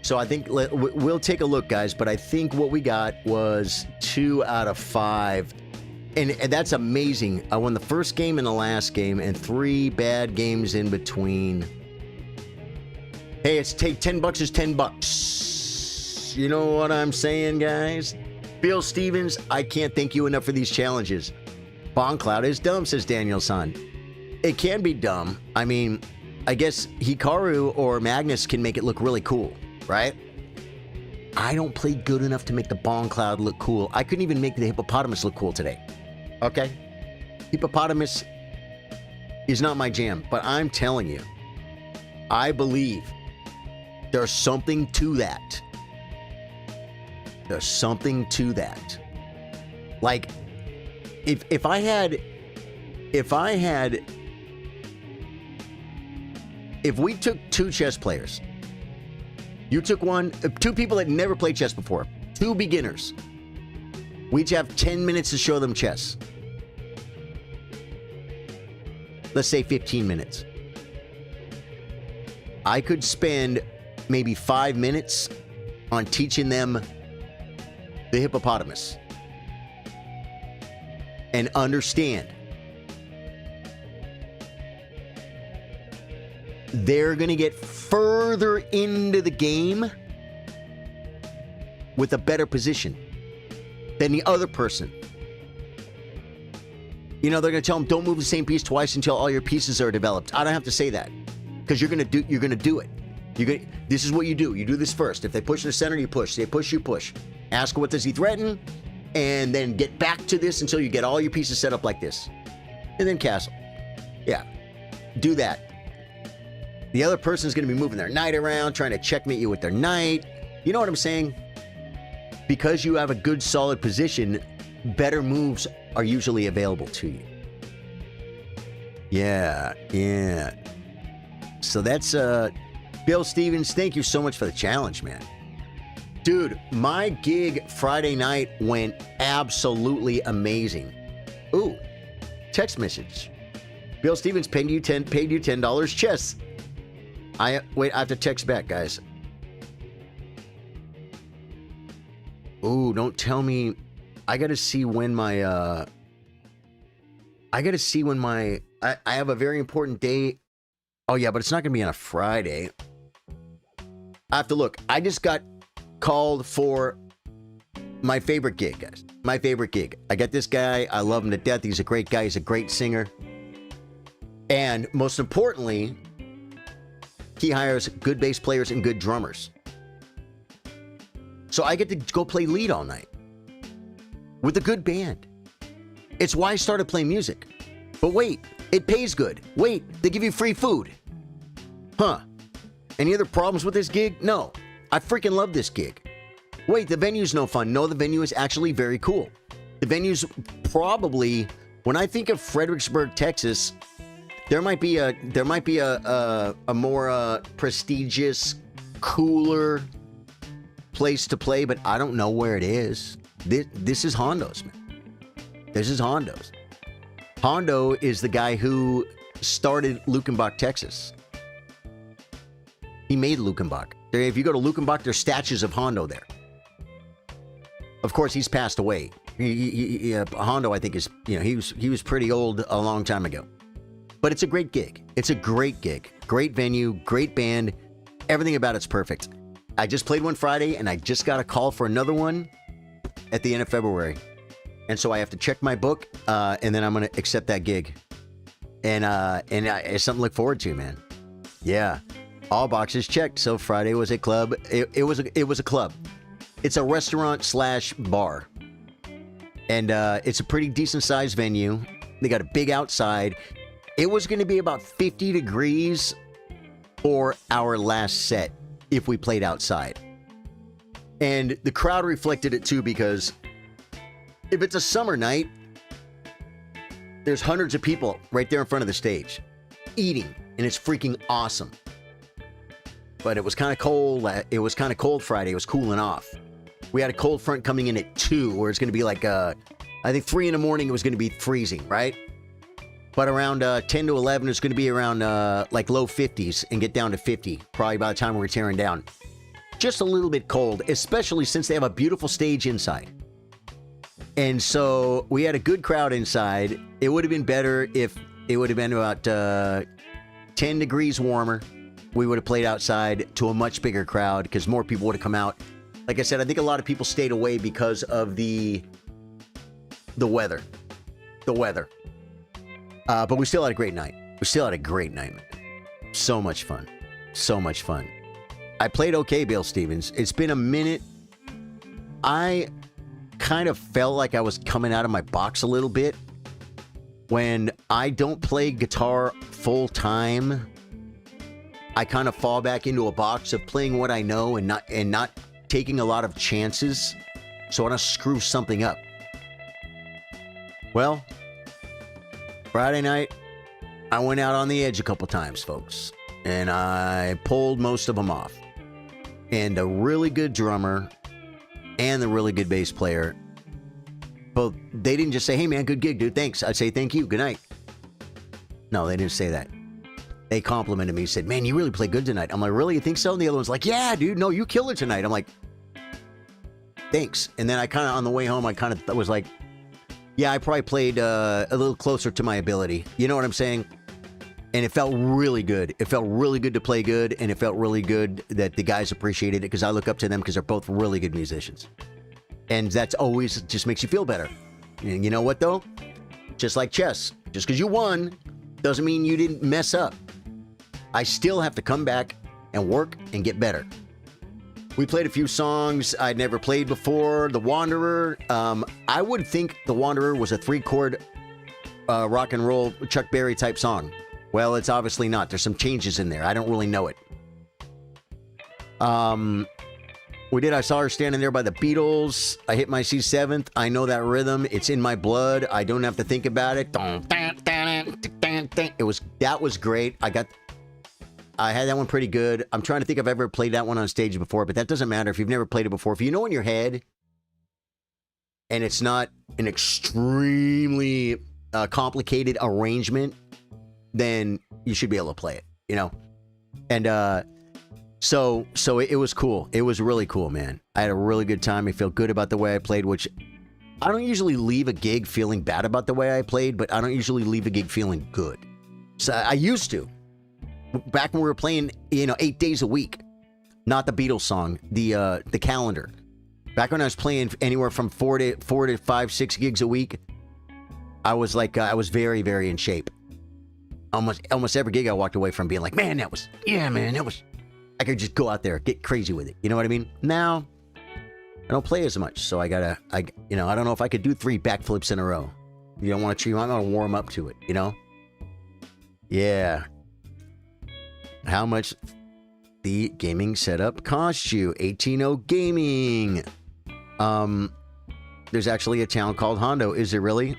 So I think we'll take a look, guys, but I think what we got was 2 out of 5. And that's amazing. I won the first game and the last game and 3 bad games in between. Hey, it's take $10 is $10. You know what I'm saying, guys? Bill Stevens, I can't thank you enough for these challenges. Bon Cloud is dumb, says Daniel-san. It can be dumb. I mean, I guess Hikaru or Magnus can make it look really cool, right? I don't play good enough to make the Bon Cloud look cool. I couldn't even make the Hippopotamus look cool today. Okay? Hippopotamus is not my jam, but I'm telling you, I believe there's something to that. There's something to that. Like, if we took 2 chess players, you took 2 people that never played chess before, 2 beginners, we each have 10 minutes to show them chess. Let's say 15 minutes. I could spend maybe 5 minutes on teaching them the Hippopotamus. And understand, they're going to get further into the game with a better position than the other person. You know, they're going to tell them, don't move the same piece twice until all your pieces are developed. I don't have to say that, because you're going to do it. This is what you do. You do this first. If they push in the center, you push. They push, you push. Ask, what does he threaten? And then get back to this until you get all your pieces set up like this. And then castle. Yeah. Do that. The other person's going to be moving their knight around, trying to checkmate you with their knight. You know what I'm saying? Because you have a good, solid position, better moves are usually available to you. Yeah. So that's, Bill Stevens, thank you so much for the challenge, man. Dude, my gig Friday night went absolutely amazing. Ooh, text message. Bill Stevens paid you $10 chess. I have to text back, guys. Ooh, don't tell me. I gotta see when my I have a very important day. Oh yeah, but it's not gonna be on a Friday. I have to look. I just got called for my favorite gig, guys. My favorite gig. I got this guy. I love him to death. He's a great guy. He's a great singer. And most importantly, he hires good bass players and good drummers. So I get to go play lead all night with a good band. It's why I started playing music. But wait, it pays good. Wait, they give you free food. Huh. Any other problems with this gig? No. I freaking love this gig. Wait, the venue's no fun. No, the venue is actually very cool. The venue's probably, when I think of Fredericksburg, Texas, there might be a more prestigious, cooler place to play, but I don't know where it is. This is Hondo's, man. This is Hondo's. Hondo is the guy who started Luckenbach, Texas. He made Luckenbach. If you go to Luckenbach, there's statues of Hondo there. Of course, he's passed away. Hondo, I think, is, he was pretty old a long time ago. But it's a great gig. It's a great gig. Great venue, great band. Everything about it's perfect. I just played one Friday, and I just got a call for another one at the end of February. And so I have to check my book, and then I'm going to accept that gig. And it's something to look forward to, man. Yeah. All boxes checked. So Friday was a club. It was a club. It's a restaurant / bar. And it's a pretty decent sized venue. They got a big outside. It was going to be about 50 degrees for our last set if we played outside. And the crowd reflected it too, because if it's a summer night, there's hundreds of people right there in front of the stage eating, and it's freaking awesome. But it was kind of cold. It was kind of cold Friday. It was cooling off. We had a cold front coming in at 2, where it's going to be like, I think 3 in the morning, it was going to be freezing, right? But around 10 to 11, it's going to be around like low 50s and get down to 50, probably by the time we're tearing down. Just a little bit cold, especially since they have a beautiful stage inside. And so we had a good crowd inside. It would have been better if it would have been about 10 degrees warmer. We would have played outside to a much bigger crowd, because more people would have come out. Like I said, I think a lot of people stayed away because of the weather. The weather. But we still had a great night. We still had a great night, man. So much fun. So much fun. I played okay, Bill Stevens. It's been a minute. I kind of felt like I was coming out of my box a little bit. When I don't play guitar full time, I kind of fall back into a box of playing what I know and not taking a lot of chances. So I want to screw something up. Well, Friday night, I went out on the edge a couple times, folks, and I pulled most of them off. And a really good drummer and the really good bass player, both, they didn't just say, "Hey man, good gig, dude, thanks." I'd say, "Thank you, good night." No, they didn't say that. They complimented me, said, "Man, you really played good tonight." I'm like, "Really, you think so?" And the other one's like, "Yeah, dude, no, you killed it tonight." I'm like, "Thanks." And then I kind of, on the way home, I kind of was like, yeah, I probably played a little closer to my ability. You know what I'm saying? And it felt really good. It felt really good to play good, and it felt really good that the guys appreciated it, because I look up to them because they're both really good musicians. And that's always just makes you feel better. And you know what, though? Just like chess. Just because you won doesn't mean you didn't mess up. I still have to come back and work and get better. We played a few songs I'd never played before. The Wanderer. I would think The Wanderer was a 3-chord rock and roll Chuck Berry type song. Well, it's obviously not. There's some changes in there. I don't really know it. I Saw Her Standing There by the Beatles. I hit my C7th. I know that rhythm. It's in my blood. I don't have to think about it. That was great. I had that one pretty good. I'm trying to think if I've ever played that one on stage before, but that doesn't matter if you've never played it before. If you know in your head, and it's not an extremely complicated arrangement, then you should be able to play it, you know? And so it was cool. It was really cool, man. I had a really good time. I feel good about the way I played, which I don't usually leave a gig feeling bad about the way I played, but I don't usually leave a gig feeling good. So I used to. Back when we were playing, 8 days a week. Not the Beatles song, the calendar. Back when I was playing anywhere from 4 to 5, 6 gigs a week, I was like, I was very, very in shape. Almost every gig I walked away from being like, man, that was, I could just go out there, get crazy with it. You know what I mean? Now, I don't play as much, so I don't know if I could do 3 backflips in a row. You don't want to treat, I'm going to warm up to it, you know? Yeah. How much the gaming setup cost you? 18O Gaming. There's actually a town called Hondo. Is there really?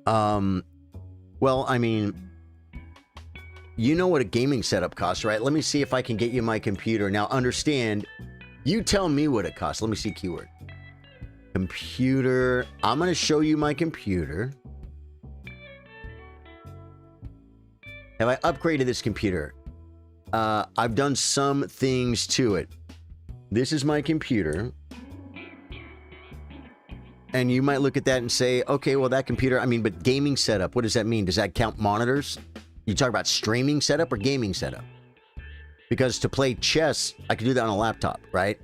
Well, I mean, you know what a gaming setup costs, right? Let me see if I can get you my computer. Now, understand, you tell me what it costs. Let me see keyword. Computer. I'm going to show you my computer. Have I upgraded this computer? I've done some things to it. This is my computer. And you might look at that and say, okay, well, that computer, I mean, but gaming setup, what does that mean? Does that count monitors? You talk about streaming setup or gaming setup? Because to play chess, I can do that on a laptop, right?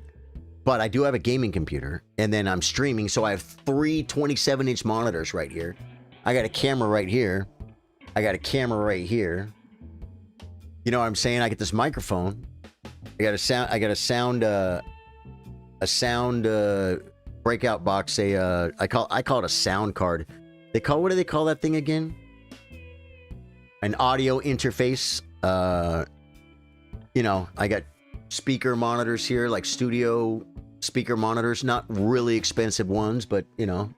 But I do have a gaming computer, and then I'm streaming, so I have 3 27-inch monitors right here. I got a camera right here. I got a camera right here. You know what I'm saying? I get this microphone. I got a sound breakout box. I call it a sound card. What do they call that thing again? An audio interface. You know, I got speaker monitors here, like studio speaker monitors, not really expensive ones, but you know,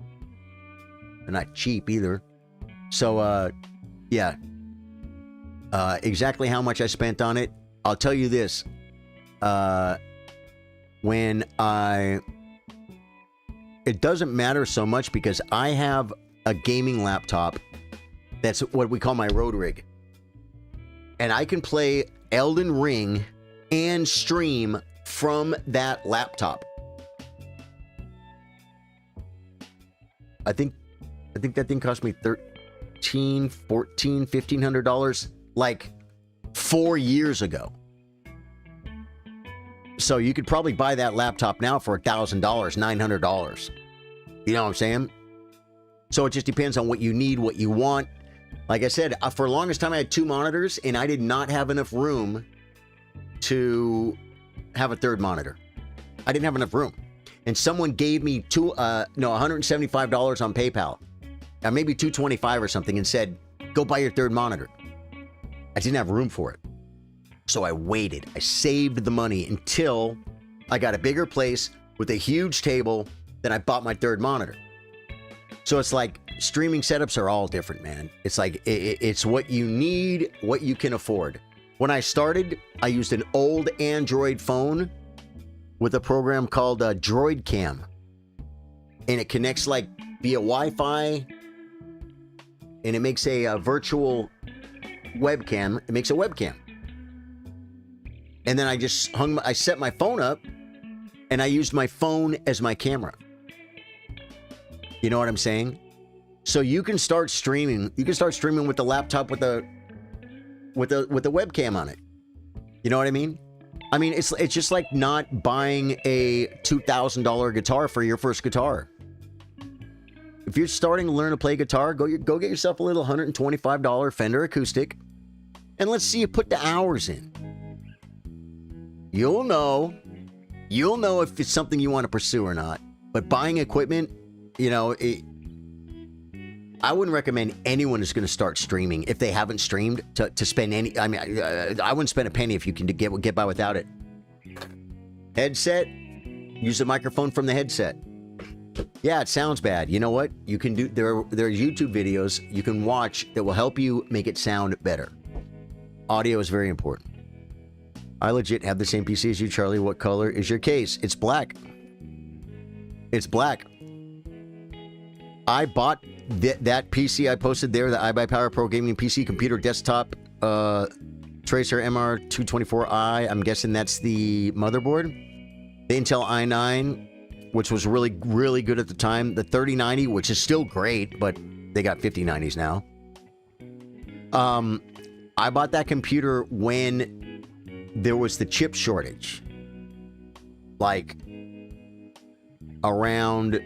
they're not cheap either. So yeah, exactly how much I spent on it, I'll tell you this. It doesn't matter so much because I have a gaming laptop that's what we call my road rig, and I can play Elden Ring and stream from that laptop. I think that thing cost me $1,300, $1,400, $1,500 like 4 years ago. So you could probably buy that laptop now for $1,000, $900. You know what I'm saying? So it just depends on what you need, what you want. Like I said, for the longest time I had 2 monitors and I did not have enough room to have a third monitor. I didn't have enough room. And someone gave me $175 on PayPal. Maybe $225 or something, and said, go buy your third monitor. I didn't have room for it. So I waited. I saved the money until I got a bigger place with a huge table. Then I bought my third monitor. So it's like streaming setups are all different, man. It's like it's what you need, what you can afford. When I started, I used an old Android phone with a program called Droid Cam. And it connects like via Wi-Fi. And it makes a virtual webcam. It makes a webcam. And then I set my phone up and I used my phone as my camera. You know what I'm saying? So you can start streaming. You can start streaming with the laptop with the webcam on it. You know what I mean? I mean, it's just like not buying a $2,000 guitar for your first guitar. If you're starting to learn to play guitar, go get yourself a little $125 Fender acoustic, and let's see you put the hours in. You'll know if it's something you want to pursue or not. But buying equipment, you know, I wouldn't recommend anyone who's going to start streaming if they haven't streamed to spend any. I mean, I wouldn't spend a penny if you can get by without it. Headset, use the microphone from the headset. Yeah, it sounds bad. You know what? You can do. There are YouTube videos you can watch that will help you make it sound better. Audio is very important. I legit have the same PC as you, Charlie. What color is your case? It's black. It's black. I bought that PC I posted there, the iBuyPower Pro Gaming PC Computer Desktop Tracer MR224i. I'm guessing that's the motherboard. The Intel i9, which was really, really good at the time. The 3090, which is still great, but they got 5090s now. I bought that computer when there was the chip shortage. Like around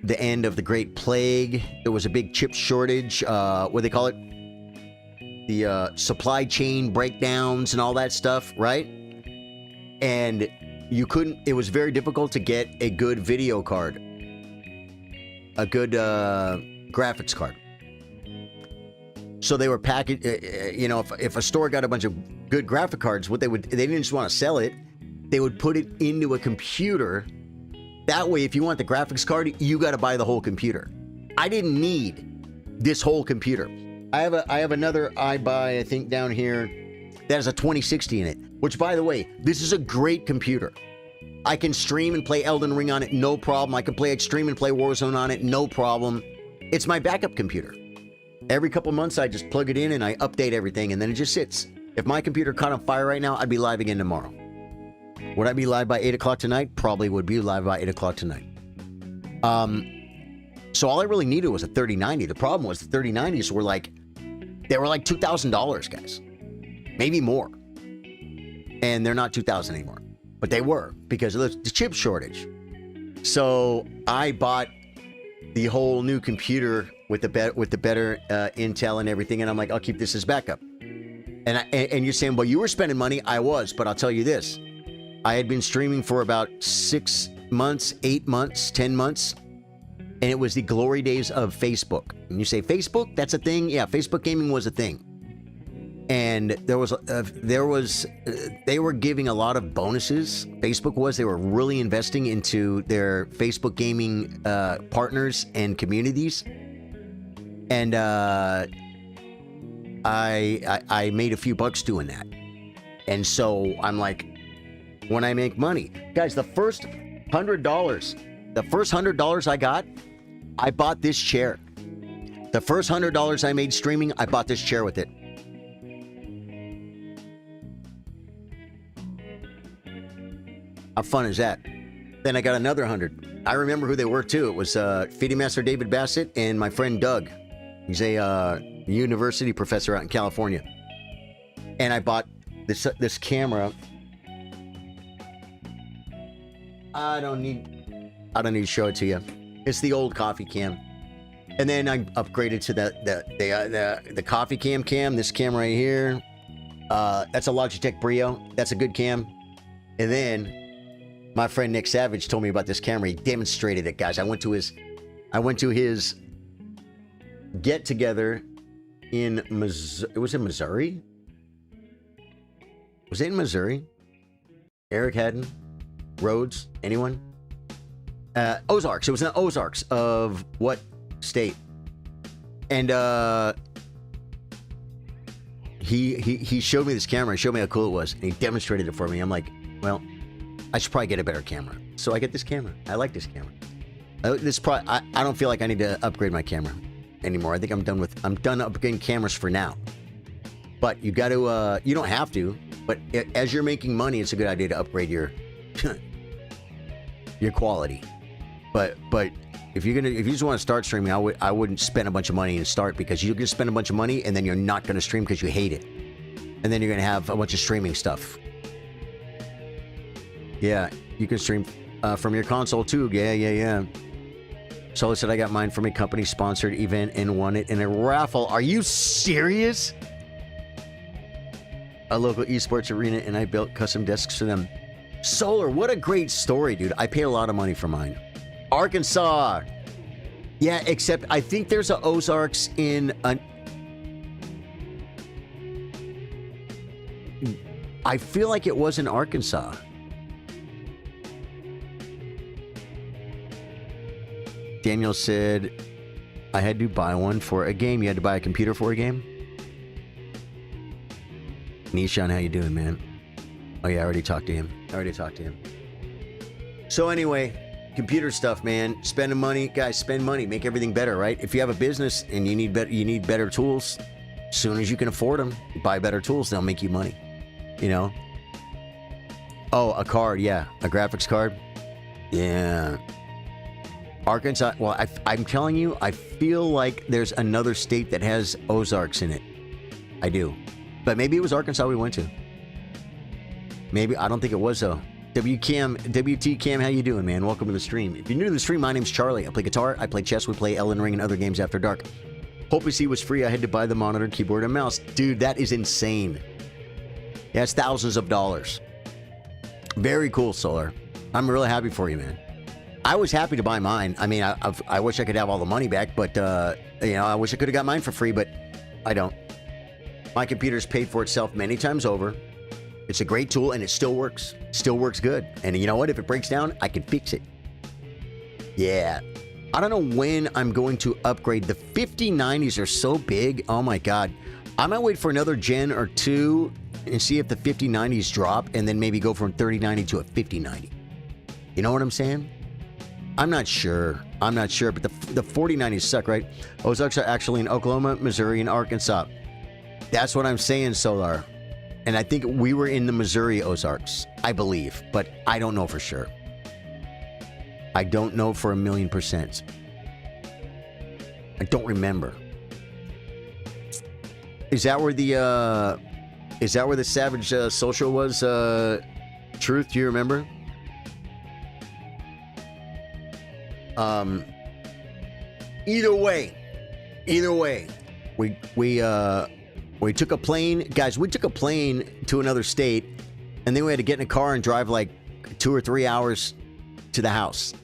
the end of the Great Plague, there was a big chip shortage. What do they call it? The supply chain breakdowns and all that stuff, right? And you couldn't, it was very difficult to get a good video card, a good graphics card. So they were packaged, you know, if a store got a bunch of good graphic cards, they didn't just want to sell it. They would put it into a computer. That way, if you want the graphics card, you got to buy the whole computer. I didn't need this whole computer. I have another iBuy, I think, down here that has a 2060 in it, which, by the way, this is a great computer. I can stream and play Elden Ring on it, no problem. I can play Extreme and play Warzone on it, no problem. It's my backup computer. Every couple months, I just plug it in and I update everything, and then it just sits. If my computer caught on fire right now, I'd be live again tomorrow. Would I be live by 8 o'clock tonight? Probably would be live by 8 o'clock tonight. So all I really needed was a 3090. The problem was the 3090s were like, they were like $2,000, guys. Maybe more. And they're not $2,000 anymore. But they were, because of the chip shortage. So I bought the whole new computer with the better Intel and everything, and I'm like, I'll keep this as backup. And you're saying, well, you were spending money. I was, but I'll tell you this. I had been streaming for about 6 months, 8 months, 10 months, and it was the glory days of Facebook. And you say, Facebook? That's a thing? Yeah, Facebook gaming was a thing. And they were giving a lot of bonuses. Facebook was. They were really investing into their Facebook gaming partners and communities. And I made a few bucks doing that. And so I'm like, when I make money, guys, the first $100 I got, I bought this chair. The first $100 I made streaming, I bought this chair with it. How fun is that? Then I got another 100. I remember who they were too. It was Feeding Master David Bassett and my friend Doug. He's a university professor out in California. And I bought this camera. I don't need to show it to you. It's the old coffee cam. And then I upgraded to the coffee cam. This camera right here. That's a Logitech Brio. That's a good cam. And then my friend Nick Savage told me about this camera. He demonstrated it, guys. I went to his get together in Missouri. It was in Missouri. Was it in Missouri? Eric Haddon, Rhodes, anyone? Ozarks. It was in the Ozarks of what state? And he showed me this camera. He showed me how cool it was, and he demonstrated it for me. I'm like, well, I should probably get a better camera. So I get this camera. I like this camera. I don't feel like I need to upgrade my camera anymore. I think I'm done upgrading cameras for now. But you got to, you don't have to, but as you're making money, it's a good idea to upgrade your quality. But if you just want to start streaming, I wouldn't spend a bunch of money and start, because you're going to spend a bunch of money and then you're not going to stream because you hate it. And then you're going to have a bunch of streaming stuff. Yeah, you can stream from your console too. Yeah. Solo said I got mine from a company-sponsored event and won it in a raffle. Are you serious? A local esports arena, and I built custom desks for them. Solar, what a great story, dude. I paid a lot of money for mine. Arkansas. Yeah, except I think there's a Ozarks in... I feel like it was in Arkansas. Daniel said, I had to buy one for a game. You had to buy a computer for a game? Nishan, how you doing, man? Oh, yeah, I already talked to him. So anyway, computer stuff, man. Spending money. Guys, spend money. Make everything better, right? If you have a business and you need better tools, as soon as you can afford them, buy better tools. They'll make you money, you know? Oh, a card. Yeah, a graphics card. Yeah. Arkansas, well, I'm telling you, I feel like there's another state that has Ozarks in it. I do. But maybe it was Arkansas we went to. Maybe, I don't think it was, though. WT Cam, how you doing, man? Welcome to the stream. If you're new to the stream, my name's Charlie. I play guitar, I play chess, we play Elden Ring and other games after dark. Hope PC was free. I had to buy the monitor, keyboard, and mouse. Dude, that is insane. Yeah, it's thousands of dollars. Very cool, Solar. I'm really happy for you, man. I was happy to buy mine. I mean, I wish I could have all the money back, but, you know, I wish I could have got mine for free, but I don't. My computer's paid for itself many times over. It's a great tool, and it still works. Still works good. And you know what? If it breaks down, I can fix it. Yeah. I don't know when I'm going to upgrade. The 5090s are so big. Oh, my God. I might wait for another gen or two and see if the 5090s drop, and then maybe go from 3090 to a 5090. You know what I'm saying? I'm not sure. I'm not sure, but the 4090s suck, right? Ozarks are actually in Oklahoma, Missouri, and Arkansas. That's what I'm saying, Solar. And I think we were in the Missouri Ozarks, I believe, but I don't know for sure. I don't know for 1,000,000%. I don't remember. Is that where the Savage Social was? Truth, do you remember? Either way, we took a plane, guys. We took a plane to another state, and then we had to get in a car and drive like 2 or 3 hours to the house.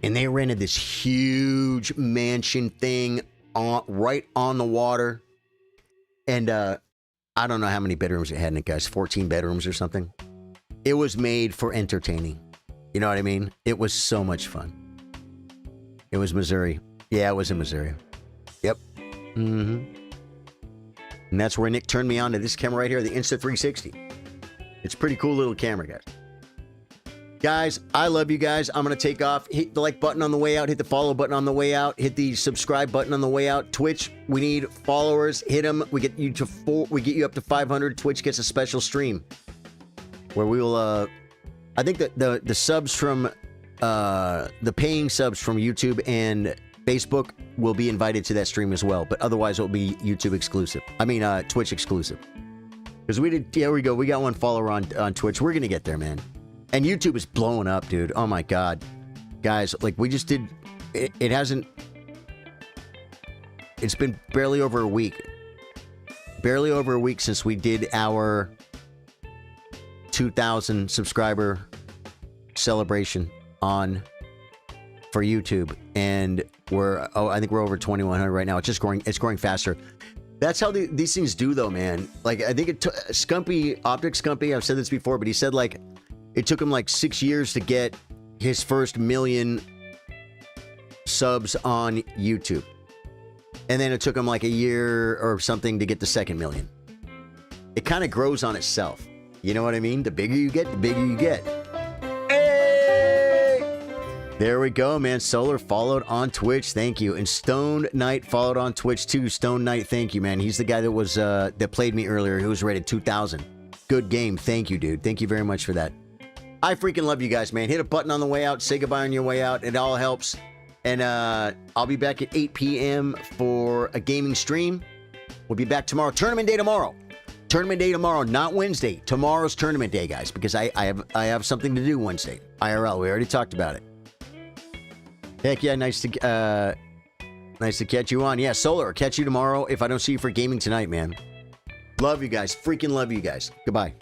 And they rented this huge mansion thing right on the water. And I don't know how many bedrooms it had in it, guys. 14 bedrooms or something. It was made for entertaining. You know what I mean? It was so much fun. It was Missouri. Yeah, it was in Missouri. Yep. Mm-hmm. And that's where Nick turned me on to this camera right here, the Insta360. It's a pretty cool little camera, guys. Guys, I love you guys. I'm going to take off. Hit the like button on the way out. Hit the follow button on the way out. Hit the subscribe button on the way out. Twitch, we need followers. Hit them. We get you to we get you up to 500. Twitch gets a special stream where we will. I think that the subs from the paying subs from YouTube and Facebook will be invited to that stream as well. But otherwise, it'll be YouTube exclusive. I mean, Twitch exclusive. Because we did. Here we go. We got one follower on Twitch. We're gonna get there, man. And YouTube is blowing up, dude. Oh my God. Guys, like we just did, it hasn't, it's been barely over a week. Barely over a week since we did our 2,000 subscriber celebration for YouTube. And I think we're over 2,100 right now. It's just growing, it's growing faster. That's how these things do though, man. Like I think Optic Scumpy, I've said this before, but he said like, it took him like 6 years to get his first 1,000,000 subs on YouTube. And then it took him like a year or something to get the second 1,000,000. It kind of grows on itself. You know what I mean? The bigger you get, the bigger you get. Hey! There we go, man. Solar followed on Twitch. Thank you. And Stone Knight followed on Twitch too. Stone Knight, thank you, man. He's the guy that was that played me earlier. Who was rated 2,000. Good game. Thank you, dude. Thank you very much for that. I freaking love you guys, man. Hit a button on the way out. Say goodbye on your way out. It all helps. And I'll be back at 8 p.m. for a gaming stream. We'll be back tomorrow. Tournament day tomorrow. Tournament day tomorrow, not Wednesday. Tomorrow's tournament day, guys, because I have something to do Wednesday. IRL. We already talked about it. Heck yeah, nice to catch you on. Yeah, Solar, catch you tomorrow if I don't see you for gaming tonight, man. Love you guys. Freaking love you guys. Goodbye.